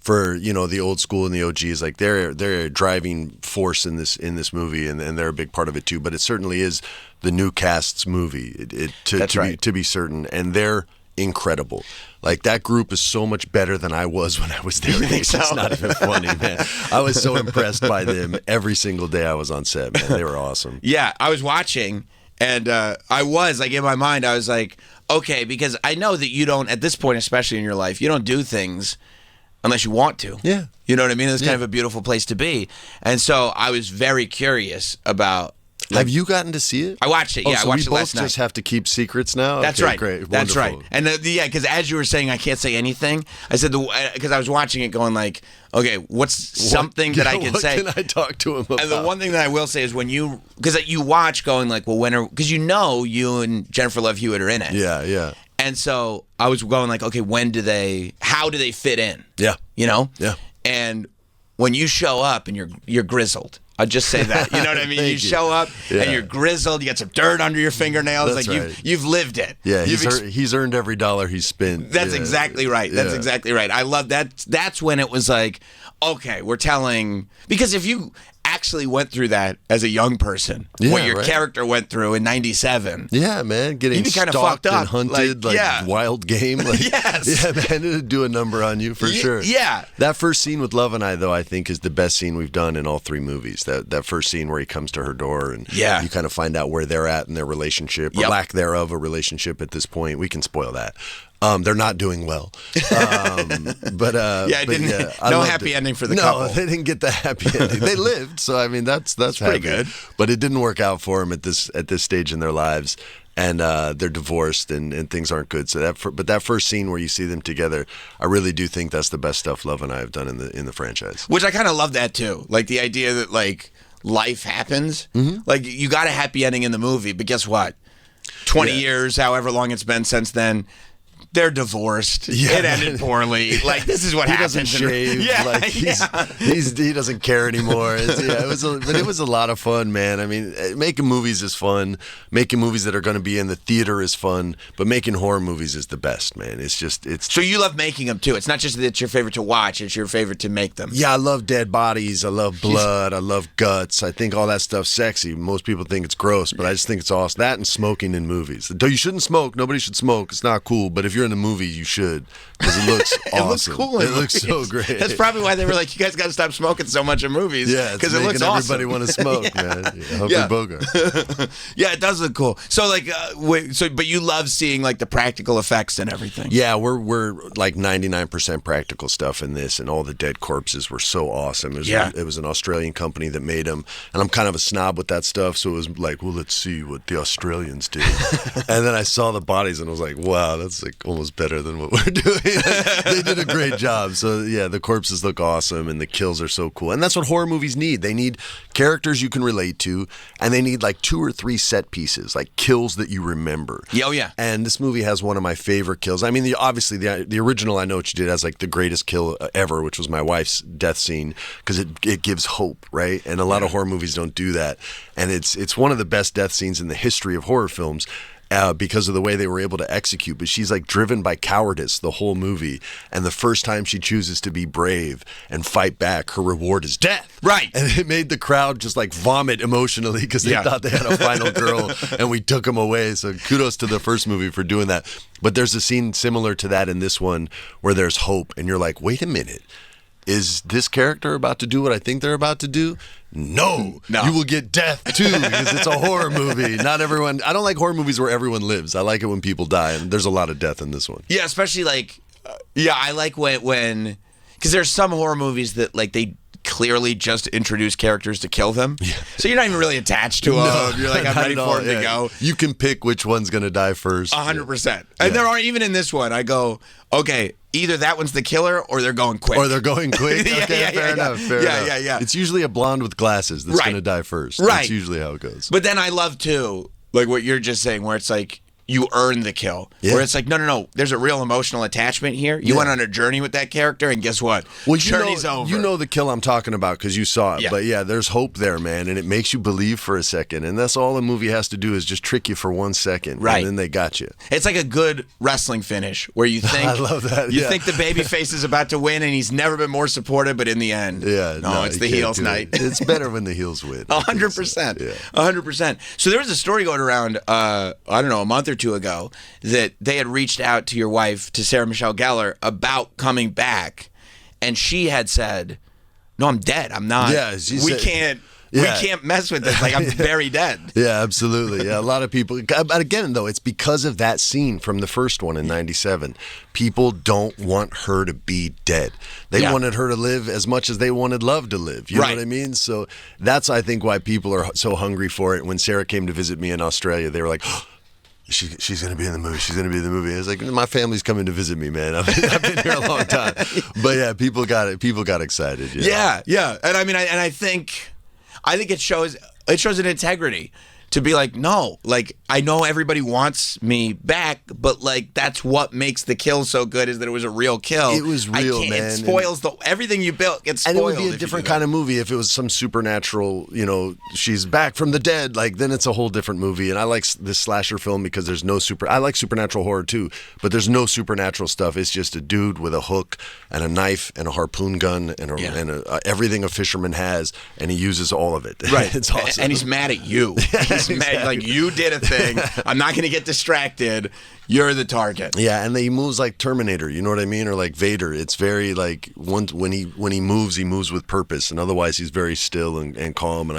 for the old school and the OGs, like they're a driving force in this movie, and they're a big part of it too. But it certainly is the new cast's movie. To be certain, and they're incredible. Like that group is so much better than I was when I was there. It's just not even funny, man. I was so impressed by them every single day I was on set, man. They were awesome. Yeah, I was watching, and I was like in my mind, I was like, okay, because I know that you don't at this point, especially in your life, you don't do things unless you want to. Yeah. You know what I mean? It's kind of a beautiful place to be. And so I was very curious about. Have you gotten to see it? I watched it. Yeah, so I watched it last we both night. just have to keep secrets now. That's Okay, right. Great. That's Wonderful. right. And because as you were saying, I can't say anything. I said because I was watching it, going like, okay, what's something that I can say? What can I talk to him about? And the one thing that I will say is when because you watch, going like, well, because you and Jennifer Love Hewitt are in it. Yeah, yeah. And so I was going like, okay, how do they fit in? Yeah. You know? Yeah. And when you show up and you're grizzled, I'll just say that. You know what I mean? You show up and you're grizzled. You got some dirt under your fingernails. That's like right. you've lived it. Yeah, he's earned every dollar he's spent. That's exactly right. That's exactly right. I love that. That's when it was like, okay, we're telling, because if you actually went through that as a young person, what your character went through in '97. Yeah, man, getting kind of stalked fucked up, and hunted like wild game. Like, yes. Yeah, man, it'd do a number on you for sure. Yeah. That first scene with Love and I, though, I think is the best scene we've done in all three movies. That first scene where he comes to her door and you kind of find out where they're at in their relationship, or lack thereof a relationship at this point. We can spoil that. They're not doing well. No happy ending for the couple. No, they didn't get the happy ending. They lived, so I mean that's pretty good. But it didn't work out for them at this stage in their lives, and they're divorced and things aren't good. So that first scene where you see them together, I really do think that's the best stuff Love and I have done in the franchise. Which I kind of love that too, like the idea that like life happens. Mm-hmm. Like you got a happy ending in the movie, but guess what? 20 years, however long it's been since then. They're divorced. It ended poorly. Like this is what happens. He doesn't shave. He doesn't care anymore. It was a lot of fun, man. I mean, making movies is fun. Making movies that are going to be in the theater is fun. But making horror movies is the best, man. It's. So you love making them too. It's not just that it's your favorite to watch; it's your favorite to make them. Yeah, I love dead bodies. I love blood. I love guts. I think all that stuff's sexy. Most people think it's gross, but I just think it's awesome. That and smoking in movies. You shouldn't smoke. Nobody should smoke. It's not cool. But if you're in the movie, you should, because it looks awesome. It looks cool. It looks so great. That's probably why they were like, you guys got to stop smoking so much in movies. Yeah, because it looks awesome. Everybody want to smoke, man. Humphrey Bogart. Yeah, it does look cool. So like, but you love seeing like the practical effects and everything. Yeah, we're like 99% practical stuff in this, and all the dead corpses were so awesome. It was an Australian company that made them, and I'm kind of a snob with that stuff, so it was like, well, let's see what the Australians did. And then I saw the bodies, and I was like, wow, that's like almost better than what we're doing. They did a great job. So yeah, the corpses look awesome, and the kills are so cool. And that's what horror movies need. They need characters you can relate to, and they need like 2 or 3 set pieces, like kills that you remember. Oh yeah. And this movie has one of my favorite kills. I mean, obviously the original I Know What You Did has like the greatest kill ever, which was my wife's death scene, because it gives hope, right? And a lot of horror movies don't do that. And it's one of the best death scenes in the history of horror films. Because of the way they were able to execute. But she's like driven by cowardice the whole movie. And the first time she chooses to be brave and fight back, her reward is death. Right. And it made the crowd just like vomit emotionally because they thought they had a final girl and we took them away. So kudos to the first movie for doing that. But there's a scene similar to that in this one where there's hope. And you're like, wait a minute. Is this character about to do what I think they're about to do? No. You will get death too, because it's a horror movie. Not everyone. I don't like horror movies where everyone lives. I like it when people die, and there's a lot of death in this one. Yeah, especially like, I like when because there's some horror movies that like they clearly just introduce characters to kill them. Yeah. So you're not even really attached to them. You're like, I'm ready for them to go. You can pick which one's going to die first. 100%. And there are, even in this one, I go, okay, either that one's the killer or they're going quick. Or they're going quick. Okay, fair enough. Fair enough. Yeah. It's usually a blonde with glasses that's going to die first. Right. That's usually how it goes. But then I love, too, like what you're just saying, where it's like, you earn the kill. Yeah. Where it's like, no. There's a real emotional attachment here. You went on a journey with that character, and guess what? Well, journey's over. You know the kill I'm talking about because you saw it. Yeah. But yeah, there's hope there, man, and it makes you believe for a second. And that's all a movie has to do is just trick you for 1 second. Right. And then they got you. It's like a good wrestling finish where you think I love that. You think the babyface is about to win, and he's never been more supported, but in the end, it's the heels night. It's better when the heels win. 100%. 100%. So there was a story going around, I don't know, a month or two ago, that they had reached out to your wife, to Sarah Michelle Gellar, about coming back, and she had said, "No, I'm dead. I'm not. We can't mess with this. Like, I'm very dead." Yeah, absolutely. Yeah, a lot of people. But again, though, it's because of that scene from the first one in '97. People don't want her to be dead. They wanted her to live as much as they wanted love to live. You know what I mean? So that's, I think, why people are so hungry for it. When Sarah came to visit me in Australia, they were like, She's going to be in the movie. She's going to be in the movie. I was like, my family's coming to visit me, man. I've been here a long time. But yeah, people got it. People got excited. Yeah. And I mean, I think it shows an integrity to be like, no, like, I know everybody wants me back, but like, that's what makes the kill so good, is that it was a real kill. It was real, man. It spoils everything you built gets spoiled. And it would be a different kind of movie if it was some supernatural, she's back from the dead, like, then it's a whole different movie. And I like this slasher film because there's no I like supernatural horror too, but there's no supernatural stuff. It's just a dude with a hook and a knife and a harpoon gun and everything a fisherman has, and he uses all of it. Right. It's awesome. And he's mad at you. He's mad, like, you did a thing. I'm not going to get distracted. You're the target. Yeah, and he moves like Terminator. You know what I mean? Or like Vader. It's very like when he moves with purpose, and otherwise he's very still and calm. And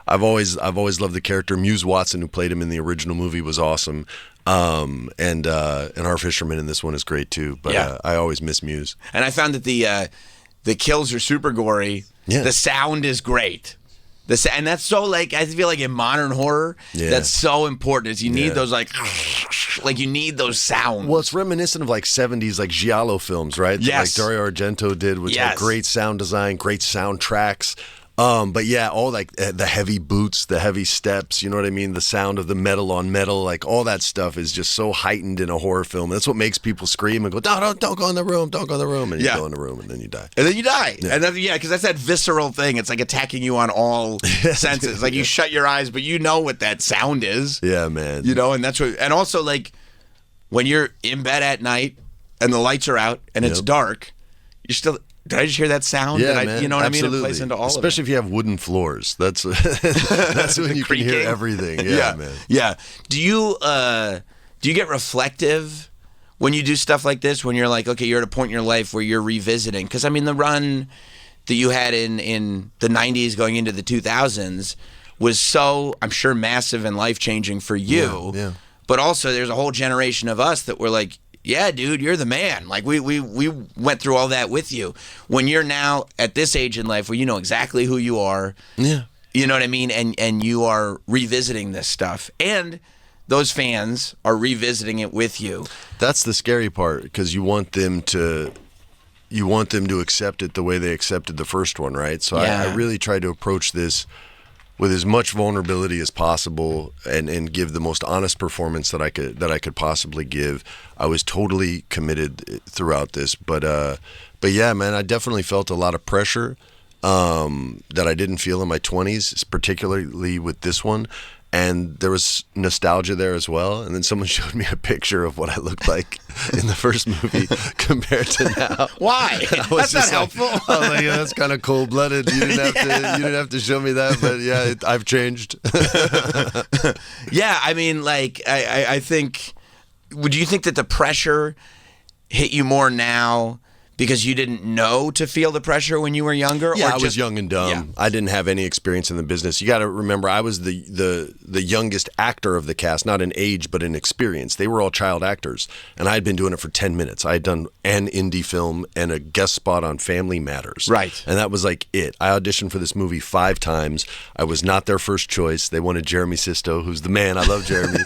I've always loved the character. Muse Watson, who played him in the original movie, was awesome. And our fisherman in this one is great too. But I always miss Muse. And I found that the kills are super gory. Yeah. The sound is great. And that's so, like, I feel like in modern horror, that's so important, is you need those, like you need those sounds. Well, it's reminiscent of, like, 70s, like, Giallo films, right? Yes. Like Dario Argento did, which had great sound design, great soundtracks. But yeah, all like the heavy boots, the heavy steps, you know what I mean? The sound of the metal on metal, like all that stuff is just so heightened in a horror film. That's what makes people scream and go, don't go in the room, don't go in the room. And you go in the room and then you die. And then you die. Yeah. And then, because that's that visceral thing. It's like attacking you on all senses. Like you shut your eyes, but you know what that sound is. Yeah, man. And that's what, and also like when you're in bed at night and the lights are out and it's dark, you're still... Did I just hear that sound? Yeah, man. You know what Absolutely. I mean? It plays into all Especially of it. if you have wooden floors. That's when you can hear everything. Yeah, man. Yeah. Do you get reflective when you do stuff like this? When you're like, okay, you're at a point in your life where you're revisiting? Because I mean, the run that you had in the 90s going into the 2000s was so, I'm sure, massive and life-changing for you. Yeah. But also, there's a whole generation of us that were like, yeah, dude, you're the man. Like, we went through all that with you. When you're now at this age in life where you know exactly who you are, you know what I mean? And you are revisiting this stuff. And those fans are revisiting it with you. That's the scary part, because you want them to accept it the way they accepted the first one, right? So I really try to approach this with as much vulnerability as possible and give the most honest performance that I could possibly give. I was totally committed throughout this, but yeah, man, I definitely felt a lot of pressure that I didn't feel in my 20s, particularly with this one. And there was nostalgia there as well. And then someone showed me a picture of what I looked like in the first movie compared to now. Why? That's not helpful. I was like, yeah, that's kind of cold-blooded. You didn't have to show me that, but yeah, I've changed. Yeah, I mean, like, I think. Would you think that the pressure hit you more now because you didn't know to feel the pressure when you were younger? Yeah, or I was just- young and dumb. Yeah. I didn't have any experience in the business. You got to remember, I was the youngest actor of the cast, not in age, but in experience. They were all child actors, and I had been doing it for 10 minutes. I had done an indie film and a guest spot on Family Matters. Right. And that was like it. I auditioned for this movie 5 times. I was not their first choice. They wanted Jeremy Sisto, who's the man. I love Jeremy.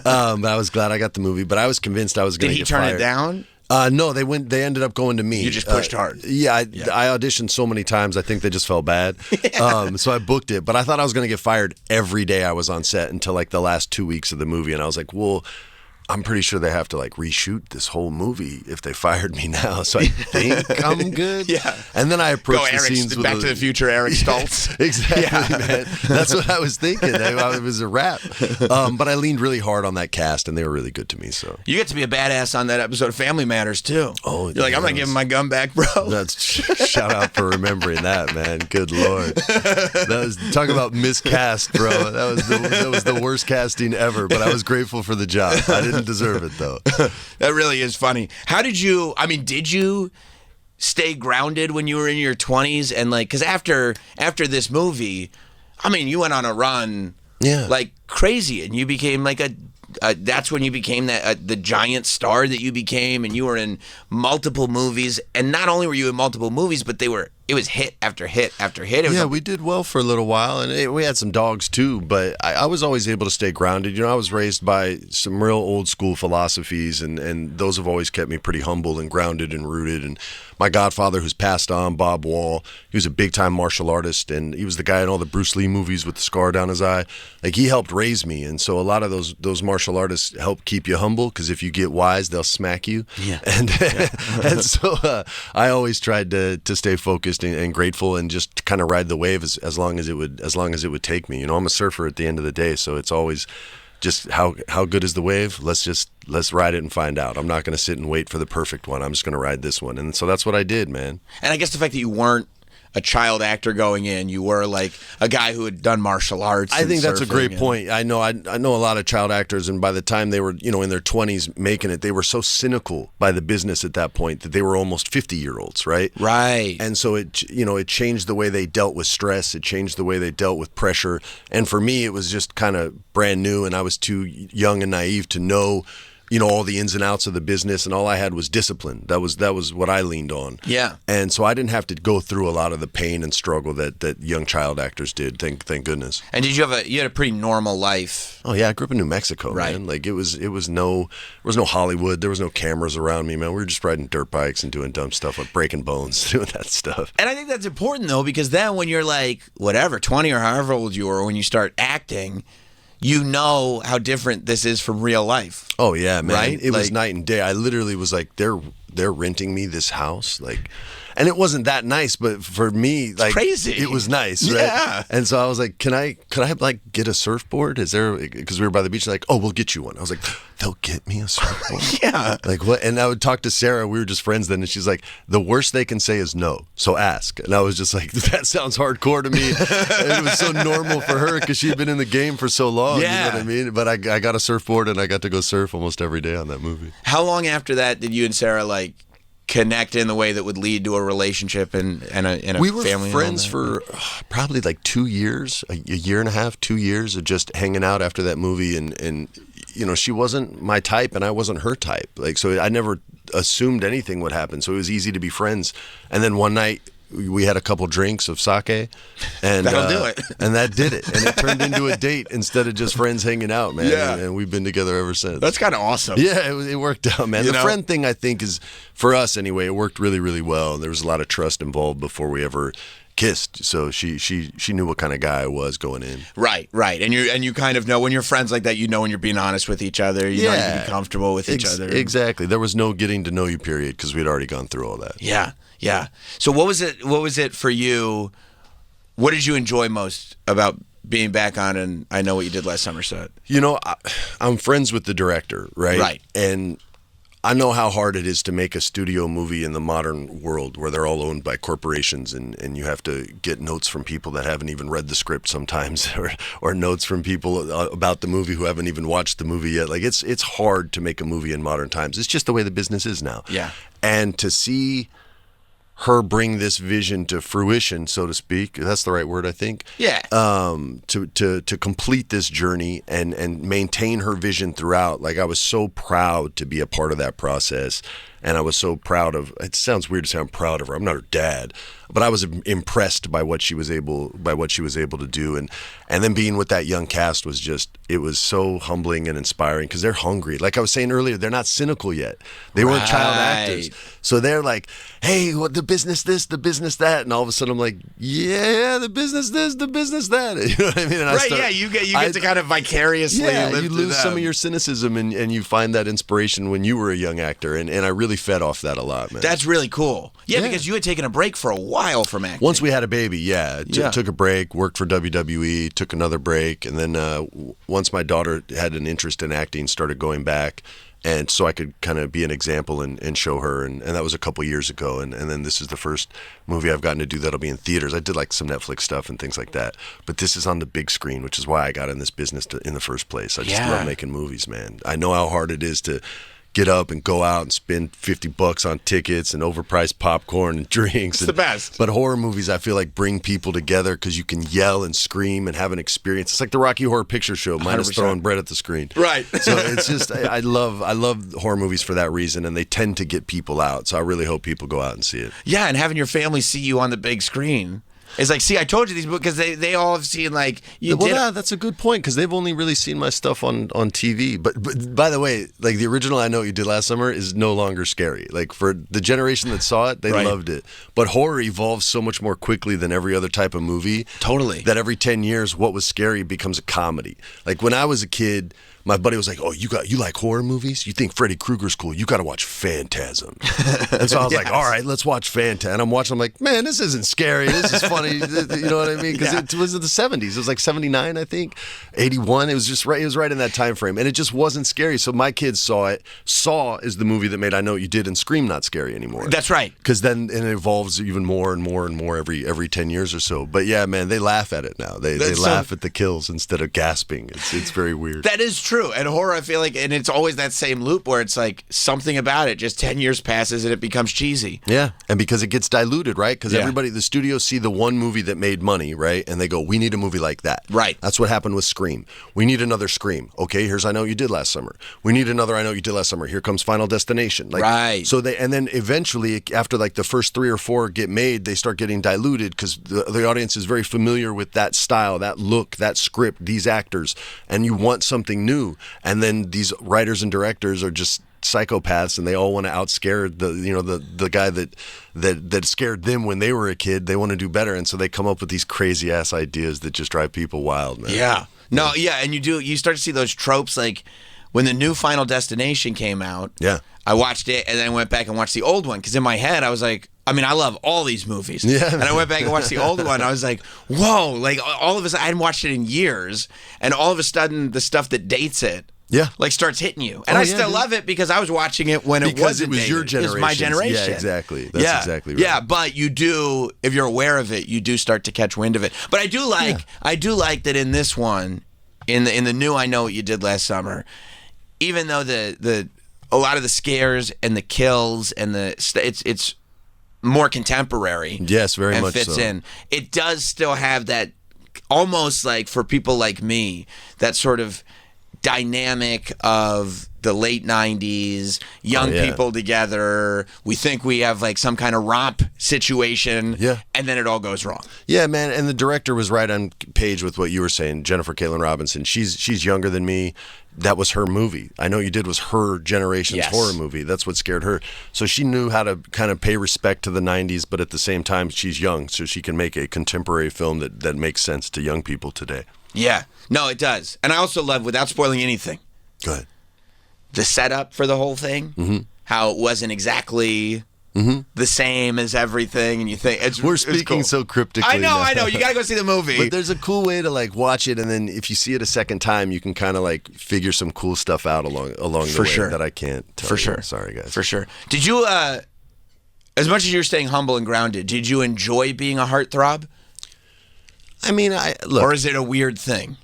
But I was glad I got the movie, but I was convinced I was going to Did he get turn fired. it down? No, they ended up going to me. You just pushed hard. Yeah, I auditioned so many times. I think they just felt bad. So I booked it, but I thought I was going to get fired every day I was on set until like the last 2 weeks of the movie, and I was like, well, I'm pretty sure they have to like reshoot this whole movie if they fired me now. So I think I'm good. Yeah. And then I approached Go the Eric, scenes with Back to the Future Eric Stoltz. Exactly, man. That's what I was thinking. It was a wrap. But I leaned really hard on that cast, and they were really good to me. So You get to be a badass on that episode of Family Matters too. Oh, you're like, I'm gonna give him my gun back, bro. That's shout out for remembering that, man. Good lord. That was talk about miscast, bro. That was the worst casting ever. But I was grateful for the job. I didn't deserve it though. That really is funny. How did you? I mean, did you stay grounded when you were in your 20s? And like, because after this movie, I mean, you went on a run, like crazy, and you became like that's when you became the giant star that you became, and you were in multiple movies. And not only were you in multiple movies, but it was hit after hit after hit. It was We did well for a little while, and we had some dogs too, but I was always able to stay grounded. You know, I was raised by some real old school philosophies, and those have always kept me pretty humble and grounded and rooted. And my godfather, who's passed on, Bob Wall, he was a big-time martial artist, and he was the guy in all the Bruce Lee movies with the scar down his eye. Like, he helped raise me, and so a lot of those martial artists help keep you humble, because if you get wise, they'll smack you. Yeah. And so I always tried to stay focused and grateful and just kind of ride the wave as long as it would take me. You know, I'm a surfer at the end of the day, so it's always just how good is the wave? Let's ride it and find out. I'm not going to sit and wait for the perfect one. I'm just going to ride this one. And so that's what I did, man. And I guess the fact that you weren't a child actor going in, you were like a guy who had done martial arts. I think that's a great and- point. I know a lot of child actors, and by the time they were, you know, in their 20s making it, they were so cynical by the business at that point that they were almost 50-year-olds, right? Right. And so it changed the way they dealt with stress. It changed the way they dealt with pressure. And for me, it was just kind of brand new, and I was too young and naive to know, you know, all the ins and outs of the business, and all I had was discipline. That was what I leaned on. Yeah. And so I didn't have to go through a lot of the pain and struggle that young child actors did. Thank goodness. And you had a pretty normal life? Oh yeah, I grew up in New Mexico, man. Like there was no Hollywood, there was no cameras around me, man. We were just riding dirt bikes and doing dumb stuff like breaking bones, doing that stuff. And I think that's important though, because then when you're like whatever, 20 or however old you are, when you start acting, you know how different this is from real life. Oh yeah, man. Right? It was Like- night and day. I literally was like, they're renting me this house, like, and it wasn't that nice, but for me, like, crazy. It was nice, right? Yeah. And so I was like, could I like get a surfboard? Is there? Because we were by the beach, like, oh, we'll get you one. I was like, they'll get me a surfboard. Yeah. Like what? And I would talk to Sarah. We were just friends then, and she's like, the worst they can say is no, so ask. And I was just like, that sounds hardcore to me. And it was so normal for her because she'd been in the game for so long. Yeah. You know what I mean? But I got a surfboard, and I got to go surf almost every day on that movie. How long after that did you and Sarah like connect in the way that would lead to a relationship and a We were family? and friends all for probably like 2 years, a year and a half, 2 years of just hanging out after that movie. And you know, she wasn't my type and I wasn't her type. Like, so I never assumed anything would happen. So it was easy to be friends. And then one night we had a couple drinks of sake, and That'll do it. And that did it. And it turned into a date instead of just friends hanging out, man. Yeah. And we've been together ever since. That's kind of awesome. Yeah, it worked out, man. You The know? friend thing, I think, is, for us anyway, it worked really, really well. There was a lot of trust involved before we ever kissed. So she knew what kind of guy I was going in. Right. And you kind of know when you're friends like that. You know when you're being honest with each other. You know you can be comfortable with each other. Exactly. There was no getting to know you period because we'd already gone through all that. Yeah. So what was it for you? What did you enjoy most about being back on And I Know What You Did Last Summer Set? You know, I'm friends with the director, right? Right. And I know how hard it is to make a studio movie in the modern world where they're all owned by corporations and you have to get notes from people that haven't even read the script sometimes or notes from people about the movie who haven't even watched the movie yet. Like it's hard to make a movie in modern times. It's just the way the business is now. Yeah. And to see her bring this vision to fruition, so to speak. That's the right word, I think. Yeah. To complete this journey and maintain her vision throughout. Like, I was so proud to be a part of that process. And I was so proud of, it sounds weird to say I'm proud of her. I'm not her dad, but I was impressed by what she was able to do. And then being with that young cast was just, it was so humbling and inspiring because they're hungry. Like I was saying earlier, they're not cynical yet. They weren't child actors. So they're like, hey, what, the business this, the business that. And all of a sudden I'm like, yeah, the business this, the business that. You know what I mean? And you get to kind of vicariously live you through lose some them. of your cynicism and you find that inspiration when you were a young actor. And I really fed off that a lot, man. That's really cool. Yeah, because you had taken a break for a while from acting. Once we had a baby, took a break, worked for WWE, took another break, and then once my daughter had an interest in acting, started going back, and so I could kind of be an example and show her, and that was a couple years ago, and then this is the first movie I've gotten to do that'll be in theaters. I did like some Netflix stuff and things like that, but this is on the big screen, which is why I got in this business in the first place. I just love making movies, man. I know how hard it is to get up and go out and spend $50 on tickets and overpriced popcorn and drinks. It's the best. But horror movies, I feel like, bring people together because you can yell and scream and have an experience. It's like the Rocky Horror Picture Show, minus 100%. throwing bread at the screen. Right. So it's just, I love horror movies for that reason, and they tend to get people out. So I really hope people go out and see it. Yeah, and having your family see you on the big screen. It's like, see, I told you these because they all have seen, like, that's a good point because they've only really seen my stuff on TV. But by the way, like, the original I Know What You Did Last Summer is no longer scary. Like, for the generation that saw it, they loved it. But horror evolves so much more quickly than every other type of movie. Totally. That every 10 years, what was scary becomes a comedy. Like, when I was a kid, my buddy was like, "Oh, you like horror movies? You think Freddy Krueger's cool? You got to watch Phantasm." And so I was like, "All right, let's watch Phantasm." And I'm watching. I'm like, "Man, this isn't scary. This is funny." You know what I mean? Because it was in the 70s. It was like 79, I think, 81. It was just right. It was right in that time frame, and it just wasn't scary. So my kids saw it. Saw is the movie that made I Know What You Did and Scream not scary anymore. That's right. Because then it evolves even more and more and more every 10 years or so. But yeah, man, they laugh at it now. They laugh at the kills instead of gasping. It's very weird. That is true. And horror, I feel like, and it's always that same loop where it's like something about it, just 10 years passes and it becomes cheesy. Yeah, and because it gets diluted, right? Because everybody, the studios see the one movie that made money, right? And they go, we need a movie like that. Right. That's what happened with Scream. We need another Scream. Okay, here's I Know What You Did Last Summer. We need another I Know What You Did Last Summer. Here comes Final Destination. Like, right. So and then eventually, after like the first 3 or 4 get made, they start getting diluted because the audience is very familiar with that style, that look, that script, these actors, and you want something new. And then these writers and directors are just psychopaths, and they all want to outscare the guy that scared them when they were a kid. They want to do better, and so they come up with these crazy ass ideas that just drive people wild, man. Yeah. No, yeah, and you start to see those tropes, like when the new Final Destination came out. Yeah. I watched it and then I went back and watched the old one because in my head I was like, I mean, I love all these movies. Yeah. And I went back and watched the old one. I was like, whoa, like all of a sudden I hadn't watched it in years, and all of a sudden the stuff that dates it like starts hitting you. And I still love it because I was watching it when it wasn't dated. Your generation. It was my generation. Yeah, exactly. That's exactly right. Yeah, but you do, if you're aware of it, you do start to catch wind of it. But I do like that in this one, in the new I Know What You Did Last Summer, even though a lot of the scares and the kills and it's more contemporary. Yes, very and much fits so. in. It does still have that, almost like for people like me, that sort of dynamic of the late 90s, young people together. We think we have like some kind of romp situation, and then it all goes wrong. Yeah, man, and the director was right on page with what you were saying, Jennifer Caitlin Robinson. She's younger than me. That was her movie. I Know What You Did was her generation's horror movie. That's what scared her. So she knew how to kind of pay respect to the 90s, but at the same time, she's young, so she can make a contemporary film that makes sense to young people today. Yeah. No, it does. And I also love, without spoiling anything, go ahead, the setup for the whole thing, how it wasn't exactly the same as everything, and you think we're speaking cool. so cryptically. I know. You gotta go see the movie. But there's a cool way to like watch it, and then if you see it a second time, you can kind of like figure some cool stuff out along the way that I can't tell you. Sorry, guys. For sure. Did you, as much as you're staying humble and grounded, did you enjoy being a heartthrob? I mean, look, or is it a weird thing?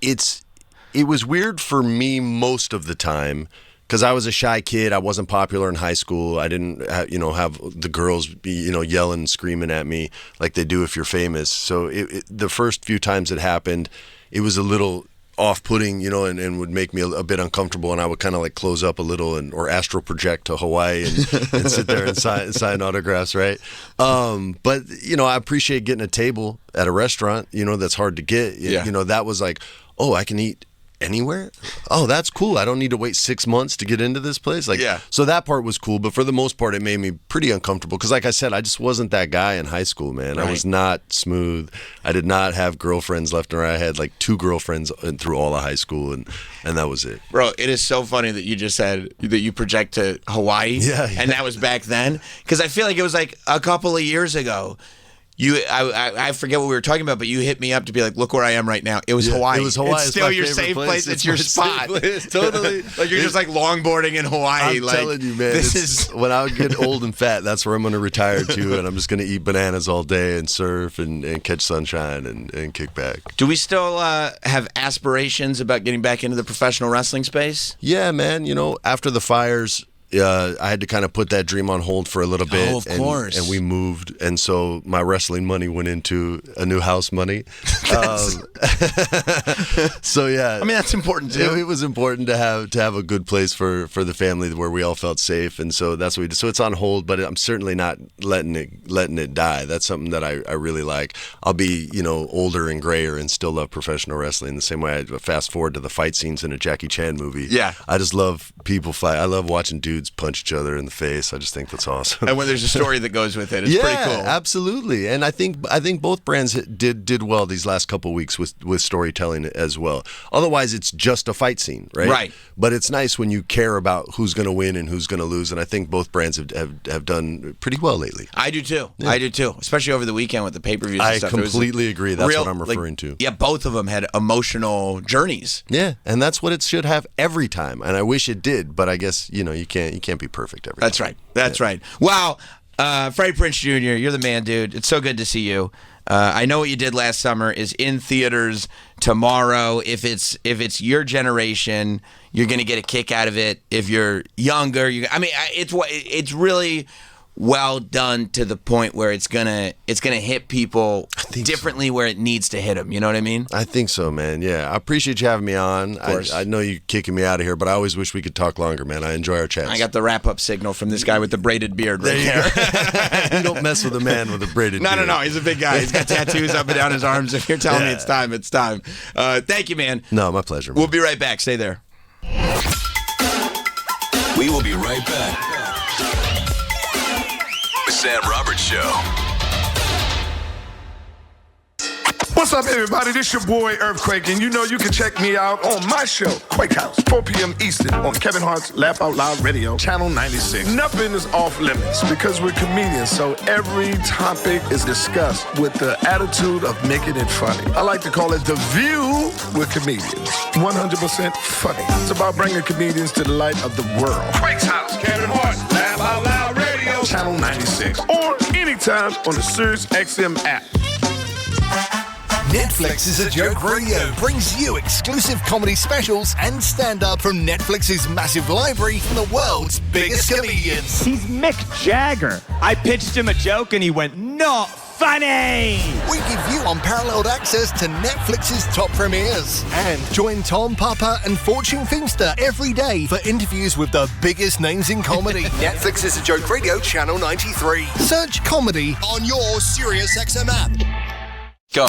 It was weird for me most of the time, because I was a shy kid. I wasn't popular in high school. I didn't, have the girls be, yelling, screaming at me like they do if you're famous. So the first few times it happened, it was a little off-putting, and would make me a bit uncomfortable, and I would kind of like close up a little or astral project to Hawaii and sit there and sign autographs, right? But I appreciate getting a table at a restaurant, that's hard to get. Yeah. That was like, oh, I can eat anywhere? Oh, that's cool. I don't need to wait 6 months to get into this place. So that part was cool, but for the most part, it made me pretty uncomfortable because, like I said, I just wasn't that guy in high school, man. Right. I was not smooth. I did not have girlfriends left and right. I had like 2 girlfriends through all of high school, and that was it. Bro, it is so funny that you just said that you project to Hawaii, and that was back then, because I feel like it was like a couple of years ago. I forget what we were talking about, but you hit me up to be like, look where I am right now. It was Hawaii. It was Hawaii. It's still your safe place. It's your spot. Totally. Like you're just like longboarding in Hawaii. I'm telling you, man. When I get old and fat, that's where I'm going to retire to, and I'm just going to eat bananas all day and surf and catch sunshine and kick back. Do we still have aspirations about getting back into the professional wrestling space? Yeah, man. After the fires, I had to kind of put that dream on hold for a little bit. Oh, of course. And we moved, and so my wrestling money went into a new house money. So yeah, I mean that's important too. It was important to have a good place for the family where we all felt safe, and so that's what we did. So it's on hold, but I'm certainly not letting it die. That's something that I really like. I'll be older and grayer and still love professional wrestling the same way I fast forward to the fight scenes in a Jackie Chan movie. Yeah, I just love people fight. I love watching dudes punch each other in the face. I just think that's awesome. And when there's a story that goes with it, it's pretty cool. Absolutely. And I think both brands did well these last couple of weeks with storytelling as well. Otherwise, it's just a fight scene, right? Right. But it's nice when you care about who's going to win and who's going to lose. And I think both brands have done pretty well lately. I do too. Yeah. I do too. Especially over the weekend with the pay-per-views and I stuff. completely agree. That's what I'm referring to. Yeah, both of them had emotional journeys. Yeah, and that's what it should have every time. And I wish it did, but I guess you can't be perfect every time. That's right. That's right. Wow, Freddie Prinze Jr., you're the man, dude. It's so good to see you. I know what you did last summer is in theaters tomorrow. If it's your generation, you're going to get a kick out of it. If you're younger, it's really well done to the point where it's gonna hit people differently where it needs to hit them. You know what I mean? I think so, man. Yeah, I appreciate you having me on. Of course. I know you're kicking me out of here, but I always wish we could talk longer, man. I enjoy our chats. I got the wrap-up signal from this guy with the braided beard right there. You don't mess with a man with a braided beard. No. He's a big guy. He's got tattoos up and down his arms. If you're telling me it's time, it's time. Thank you, man. No, my pleasure, man. We'll be right back. Stay there. We will be right back. The Sam Roberts Show. What's up, everybody? This your boy Earthquake, and you know you can check me out on my show, Quake House, 4 p.m. Eastern on Kevin Hart's Laugh Out Loud Radio, Channel 96. Nothing is off limits because we're comedians, so every topic is discussed with the attitude of making it funny. I like to call it The View with Comedians. 100% funny. It's about bringing comedians to the light of the world. Quake's House, Kevin Hart, Laugh Out Loud Radio, Channel 96, or anytime on the Sirius XM app. Netflix is a Joke Radio brings you exclusive comedy specials and stand-up from Netflix's massive library from the world's biggest comedians. He's Mick Jagger. I pitched him a joke and he went, not funny! We give you unparalleled access to Netflix's top premieres. And join Tom Papa and Fortune Feimster every day for interviews with the biggest names in comedy. Netflix is a Joke Radio, Channel 93. Search comedy on your Sirius XM app. Go.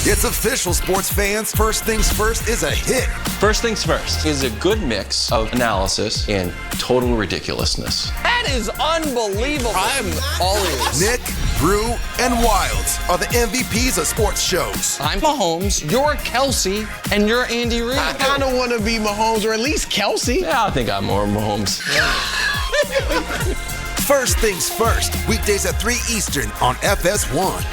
It's official, sports fans. First Things First is a hit. First Things First is a good mix of analysis and total ridiculousness. That is unbelievable. I'm all ears. Nick, Drew, and Wilds are the MVPs of sports shows. I'm Mahomes, you're Kelsey, and you're Andy Reid. I kind of want to be Mahomes, or at least Kelsey. Yeah, I think I'm more Mahomes. First Things First, weekdays at 3 Eastern on FS1.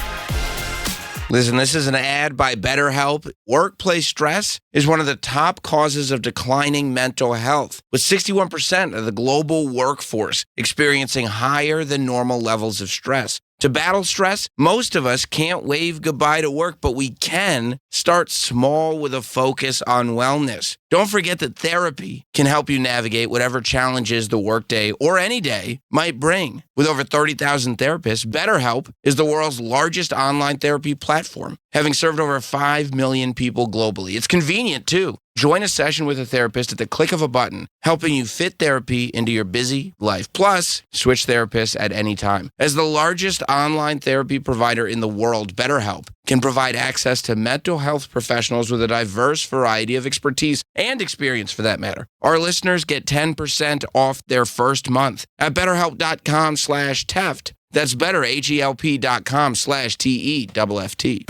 Listen, this is an ad by BetterHelp. Workplace stress is one of the top causes of declining mental health, with 61% of the global workforce experiencing higher than normal levels of stress. To battle stress, most of us can't wave goodbye to work, but we can start small with a focus on wellness. Don't forget that therapy can help you navigate whatever challenges the workday or any day might bring. With over 30,000 therapists, BetterHelp is the world's largest online therapy platform, having served over 5 million people globally. It's convenient, too. Join a session with a therapist at the click of a button, helping you fit therapy into your busy life. Plus, switch therapists at any time. As the largest online therapy provider in the world, BetterHelp can provide access to mental health professionals with a diverse variety of expertise and experience, for that matter. Our listeners get 10% off their first month at BetterHelp.com/Teft. That's BetterHelp.com/TEFFT.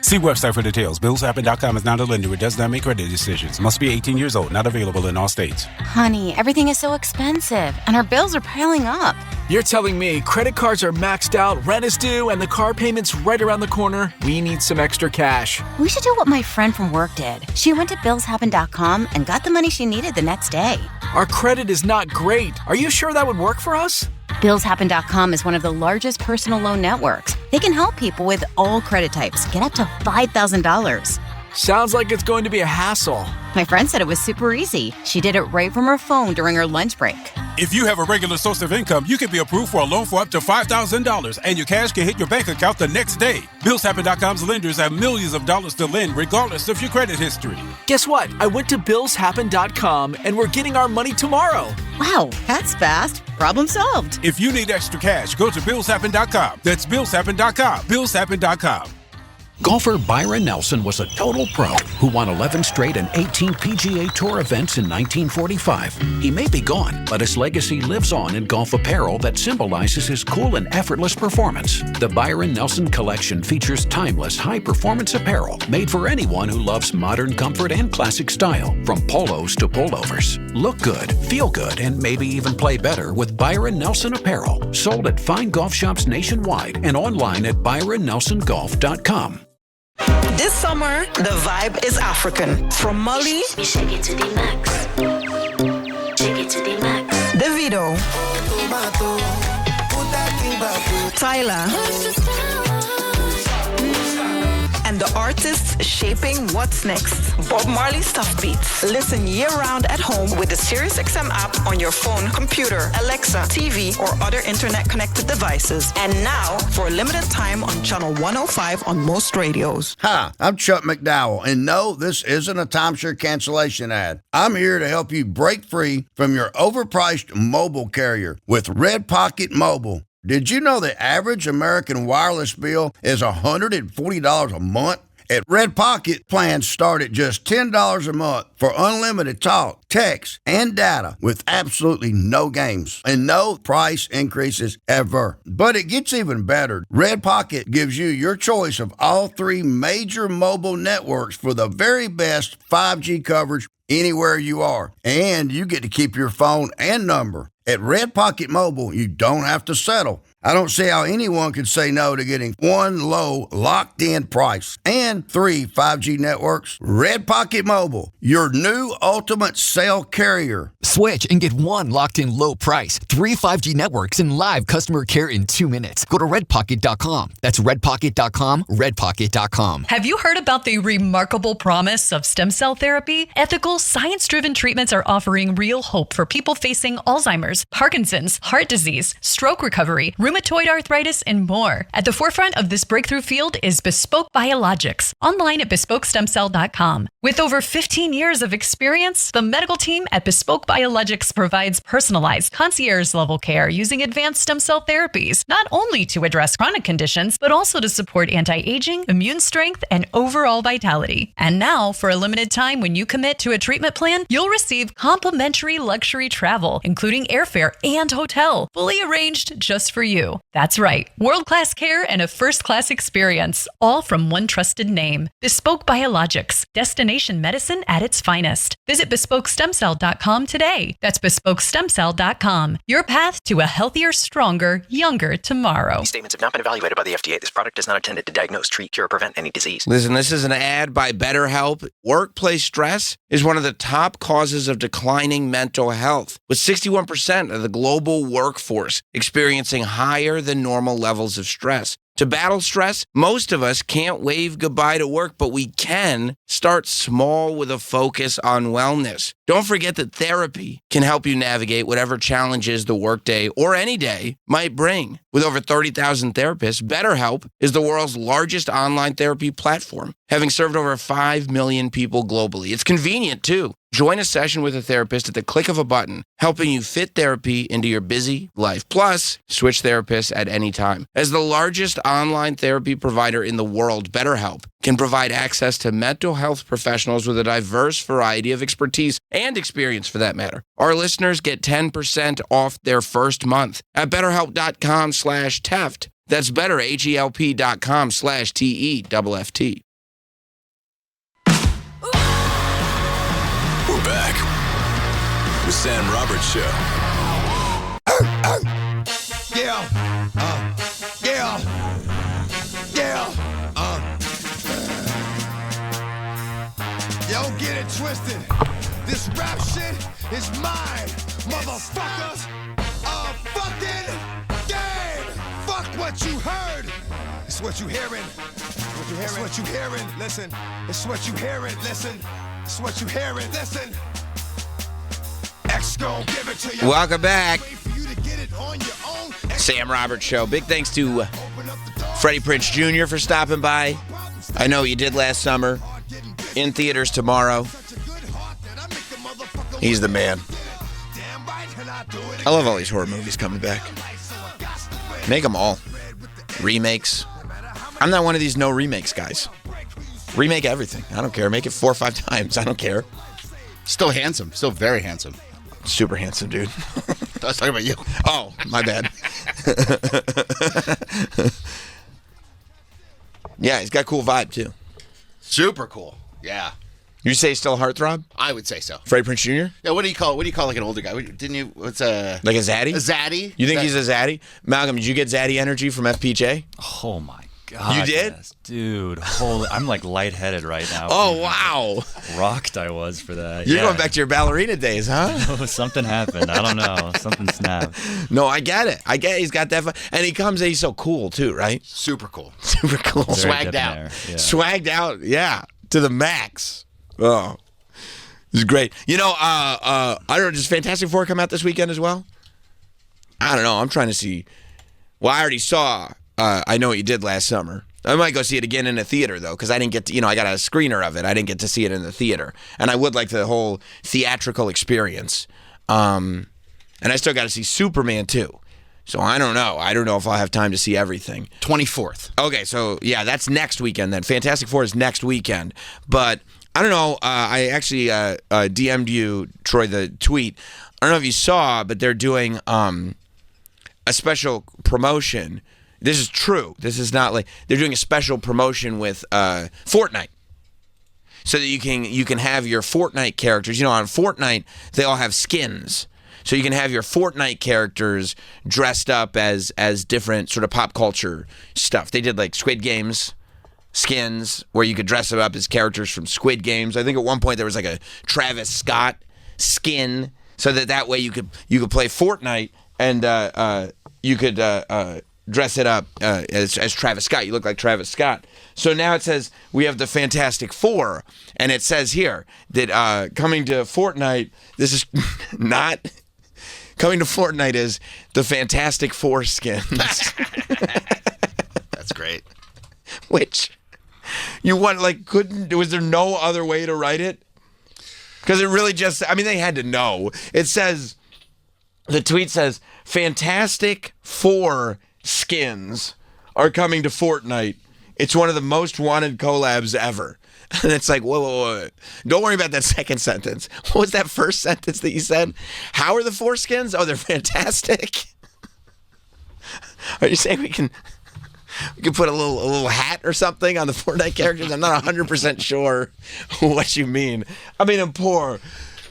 See website for details. BillsHappen.com is not a lender. It does not make credit decisions. Must be 18 years old. Not available in all states. Honey, everything is so expensive, and our bills are piling up. You're telling me credit cards are maxed out, rent is due, and the car payment's right around the corner? We need some extra cash. We should do what my friend from work did. She went to BillsHappen.com and got the money she needed the next day. Our credit is not great. Are you sure that would work for us? BillsHappen.com is one of the largest personal loan networks. They can help people with all credit types get up to $5,000. Sounds like it's going to be a hassle. My friend said it was super easy. She did it right from her phone during her lunch break. If you have a regular source of income, you can be approved for a loan for up to $5,000, and your cash can hit your bank account the next day. BillsHappen.com's lenders have millions of dollars to lend, regardless of your credit history. Guess what? I went to BillsHappen.com, and we're getting our money tomorrow. Wow, that's fast. Problem solved. If you need extra cash, go to BillsHappen.com. That's BillsHappen.com. BillsHappen.com. Golfer Byron Nelson was a total pro who won 11 straight and 18 PGA Tour events in 1945. He may be gone, but his legacy lives on in golf apparel that symbolizes his cool and effortless performance. The Byron Nelson collection features timeless, high-performance apparel made for anyone who loves modern comfort and classic style, from polos to pullovers. Look good, feel good, and maybe even play better with Byron Nelson apparel. Sold at fine golf shops nationwide and online at ByronNelsonGolf.com. This summer, the vibe is African. From Mali, shake it to the max. Shake it to the max. Davido, Tyler, and the artists shaping what's next. Bob Marley Stuff Beats. Listen year-round at home with the SiriusXM app on your phone, computer, Alexa, TV, or other internet-connected devices. And now, for a limited time on Channel 105 on most radios. Hi, I'm Chuck McDowell, and no, this isn't a timeshare cancellation ad. I'm here to help you break free from your overpriced mobile carrier with Red Pocket Mobile. Did you know the average American wireless bill is $140 a month? At Red Pocket, plans start at just $10 a month for unlimited talk, text, and data with absolutely no games and no price increases ever. But it gets even better. Red Pocket gives you your choice of all three major mobile networks for the very best 5G coverage anywhere you are. And you get to keep your phone and number. At Red Pocket Mobile, you don't have to settle. I don't see how anyone could say no to getting one low, locked-in price and 3 5G networks. Red Pocket Mobile, your new ultimate cell carrier. Switch and get one locked-in low price, 3 5G networks, and live customer care in 2 minutes. Go to redpocket.com. That's redpocket.com, redpocket.com. Have you heard about the remarkable promise of stem cell therapy? Ethical, science-driven treatments are offering real hope for people facing Alzheimer's, Parkinson's, heart disease, stroke recovery, rheumatoid arthritis, and more. At the forefront of this breakthrough field is Bespoke Biologics, online at BespokeStemCell.com. With over 15 years of experience, the medical team at Bespoke Biologics provides personalized, concierge-level care using advanced stem cell therapies, not only to address chronic conditions, but also to support anti-aging, immune strength, and overall vitality. And now, for a limited time, when you commit to a treatment plan, you'll receive complimentary luxury travel, including airfare and hotel, fully arranged just for you. That's right, world-class care and a first-class experience, all from one trusted name. Bespoke Biologics, destination next-generation medicine at its finest. Visit BespokeStemCell.com today. That's BespokeStemCell.com. Your path to a healthier, stronger, younger tomorrow. These statements have not been evaluated by the FDA. This product is not intended to diagnose, treat, cure, or prevent any disease. Listen, this is an ad by BetterHelp. Workplace stress is one of the top causes of declining mental health, with 61% of the global workforce experiencing higher than normal levels of stress. To battle stress, most of us can't wave goodbye to work, but we can start small with a focus on wellness. Don't forget that therapy can help you navigate whatever challenges the workday or any day might bring. With over 30,000 therapists, BetterHelp is the world's largest online therapy platform, having served over 5 million people globally. It's convenient, too. Join a session with a therapist at the click of a button, helping you fit therapy into your busy life. Plus, switch therapists at any time. As the largest online therapy provider in the world, BetterHelp can provide access to mental health professionals with a diverse variety of expertise and experience, for that matter. Our listeners get 10% off their first month at BetterHelp.com/Teft. That's BetterHelp.com/TEFFT. We're back with Sam Roberts Show. Don't get it twisted. This rap shit is mine, motherfucker. A fucking game. Fuck what you heard. It's what you hearing. It's what you hearing. Listen. It's what you hearing. Listen. It's what you hearing. Listen. X gon' give it to you. Welcome back. Sam Roberts Show. Big thanks to Freddie Prinze Jr. for stopping by. I know you did last summer. In theaters tomorrow. He's the man. I love all these horror movies coming back. Make them all. Remakes. I'm not one of these no remakes guys. Remake everything. I don't care. Make it 4 or 5 times. I don't care. Still handsome. Still very handsome. Super handsome, dude. I was talking about you. Oh, my bad. Yeah, he's got a cool vibe, too. Super cool. Yeah. You say still a heartthrob? I would say so. Freddie Prinze Jr.? Yeah, what do you call like an older guy? Didn't you, what's a... Like a zaddy? A zaddy? You think he's a zaddy? Malcolm, did you get zaddy energy from FPJ? Oh, my God. You did? Yes. Dude, holy, I'm like lightheaded right now. Oh, wow. Rocked I was for that. You're going back to your ballerina days, huh? Something happened. I don't know. Something snapped. No, I get it. He's got that fun. And he comes in, he's so cool, too, right? Super cool. Super cool. Very Swagged out. Yeah. Swagged out, yeah. To the max. Oh. This is great. You know, I don't know, does Fantastic Four come out this weekend as well? I don't know. I'm trying to see. Well, I already saw I Know What You Did Last Summer. I might go see it again in a theater, though, because I didn't get to, I got a screener of it. I didn't get to see it in the theater. And I would like the whole theatrical experience. And I still got to see Superman, too. So I don't know. I don't know if I'll have time to see everything. 24th. Okay, so yeah, that's next weekend then. Fantastic Four is next weekend. But I don't know. I actually DM'd you, Troy, the tweet. I don't know if you saw, but they're doing a special promotion. This is true. This is not like they're doing a special promotion with Fortnite, so that you can have your Fortnite characters. You know, on Fortnite they all have skins, so you can have your Fortnite characters dressed up as different sort of pop culture stuff. They did like Squid Games skins where you could dress them up as characters from Squid Games. I think at one point there was like a Travis Scott skin, so that way you could play Fortnite and you could dress it up as Travis Scott. You look like Travis Scott. So now it says we have the Fantastic Four, and it says here that coming to Fortnite, this is not coming to Fortnite is the Fantastic Four skins. That's great. Which you want, like, was there no other way to write it? Because it really just, I mean, they had to know. It says, the tweet says, Fantastic Four skins are coming to Fortnite. It's one of the most wanted collabs ever. And it's like, whoa. Don't worry about that second sentence. What was that first sentence that you said? How are the four skins? Oh, they're fantastic. Are you saying we can We could put a little hat or something on the Fortnite characters. I'm not 100% sure what you mean. I mean, I'm poor.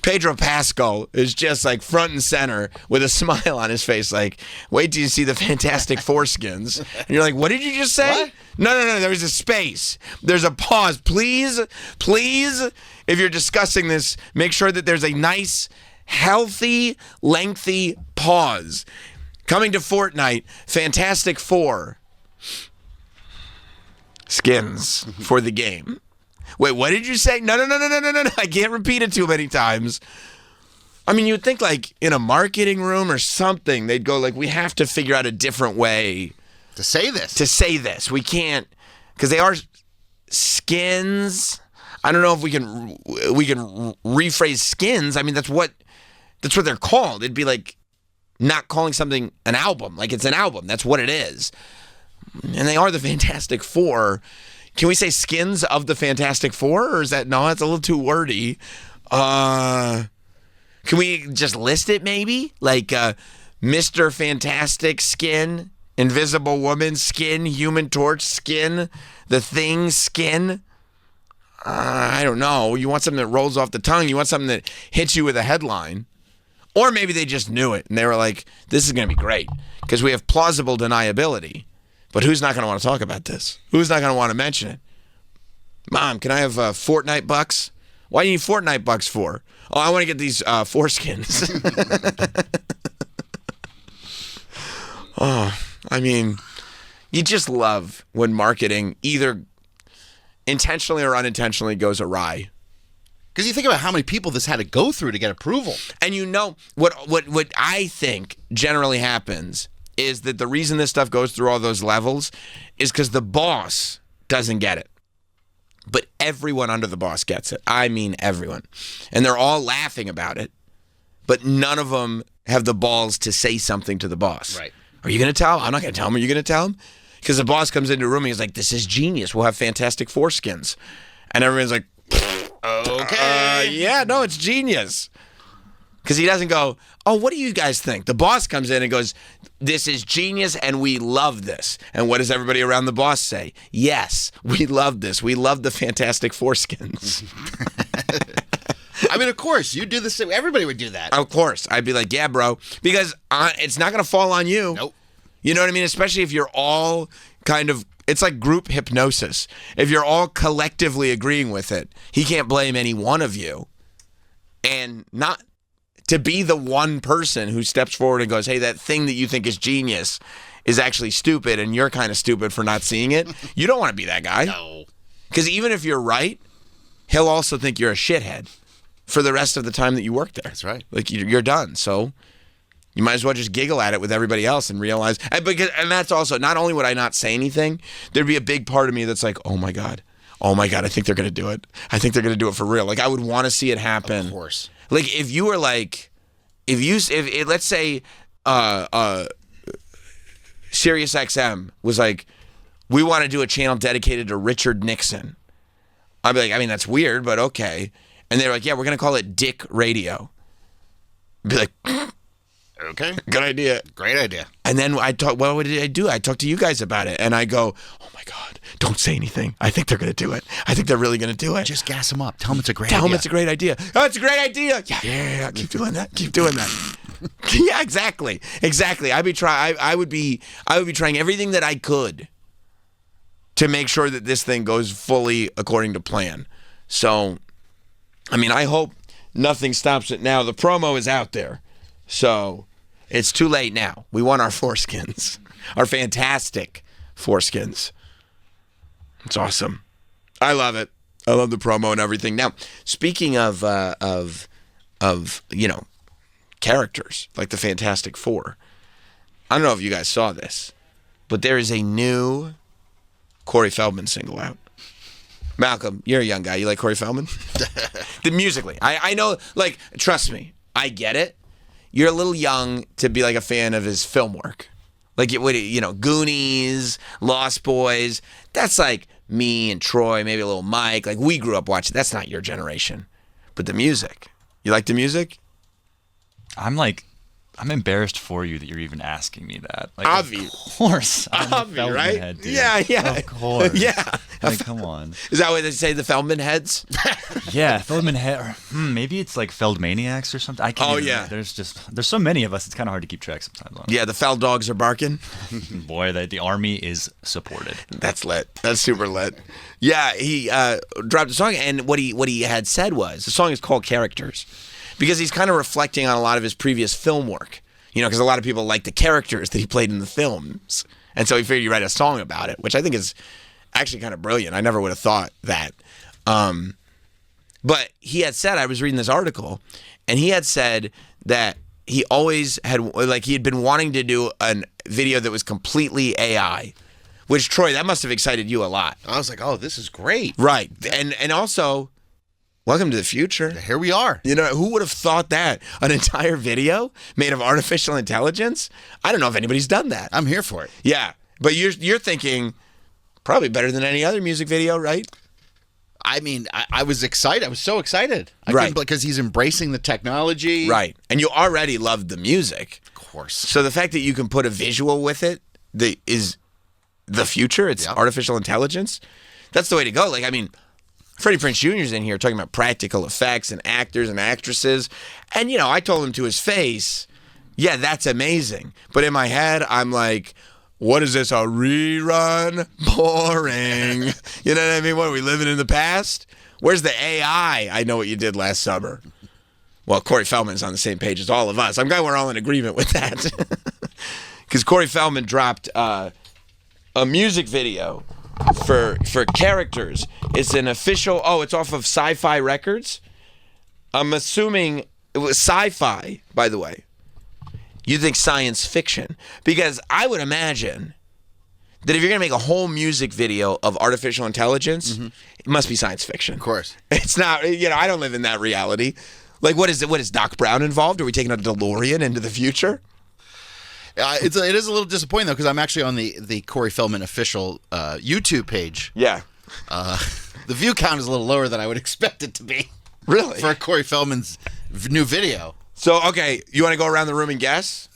Pedro Pascal is just like front and center with a smile on his face. Like, wait till you see the Fantastic Foreskins. And you're like, what did you just say? What? No. There's a space. There's a pause. Please, if you're discussing this, make sure that there's a nice, healthy, lengthy pause. Coming to Fortnite, Fantastic Four skins for the game. Wait, what did you say? No. I can't repeat it too many times. I mean, you'd think like in a marketing room or something, they'd go like, we have to figure out a different way to say this. We can't, because they are skins. I don't know if we can rephrase skins. I mean, that's what they're called. It'd be like not calling something an album. Like it's an album. That's what it is. And they are the Fantastic Four. Can we say skins of the Fantastic Four, or is that no? That's a little too wordy. Can we just list it maybe? Like Mr. Fantastic skin, Invisible Woman skin, Human Torch skin, The Thing skin. I don't know. You want something that rolls off the tongue. You want something that hits you with a headline. Or maybe they just knew it and they were like, this is going to be great because we have plausible deniability. But who's not going to want to talk about this? Who's not going to want to mention it? Mom, can I have Fortnite bucks? Why do you need Fortnite bucks for? Oh, I want to get these foreskins. Oh, I mean, you just love when marketing either intentionally or unintentionally goes awry. Because you think about how many people this had to go through to get approval. And you know, what I think generally happens is that the reason this stuff goes through all those levels is because the boss doesn't get it. But everyone under the boss gets it. I mean everyone. And they're all laughing about it, but none of them have the balls to say something to the boss. Right. Are you going to tell him? I'm not going to tell him. Are you going to tell him? Because the boss comes into a room and he's like, this is genius. We'll have Fantastic Foreskins. And everyone's like, okay. Yeah, no, it's genius. Because he doesn't go, oh, what do you guys think? The boss comes in and goes, this is genius and we love this. And what does everybody around the boss say? Yes, we love this. We love the Fantastic Foreskins. I mean, of course, you do this. Everybody would do that. Of course. I'd be like, yeah, bro. Because it's not going to fall on you. Nope. You know what I mean? Especially if you're all kind of, it's like group hypnosis. If you're all collectively agreeing with it, he can't blame any one of you. And not to be the one person who steps forward and goes, hey, that thing that you think is genius is actually stupid and you're kind of stupid for not seeing it. You don't want to be that guy. No. Because even if you're right, he'll also think you're a shithead for the rest of the time that you work there. That's right. Like you're done. So you might as well just giggle at it with everybody else and realize, and that's also, not only would I not say anything, there'd be a big part of me that's like, oh my God, I think they're going to do it. I think they're going to do it for real. Like I would want to see it happen. Of course. Like if you were like, if let's say Sirius XM was like, we want to do a channel dedicated to Richard Nixon. I'd be like, I mean, that's weird, but okay. And they're like, yeah, we're going to call it Dick Radio. I'd be like, okay. Good idea. Great idea. And then what did I do? I talked to you guys about it, and I go, oh my God, don't say anything. I think they're going to do it. I think they're really going to do it. Just gas them up. Tell them it's a great idea. Tell them it's a great idea. Oh, it's a great idea. Yeah. Keep doing that. Yeah, exactly. I would be trying everything that I could to make sure that this thing goes fully according to plan. So, I mean, I hope nothing stops it now. The promo is out there. So, it's too late now. We want our foreskins. Our fantastic foreskins. It's awesome. I love it. I love the promo and everything. Now, speaking of characters like the Fantastic Four, I don't know if you guys saw this, but there is a new Corey Feldman single out. Malcolm, you're a young guy. You like Corey Feldman? Musically. I know, like, trust me, I get it. You're a little young to be like a fan of his film work. Like, Goonies, Lost Boys. That's like me and Troy, maybe a little Mike. Like, we grew up watching. That's not your generation. But the music. You like the music? I'm like I'm embarrassed for you that you're even asking me that. Like, Avi. Of course. I'm a Avi, Feldman right? head, dude. Yeah. Of course. Yeah. Like, come on. Is that what they say, the Feldman heads? Yeah, Feldman head. Maybe it's like Feldmaniacs or something. I can't even, there's so many of us. It's kind of hard to keep track sometimes. Yeah, the Feld dogs are barking. Boy, the army is supported. That's lit. That's super lit. Yeah, he dropped a song, and what he had said was, the song is called Characters, because he's kind of reflecting on a lot of his previous film work. You know, because a lot of people like the characters that he played in the films. And so he figured he'd write a song about it, which I think is actually kind of brilliant. I never would have thought that. But he had said, I was reading this article, and he had said that he always had, like, he had been wanting to do a video that was completely AI, which, Troy, that must have excited you a lot. I was like, oh, this is great. Right. And also, welcome to the future. Here we are. You know, who would have thought that? An entire video made of artificial intelligence? I don't know if anybody's done that. I'm here for it. Yeah. But you're thinking probably better than any other music video, right? I mean, I was excited. I was so excited. Right. Because he's embracing the technology. Right. And you already loved the music. Of course. So the fact that you can put a visual with it that is the future, it's artificial intelligence, that's the way to go. Like, I mean, Freddie Prinze Jr.'s in here talking about practical effects and actors and actresses. And, you know, I told him to his face, yeah, that's amazing. But in my head, I'm like, what is this, a rerun? Boring. You know what I mean? What, are we living in the past? Where's the AI? I know what you did last summer. Well, Corey Feldman's on the same page as all of us. I'm glad we're all in agreement with that. Because Corey Feldman dropped a music video for Characters. It's an official, it's off of Sci-Fi Records. I'm assuming it was sci-fi, by the way. You think science fiction? Because I would imagine that if you're going to make a whole music video of artificial intelligence, it must be science fiction. Of course. It's not, you know, I don't live in that reality. Like, what is it? What is Doc Brown involved? Are we taking a DeLorean into the future? It is a little disappointing, though, because I'm actually on the Corey Feldman official YouTube page. Yeah. The view count is a little lower than I would expect it to be. Really? For Corey Feldman's new video. So, okay, you want to go around the room and guess?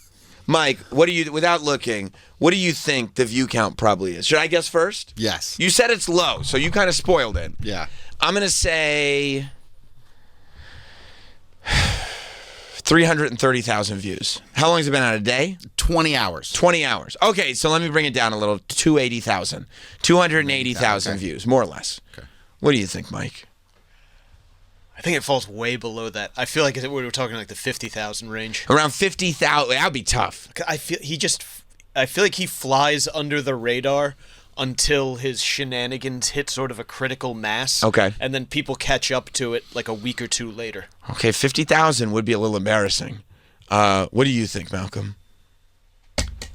Mike, what do you, without looking, what do you think the view count probably is? Should I guess first? Yes. You said it's low, so you kind of spoiled it. Yeah. I'm going to say 330,000 views. How long has it been out? A day? 20 hours. 20 hours. Okay, so let me bring it down a little. 280,000. 280,000 views, more or less. Okay. What do you think, Mike? I think it falls way below that. I feel like we were talking like the 50,000 range. Around 50,000. That would be tough. I feel like he flies under the radar until his shenanigans hit sort of a critical mass. Okay. And then people catch up to it like a week or two later. Okay, 50,000 would be a little embarrassing. What do you think, Malcolm?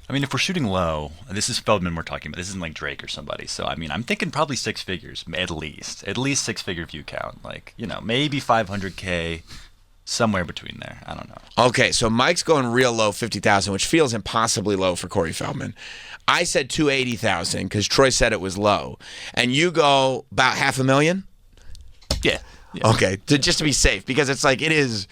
I mean, if we're shooting low, this is Feldman we're talking about. This isn't like Drake or somebody. So, I mean, I'm thinking probably six figures, at least 6-figure view count. Like, you know, maybe 500K, somewhere between there. I don't know. Okay, so Mike's going real low, 50,000, which feels impossibly low for Corey Feldman. I said 280,000 because Troy said it was low. And you go about 500,000? Yeah. Okay, just to be safe, because it's like, it is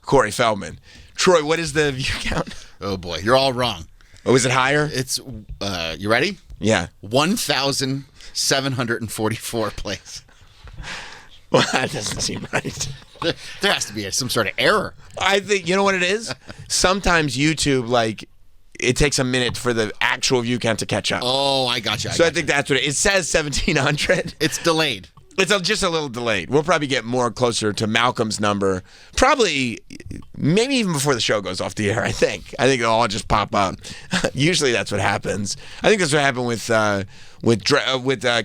Corey Feldman. Troy, what is the view count? Oh, boy, you're all wrong. Oh, is it higher? It's, you ready? Yeah. 1,744 plays. Well, that doesn't seem right. There has to be some sort of error. I think, you know what it is? Sometimes YouTube, like, it takes a minute for the actual view count to catch up. Oh, I got you. I think that's what it says 1,700. It's delayed. It's just a little delayed. We'll probably get more closer to Malcolm's number. Probably, maybe even before the show goes off the air, I think. I think it'll all just pop up. Usually that's what happens. I think that's what happened with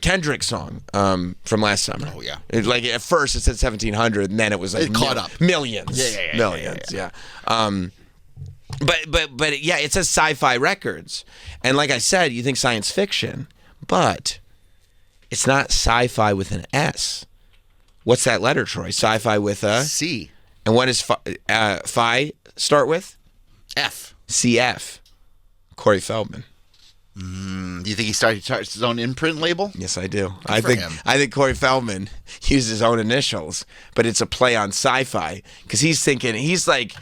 Kendrick's song from last summer. Oh, yeah. Like, at first it said 1,700, and then it was like it caught up. Millions. Millions, yeah. But yeah, it says Sci-Fi Records. And like I said, you think science fiction, but it's not sci-fi with an S. What's that letter, Troy? Sci-fi with a C. And what does phi start with? F. CF. Corey Feldman. Do you think he started his own imprint label? Yes, I do. Good for him. I think Corey Feldman used his own initials, but it's a play on sci-fi because he's thinking, he's like,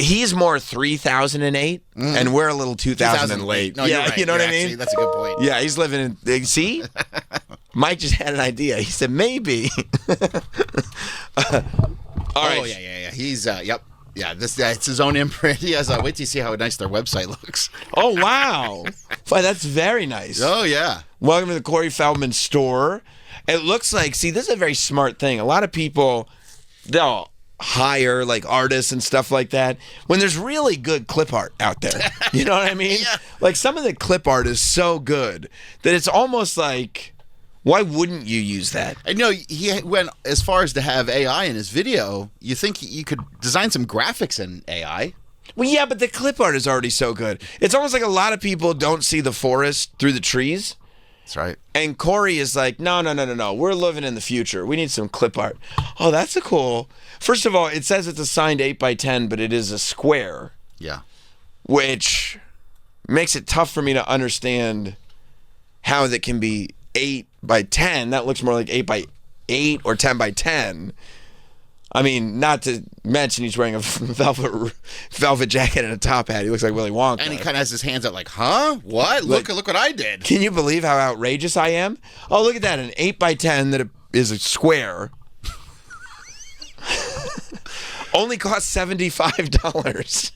He's more 3008, and we're a little 2000 late. No, you're right. You know what I Actually, mean? that's a good point. Yeah, he's living in. See, Mike just had an idea. He said maybe. All right. Oh yeah. He's yep. Yeah, it's his own imprint. He has. Wait till you see how nice their website looks. Oh wow, Boy, that's very nice. Oh yeah. Welcome to the Corey Feldman store. It looks like. See, this is a very smart thing. A lot of people, they'll hire like artists and stuff like that when there's really good clip art out there. You know what I mean? Yeah. Like some of the clip art is so good that it's almost like, why wouldn't you use that? I know he went as far as to have AI in his video. You think you could design some graphics in AI? Well, yeah, but the clip art is already so good. It's almost like a lot of people don't see the forest through the trees. That's right. And Corey is like, no. We're living in the future. We need some clip art. Oh, that's a cool. First of all, it says it's a signed 8x10, but it is a square. Yeah. Which makes it tough for me to understand how that can be 8x10. That looks more like 8x8 or 10x10. I mean, not to mention he's wearing a velvet jacket and a top hat. He looks like Willy Wonka. And he kind of has his hands out like, huh? What? Look what I did. Can you believe how outrageous I am? Oh, look at that. An 8x10 that is a square. Only costs $75.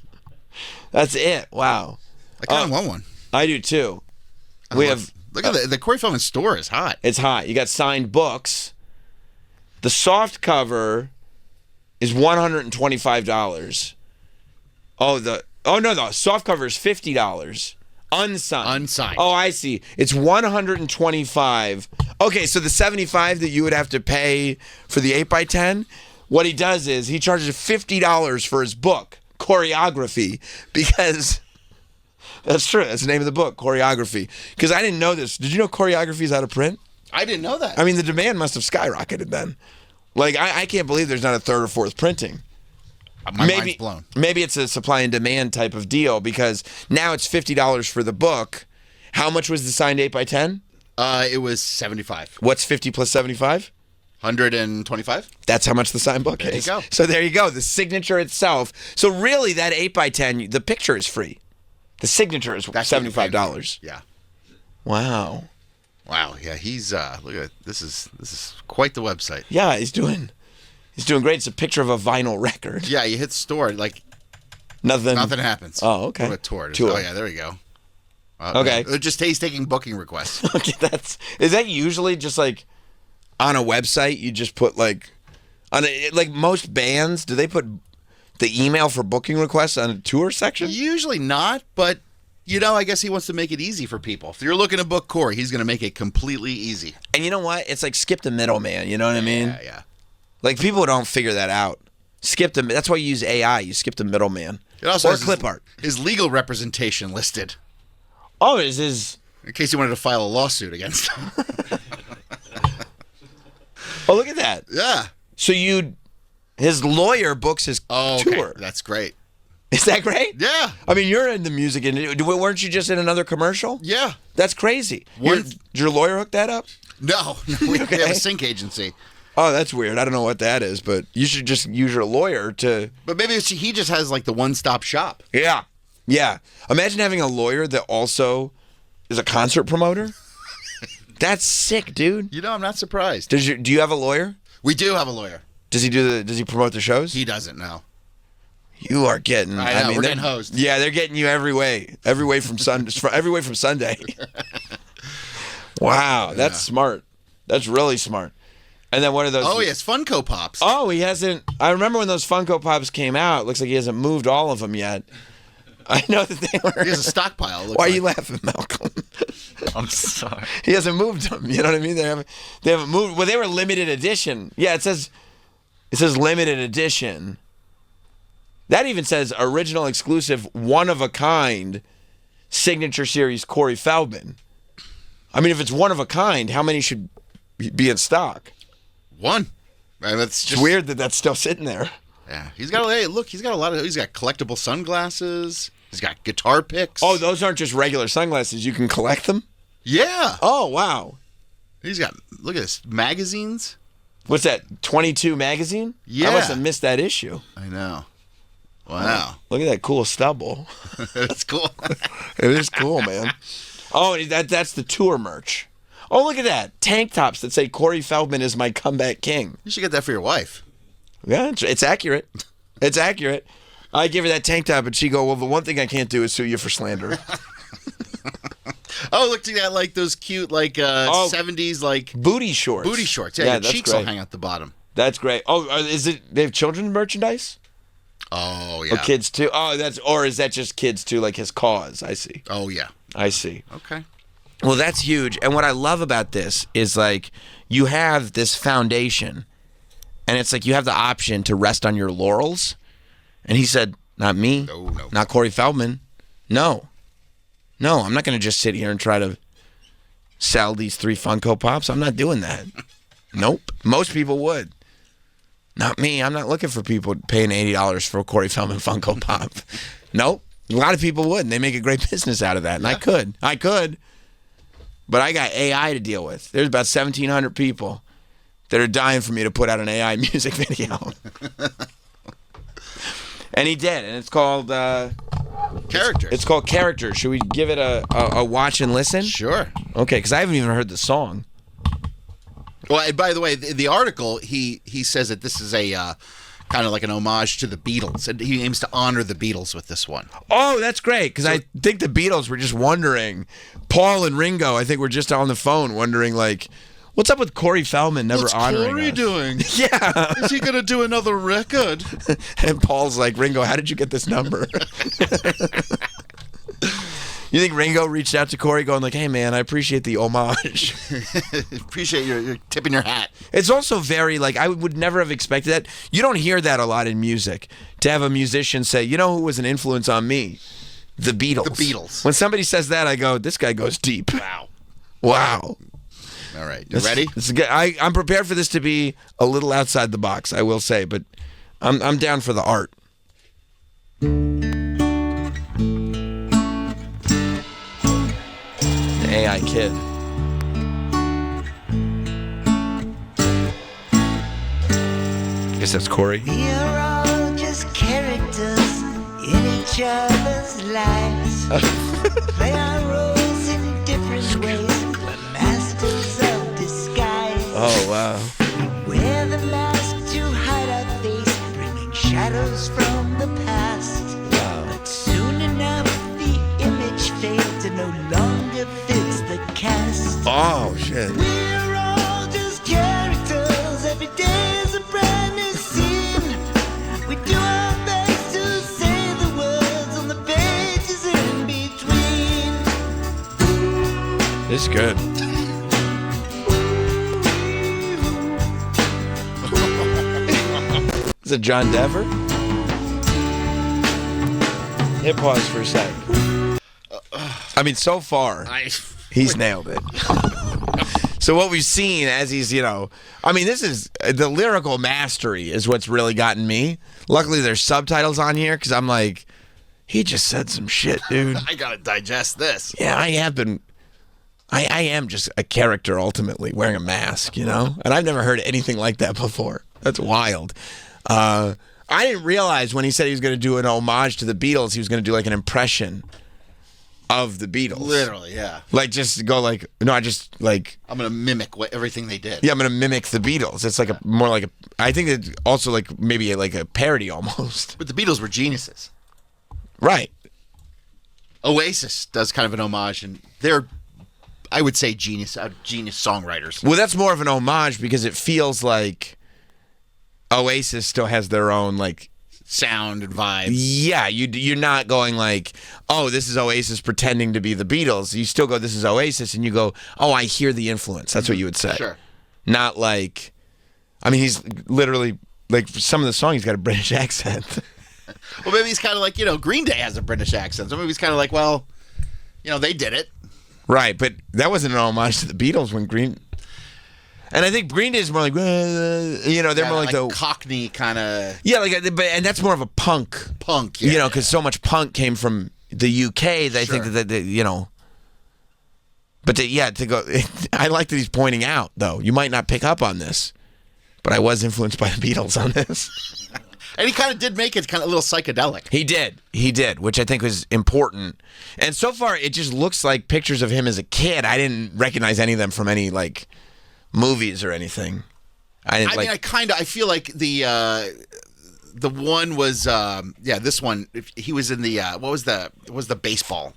That's it. Wow. I kind of want one. I do too. Look at the Corey Feldman store is hot. It's hot. You got signed books. The soft cover is $125. The soft cover is $50. Unsigned. Oh, I see. It's $125. Okay, so the $75 that you would have to pay for the 8x10, what he does is he charges $50 for his book, Choreography, because that's true. That's the name of the book, Choreography. Because I didn't know this. Did you know Choreography is out of print? I didn't know that. I mean, the demand must have skyrocketed then. Like, I can't believe there's not a third or fourth printing. My mind's blown. Maybe it's a supply and demand type of deal because now it's $50 for the book. How much was the signed 8x10? It was $75. What's 50 plus 75? $125. That's how much the signed book is. There you go. So there you go. The signature itself. So really, that 8x10, the picture is free. The signature is $75. Yeah. Wow. Wow. Yeah. He's look at this is quite the website. Yeah, he's doing great. It's a picture of a vinyl record. Yeah. You hit store like nothing happens. Oh, okay. What a tour. Tour. Oh yeah. There we go. Okay. He's taking booking requests. Okay. Is that usually just like on a website? You just put like like most bands, do they put the email for booking requests on a tour section? Usually not, but I guess he wants to make it easy for people. If you're looking to book Corey, he's going to make it completely easy. And you know what? It's like skip the middleman. You know what I mean? Yeah. Like people don't figure that out. That's why you use AI. You skip the middleman. It also has clip art. His legal representation listed. Oh, is his? In case you wanted to file a lawsuit against him. Oh, look at that. Yeah. So his lawyer books his tour. That's great. Is that great? Yeah. I mean, you're in the music industry. Weren't you just in another commercial? Yeah. That's crazy. Did your lawyer hook that up? No. We have a sync agency. Oh, that's weird. I don't know what that is, but you should just use your lawyer to... But maybe he just has like the one-stop shop. Yeah. Yeah. Imagine having a lawyer that also is a concert promoter. That's sick, dude. I'm not surprised. Do you have a lawyer? We do have a lawyer. Does he promote the shows? He doesn't know. You are getting. I know, we're getting hosed. Yeah, they're getting you every way from Sunday. Wow, that's smart. That's really smart. And then what are those? Oh, yes, Funko Pops. Oh, he hasn't. I remember when those Funko Pops came out. It looks like he hasn't moved all of them yet. I know that they were. He has a stockpile. Why are you laughing, Malcolm? I'm sorry. He hasn't moved them. You know what I mean? They haven't moved. Well, they were limited edition. Yeah, it says limited edition. That even says original exclusive, one of a kind, signature series Corey Feldman. I mean, if it's one of a kind, how many should be in stock? One. That's just weird that that's still sitting there. Yeah, he's got a lot of. He's got collectible sunglasses. He's got guitar picks. Oh, those aren't just regular sunglasses. You can collect them? Yeah. Oh, wow. He's got, look at this, magazines. What's that, 22 magazine? Yeah. I must have missed that issue. I know. Wow. Look at that cool stubble. That's cool. It is cool, man. Oh, that's the tour merch. Oh, look at that. Tank tops that say Corey Feldman is my comeback king. You should get that for your wife. Yeah, it's accurate. It's accurate. I give her that tank top, and she go, well, the one thing I can't do is sue you for slander. Oh, look at that, like those cute, like 70s, like booty shorts. Booty shorts. Yeah, your that's cheeks great. will hang out the bottom. That's great. Oh, is it? They have children's merchandise? Oh, yeah. Or kids too? Oh, or is that just kids too, like his cause? I see. Oh, yeah. I see. Okay. Well, that's huge. And what I love about this is like you have this foundation, and it's like you have the option to rest on your laurels. And he said, not me. No. Not Corey Feldman. No, I'm not going to just sit here and try to sell these 3 Funko Pops. I'm not doing that. Nope. Most people would. Not me. I'm not looking for people paying $80 for a Corey Feldman Funko Pop. Nope. A lot of people would, and they make a great business out of that. And I could. But I got AI to deal with. There's about 1,700 people that are dying for me to put out an AI music video. And he did, and it's called Characters. It's called Characters. Should we give it a watch and listen? Sure. Okay, because I haven't even heard the song. Well, and by the way, the article, he says that this is a kind of like an homage to the Beatles, and he aims to honor the Beatles with this one. Oh, that's great, because I think the Beatles were just wondering. Paul and Ringo, I think, were just on the phone wondering, like, what's up with Corey Feldman never honoring Corey us? doing? Yeah. Is he going to do another record? And Paul's like, Ringo, how did you get this number? You think Ringo reached out to Corey going like, hey, man, I appreciate the homage. Appreciate your tipping your hat. It's also very, like, I would never have expected that. You don't hear that a lot in music, to have a musician say, you know who was an influence on me? The Beatles. The Beatles. When somebody says that, I go, this guy goes deep. Wow. All right. You ready? I'm prepared for this to be a little outside the box, I will say, but I'm down for the art. The AI kid. I guess that's Corey. We are all just characters in each other's lives. Play our roles in different ways. We're masters of disguise. Oh, wow. Wear the mask to hide our face, bringing shadows from the past. Wow. But soon enough, the image fades and no longer fits the cast. Oh, shit. We're all just characters. Every day is a brand new scene. We do our best to say the words on the pages in between. This is good. Is it John Denver? Hit pause for a sec. I mean, so far, he's nailed it. So what we've seen as he's, I mean, this is the lyrical mastery is what's really gotten me. Luckily, there's subtitles on here because I'm like, he just said some shit, dude. I gotta digest this. Yeah, I have been. I am just a character ultimately wearing a mask, and I've never heard anything like that before. That's wild. I didn't realize when he said he was going to do an homage to the Beatles, he was going to do like an impression of the Beatles. Literally, yeah. Like just go like, no, I just like. I'm gonna mimic everything they did. Yeah, I'm going to mimic the Beatles. It's like more like a. I think it's also like maybe like a parody almost. But the Beatles were geniuses. Right. Oasis does kind of an homage, and they're, I would say, genius songwriters. Well, that's more of an homage because it feels like Oasis still has their own like sound and vibe. Yeah, you're not going like, oh, this is Oasis pretending to be the Beatles. You still go, this is Oasis, and you go, oh, I hear the influence. That's what you would say. Sure. Not like, I mean, he's literally like for some of the songs he's got a British accent. Well, maybe he's kind of like, Green Day has a British accent. So maybe he's kind of like, well, they did it. Right, but that wasn't an homage to the Beatles when Green... And I think Green Day is more like, they're more like the... Cockney kind of... Yeah, and that's more of a punk. Punk, yeah. Because so much punk came from the UK that I think that, But to go... I like that he's pointing out, though. You might not pick up on this, but I was influenced by the Beatles on this. And he kind of did make it kind of a little psychedelic. He did, which I think was important. And so far, it just looks like pictures of him as a kid. I didn't recognize any of them from any like movies or anything. I feel like the one was this one. He was in the what was the baseball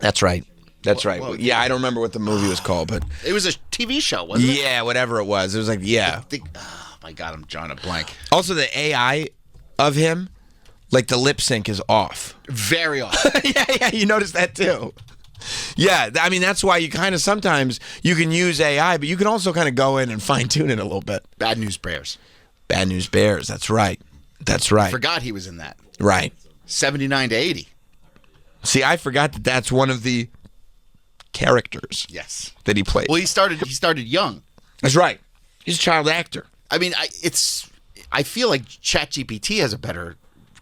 That's right. That's right. Yeah, I don't remember what the movie was called, but it was a TV show, wasn't it? Yeah, whatever it was. It was like Oh my God, I'm drawing a blank. Also, the AI of him, like the lip sync is off. Very off. yeah, you noticed that too. Yeah, I mean that's why you kind of sometimes you can use AI, but you can also kind of go in and fine tune it a little bit. Bad News Bears. Bad News Bears. That's right. That's right. Forgot he was in that. Right. 79 to 80. See, I forgot that that's one of the characters. Yes. That he played. Well, he started young. That's right. He's a child actor. I mean, I feel like ChatGPT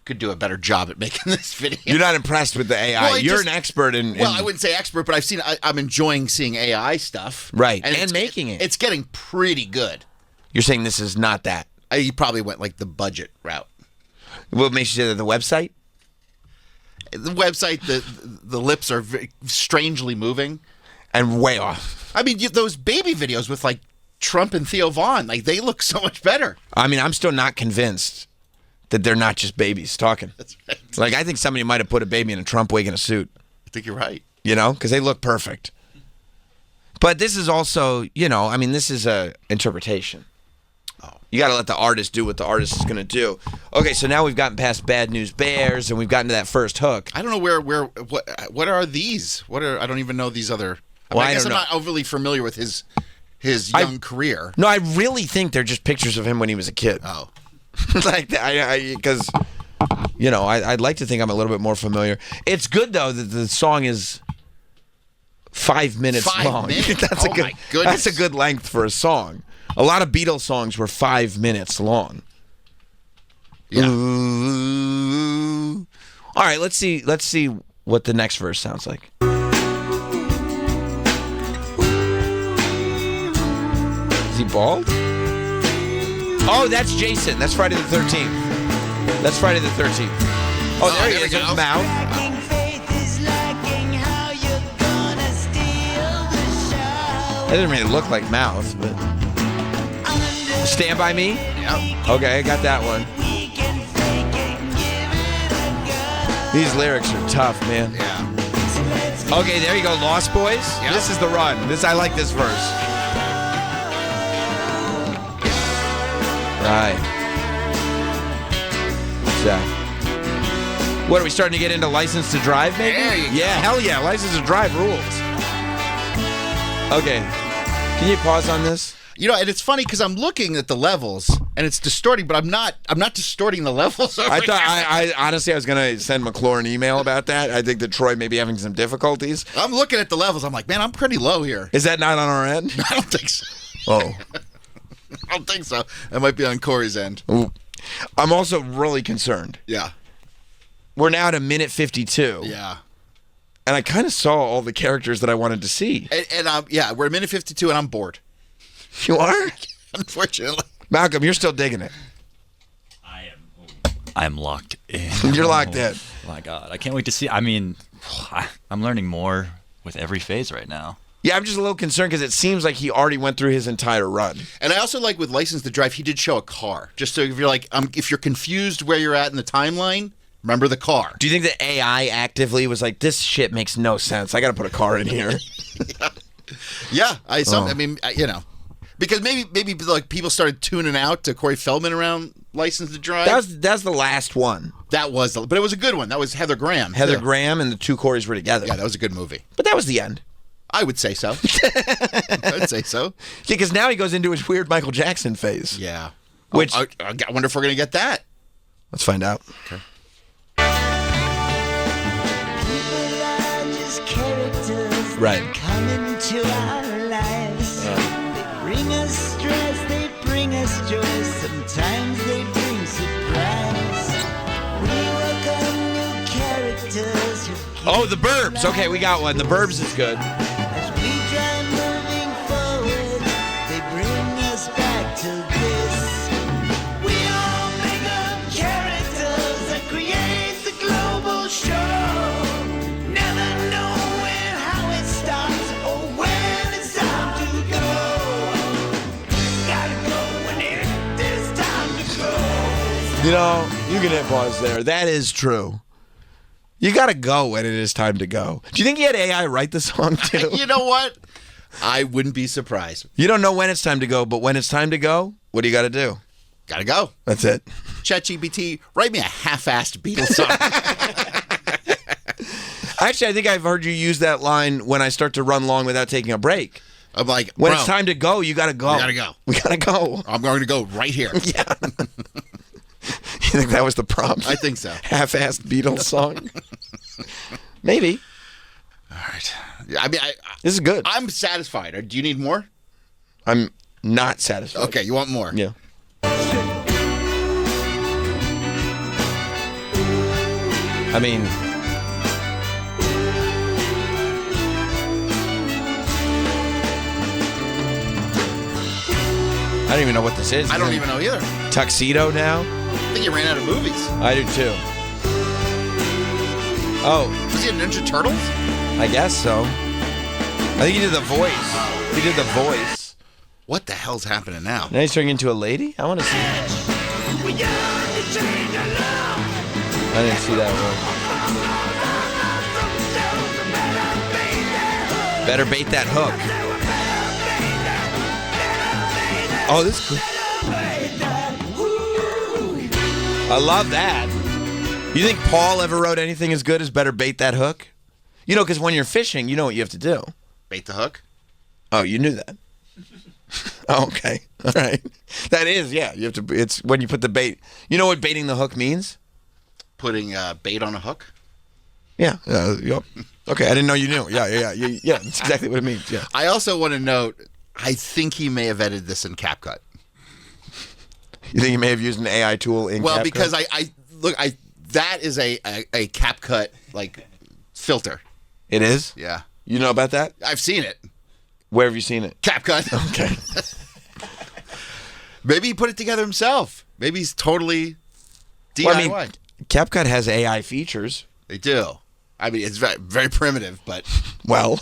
could do a better job at making this video. You're not impressed with the AI. Well, You're an expert in. Well, I wouldn't say expert, but I'm enjoying seeing AI stuff. Right, and making it. It's getting pretty good. You're saying this is not that. You probably went like the budget route. What makes you say that the website? The website, the lips are strangely moving. And way off. I mean, those baby videos with like Trump and Theo Vaughn, like they look so much better. I mean, I'm still not convinced that they're not just babies talking. That's right. Like, I think somebody might have put a baby in a Trump wig and a suit. I think you're right. You know, because they look perfect. But this is also, I mean, this is a interpretation. You got to let the artist do what the artist is going to do. Okay, so now we've gotten past Bad News Bears, and we've gotten to that first hook. I don't know what are these? I don't even know these other. I guess I'm not overly familiar with his young career. No, I really think they're just pictures of him when he was a kid. Oh, like because I'd like to think I'm a little bit more familiar. It's good though that the song is 5 minutes long. That's a good length for a song. A lot of Beatles songs were 5 minutes long. Yeah. Ooh. All right, let's see what the next verse sounds like. Is he bald? Oh, that's Jason. That's Friday the 13th. That's Friday the 13th. Oh, there he is. His mouth. That doesn't really look like mouth, but... Stand By Me? Yep. Okay, I got that one. These lyrics are tough, man. Yeah. Okay, there you go. Lost Boys? Yep. This is the run. I like this verse. Right. What's that? What, are we starting to get into License to Drive, maybe? Yeah, hell yeah. License to Drive rules. Okay. Can you pause on this? And it's funny because I'm looking at the levels and it's distorting, but I'm not distorting the levels. I honestly, I was gonna send McClure an email about that. I think that Troy may be having some difficulties. I'm looking at the levels. I'm like, man, I'm pretty low here. Is that not on our end? I don't think so. Oh, I don't think so. That might be on Corey's end. Ooh. I'm also really concerned. Yeah. We're now at a minute 52. Yeah. And I kind of saw all the characters that I wanted to see. And we're at minute 52 and I'm bored. You are? Unfortunately. Malcolm, you're still digging it. I am locked in. You're locked in. Oh my God. I can't wait to see. I mean, I'm learning more with every phase right now. Yeah, I'm just a little concerned because it seems like he already went through his entire run. And I also like with License to Drive, he did show a car. Just so if you're like, if you're confused where you're at in the timeline, remember the car. Do you think that AI actively was like, this shit makes no sense. I got to put a car in here. Yeah. I mean, because maybe like people started tuning out to Corey Feldman around License to Drive. That's the last one. But it was a good one. That was Heather Graham. Heather Graham and the two Coreys were together. Yeah, that was a good movie. But that was the end. I would say so. I'd say so. Yeah, because now he goes into his weird Michael Jackson phase. Yeah. Which I wonder if we're going to get that. Let's find out. Okay. Right. Come into our lives. They bring us stress, they bring us joy. Sometimes they bring surprise. We welcome new characters. Oh, The Burbs. Okay, we got one. The Burbs is good. As we try moving forward, they bring us back to this. We all make a You know, you can hit pause there. That is true. You got to go when it is time to go. Do you think he had AI write the song too? You know what? I wouldn't be surprised. You don't know when it's time to go, but when it's time to go, what do you got to do? Gotta go. That's it. ChatGPT, write me a half-assed Beatles song. Actually, I think I've heard you use that line when I start to run long without taking a break. I'm like, when bro, it's time to go, you got to go. We gotta go. We got to go. I'm going to go right here. Yeah. You think that was the prompt? I think so. Half-assed Beatles song? Maybe. All right. I mean, this is good. I'm satisfied. Do you need more? I'm not satisfied. Okay, you want more? Yeah. I mean, I don't even know what this is. I don't even know either. Tuxedo now? I think he ran out of movies. I do too. Oh. Was he in Ninja Turtles? I guess so. I think he did the voice. He did the voice. What the hell's happening now? Now he's turning into a lady? I want to see that. I didn't see that one. Better bait that hook. Oh, this is cool. I love that. You think Paul ever wrote anything as good as Better Bait That Hook? You know, because when you're fishing, you know what you have to do. Bait the hook? Oh, you knew that. Oh, okay. All right. That is, yeah. You have to. It's when you put the bait. You know what baiting the hook means? Putting bait on a hook? Yeah. Yep. Okay, I didn't know you knew. Yeah. That's exactly what it means. Yeah. I also want to note, I think he may have edited this in CapCut. You think he may have used an AI tool in Well, CapCut? because that is a CapCut like filter. It is? Yeah. You know about that? I've seen it. Where have you seen it? CapCut. Okay. Maybe he put it together himself. Maybe he's totally DIY. Well, I mean, CapCut has AI features. They do. I mean, it's very, very primitive, but... Well,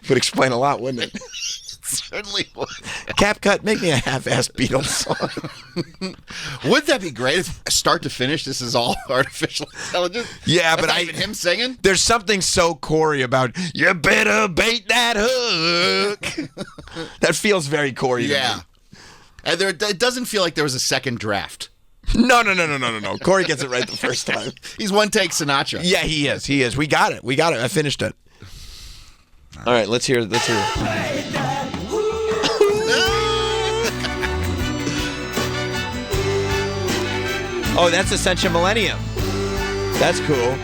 would explain a lot, wouldn't it? Certainly would. CapCut, make me a half-assed Beatles song. Wouldn't that be great if start to finish this is all artificial intelligence? Yeah, That's but not even him singing? There's something so Corey about, you better bait that hook. That feels very Corey to me. And it doesn't feel like there was a second draft. No. Corey gets it right the first time. He's one take Sinatra. Yeah, he is. We got it. I finished it. All right, let's hear it. Oh, that's Ascension Millennium. That's cool.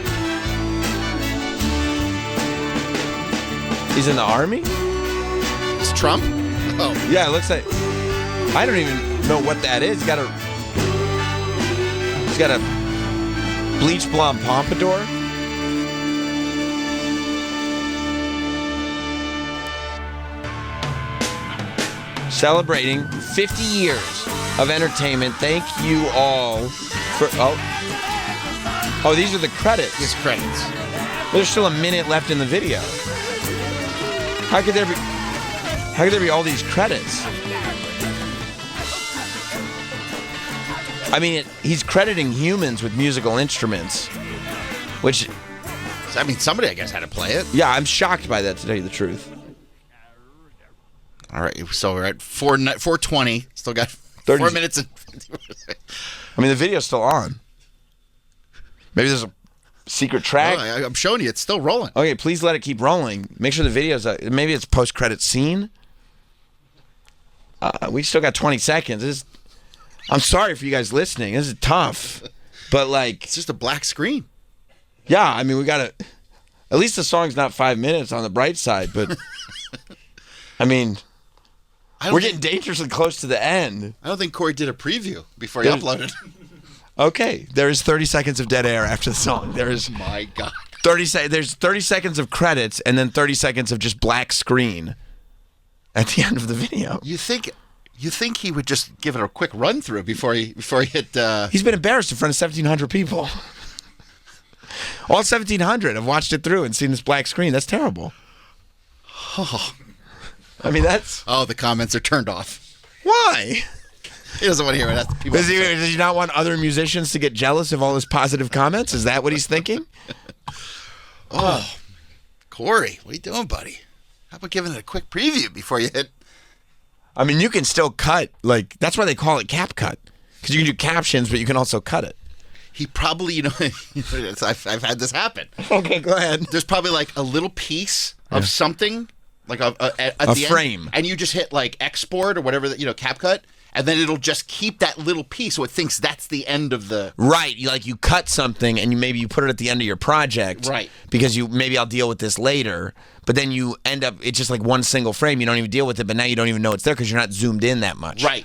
He's in the army? It's Trump? Oh. Yeah, it looks like... I don't even know what that is. He's got a bleach blonde pompadour. Celebrating 50 years of entertainment. Thank you all for... Oh, these are the credits. These credits. There's still a minute left in the video. How could there be all these credits? I mean, he's crediting humans with musical instruments, which... I mean, somebody, I guess, had to play it. Yeah, I'm shocked by that, to tell you the truth. All right, so we're at 4:20. Still got 4 minutes. I mean, the video's still on. Maybe there's a secret track. I'm showing you, it's still rolling. Okay, please let it keep rolling. Make sure the video's... maybe it's post-credit scene. We still got 20 seconds. I'm sorry for you guys listening. This is tough. But, like... It's just a black screen. Yeah, I mean, we got to... At least the song's not 5 minutes on the bright side, but... I mean... We're getting dangerously close to the end. I don't think Corey did a preview before he uploaded. Okay, there is 30 seconds of dead air after the song. There is... My God. There's 30 seconds of credits and then 30 seconds of just black screen at the end of the video. You think he would just give it a quick run through before he hit... He's been embarrassed in front of 1,700 people. All 1,700 have watched it through and seen this black screen. That's terrible. Oh. I mean, that's... Oh, the comments are turned off. Why? doesn't want to hear it. People Does he not want other musicians to get jealous of all his positive comments? Is that what he's thinking? Oh, Corey, what are you doing, buddy? How about giving it a quick preview before you hit? I mean, you can still cut. Like, that's why they call it cap cut. Because you can do captions, but you can also cut it. He probably, I've had this happen. Okay, go ahead. There's probably like a little piece of something, like at a the frame. End, and you just hit like export or whatever, cap cut, and then it'll just keep that little piece, so it thinks that's the end of the... Right, you cut something, and maybe you put it at the end of your project. Right. Because maybe I'll deal with this later, but then you end up, it's just like one single frame, you don't even deal with it, but now you don't even know it's there because you're not zoomed in that much. Right.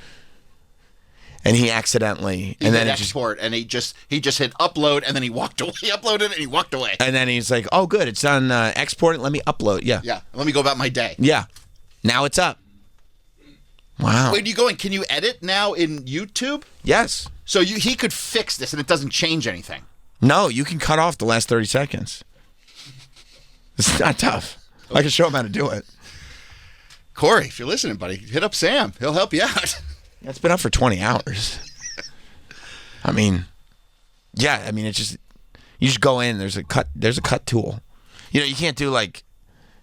And he accidentally, and then it export, and he just hit upload, and then he walked away. He uploaded it, and he walked away. And then he's like, "Oh, good, it's on export. Let me upload." Yeah. Yeah. Let me go about my day. Yeah. Now it's up. Wow. Where do you go in? Can you edit now in YouTube? Yes. So he could fix this, and it doesn't change anything. No, you can cut off the last 30 seconds. It's not tough. I can show him how to do it. Corey, if you're listening, buddy, hit up Sam. He'll help you out. It's been up for 20 hours. I mean, it's just, you just go in, there's a cut tool. You can't do like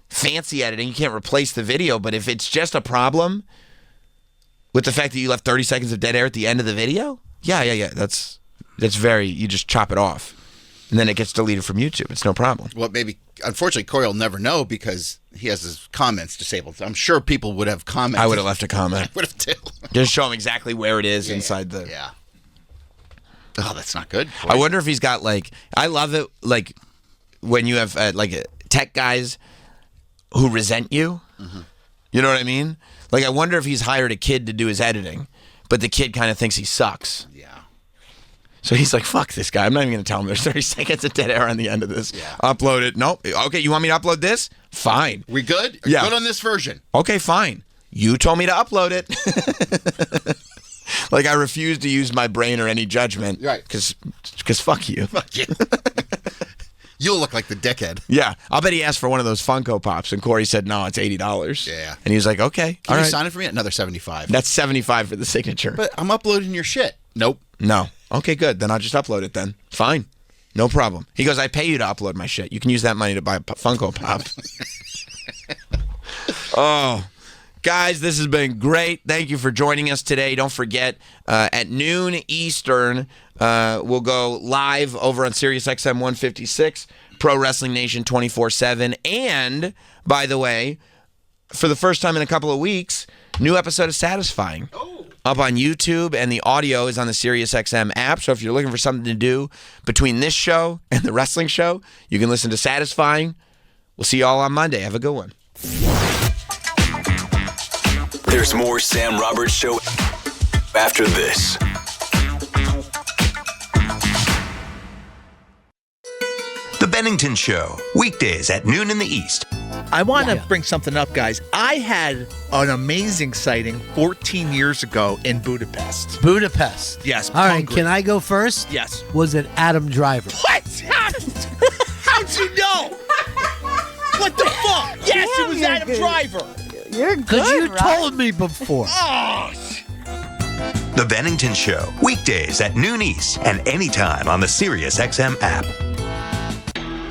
fancy editing, you can't replace the video, but if it's just a problem with the fact that you left 30 seconds of dead air at the end of the video, that's you just chop it off. And then it gets deleted from YouTube. It's no problem. Well, unfortunately, Corey will never know because he has his comments disabled. I'm sure people would have commented. I would have left a comment. I would have too. Just show him exactly where it is inside the... Yeah. Oh, that's not good. I wonder if he's got I love it when you have tech guys who resent you. Mm-hmm. You know what I mean? I wonder if he's hired a kid to do his editing, but the kid kind of thinks he sucks. Yeah. So he's like, fuck this guy. I'm not even going to tell him there's 30 seconds of dead air on the end of this. Yeah. Upload it. Nope. Okay, you want me to upload this? Fine. We good? Yeah. Good on this version. Okay, fine. You told me to upload it. I refuse to use my brain or any judgment. Right. Because fuck you. Fuck you. You'll look like the dickhead. Yeah. I'll bet he asked for one of those Funko Pops, and Corey said, no, it's $80. Yeah. And he was like, okay. Can you sign it for me? Another $75. That's $75 for the signature. But I'm uploading your shit. Nope. No. Okay, good. Then I'll just upload it then. Fine. No problem. He goes, I pay you to upload my shit. You can use that money to buy a Funko Pop. Oh, guys, this has been great. Thank you for joining us today. Don't forget, at noon Eastern, we'll go live over on SiriusXM 156, Pro Wrestling Nation 24/7. And, by the way, for the first time in a couple of weeks, new episode of Satisfying. Up on YouTube, and the audio is on the SiriusXM app. So if you're looking for something to do between this show and the wrestling show, you can listen to Satisfying. We'll see you all on Monday. Have a good one. There's more Sam Roberts Show after this. The Bennington Show, weekdays at noon in the East. I want to bring something up, guys. I had an amazing sighting 14 years ago in Budapest. Budapest. Yes. All right, Hungary. can I go first? Yes. Was it Adam Driver? What? How'd you know? What the fuck? Yes, it was Adam Driver. You're good, because you told me before. Oh. The Bennington Show, weekdays at noon East and anytime on the SiriusXM app.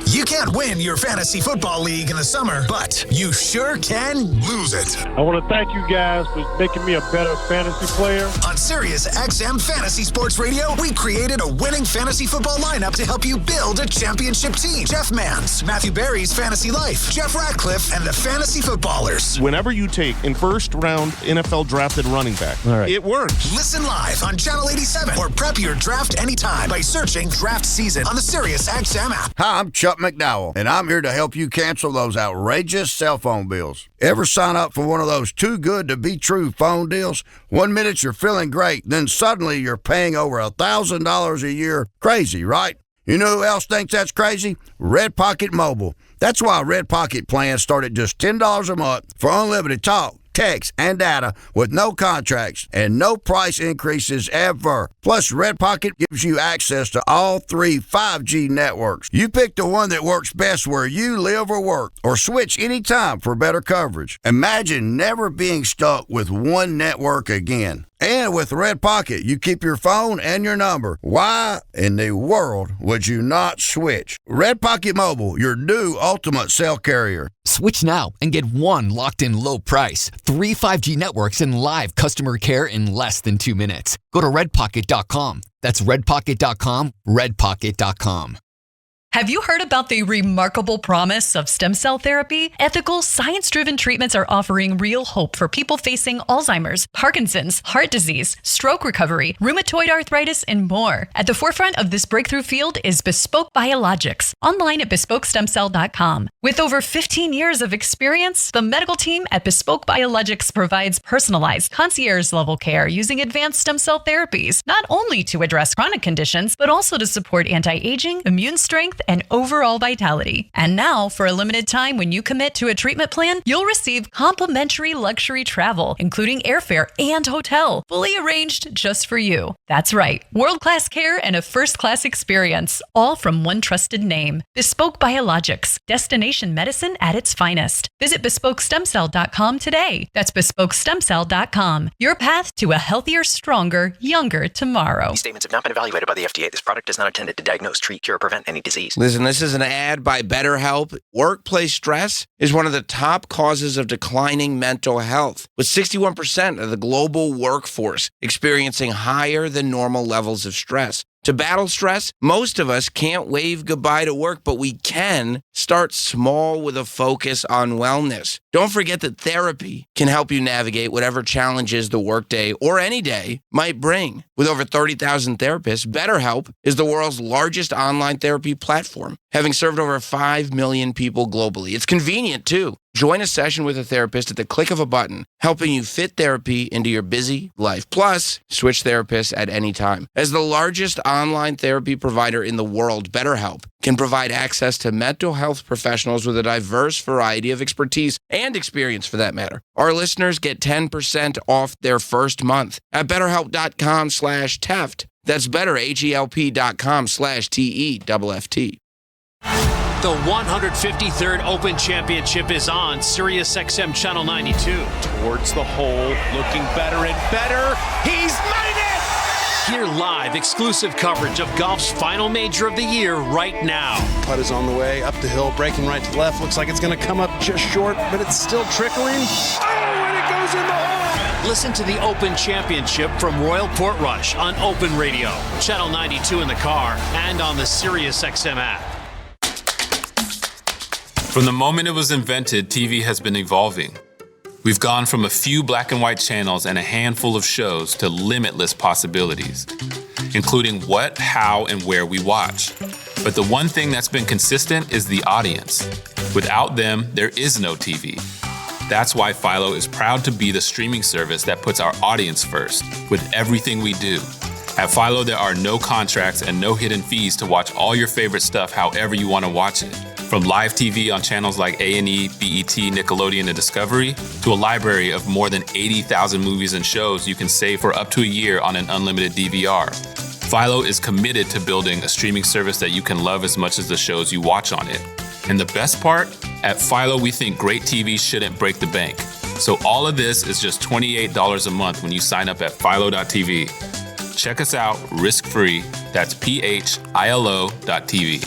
You can't win your fantasy football league in the summer, but you sure can lose it. I want to thank you guys for making me a better fantasy player. On SiriusXM Fantasy Sports Radio, we created a winning fantasy football lineup to help you build a championship team. Jeff Mans, Matthew Berry's Fantasy Life, Jeff Ratcliffe, and the Fantasy Footballers. Whenever you take in first round NFL drafted running back, it works. Listen live on Channel 87 or prep your draft anytime by searching Draft Season on the SiriusXM app. Hi, I'm Chuck McDowell, and I'm here to help you cancel those outrageous cell phone bills. Ever sign up for one of those too good to be true phone deals? 1 minute you're feeling great, then suddenly you're paying over $1,000 a year. Crazy, right? You know who else thinks that's crazy? Red Pocket Mobile. That's why Red Pocket plans start at just $10 a month for unlimited talk, text, and data with no contracts and no price increases ever. Plus, Red Pocket gives you access to all 3 5G networks. You pick the one that works best where you live or work, or switch anytime for better coverage. Imagine never being stuck with one network again. And with Red Pocket, you keep your phone and your number. Why in the world would you not switch? Red Pocket Mobile, your new ultimate cell carrier. Switch now and get one locked-in low price, 3 5G networks, and live customer care in less than 2 minutes. Go to redpocket.com. That's redpocket.com, redpocket.com. Have you heard about the remarkable promise of stem cell therapy? Ethical, science-driven treatments are offering real hope for people facing Alzheimer's, Parkinson's, heart disease, stroke recovery, rheumatoid arthritis, and more. At the forefront of this breakthrough field is Bespoke Biologics, online at bespokestemcell.com. With over 15 years of experience, the medical team at Bespoke Biologics provides personalized, concierge-level care using advanced stem cell therapies, not only to address chronic conditions, but also to support anti-aging, immune strength, and overall vitality. And now, for a limited time, when you commit to a treatment plan, you'll receive complimentary luxury travel, including airfare and hotel, fully arranged just for you. That's right, world-class care and a first-class experience, all from one trusted name. Bespoke Biologics, destination medicine at its finest. Visit bespokestemcell.com today. That's bespokestemcell.com. Your path to a healthier, stronger, younger tomorrow. These statements have not been evaluated by the FDA. This product is not intended to diagnose, treat, cure, or prevent any disease. Listen, this is an ad by BetterHelp. Workplace stress is one of the top causes of declining mental health, with 61% of the global workforce experiencing higher than normal levels of stress. To battle stress, most of us can't wave goodbye to work, but we can start small with a focus on wellness. Don't forget that therapy can help you navigate whatever challenges the workday or any day might bring. With over 30,000 therapists, BetterHelp is the world's largest online therapy platform, having served over 5 million people globally. It's convenient, too. Join a session with a therapist at the click of a button, helping you fit therapy into your busy life. Plus, switch therapists at any time. As the largest online therapy provider in the world, BetterHelp can provide access to mental health professionals with a diverse variety of expertise and experience, for that matter. Our listeners get 10% off their first month at betterhelp.com/Teft. That's betterhelp.com/TEFFT. The 153rd Open Championship is on SiriusXM Channel 92. Towards the hole, looking better and better. He's made it! Hear live exclusive coverage of golf's final major of the year right now. Putt is on the way, up the hill, breaking right to left. Looks like it's going to come up just short, but it's still trickling. Oh, and it goes in the hole! Listen to the Open Championship from Royal Portrush on Open Radio, Channel 92 in the car, and on the SiriusXM app. From the moment it was invented, TV has been evolving. We've gone from a few black and white channels and a handful of shows to limitless possibilities, including what, how, and where we watch. But the one thing that's been consistent is the audience. Without them, there is no TV. That's why Philo is proud to be the streaming service that puts our audience first with everything we do. At Philo, there are no contracts and no hidden fees to watch all your favorite stuff however you want to watch it. From live TV on channels like A&E, BET, Nickelodeon, and Discovery, to a library of more than 80,000 movies and shows you can save for up to a year on an unlimited DVR. Philo is committed to building a streaming service that you can love as much as the shows you watch on it. And the best part? At Philo, we think great TV shouldn't break the bank. So all of this is just $28 a month when you sign up at philo.tv. Check us out risk-free. That's philo.tv.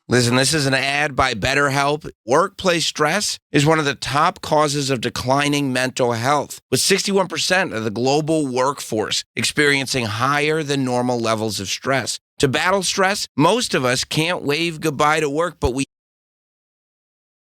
Listen, this is an ad by BetterHelp. Workplace stress is one of the top causes of declining mental health, with 61% of the global workforce experiencing higher than normal levels of stress. To battle stress, most of us can't wave goodbye to work, but we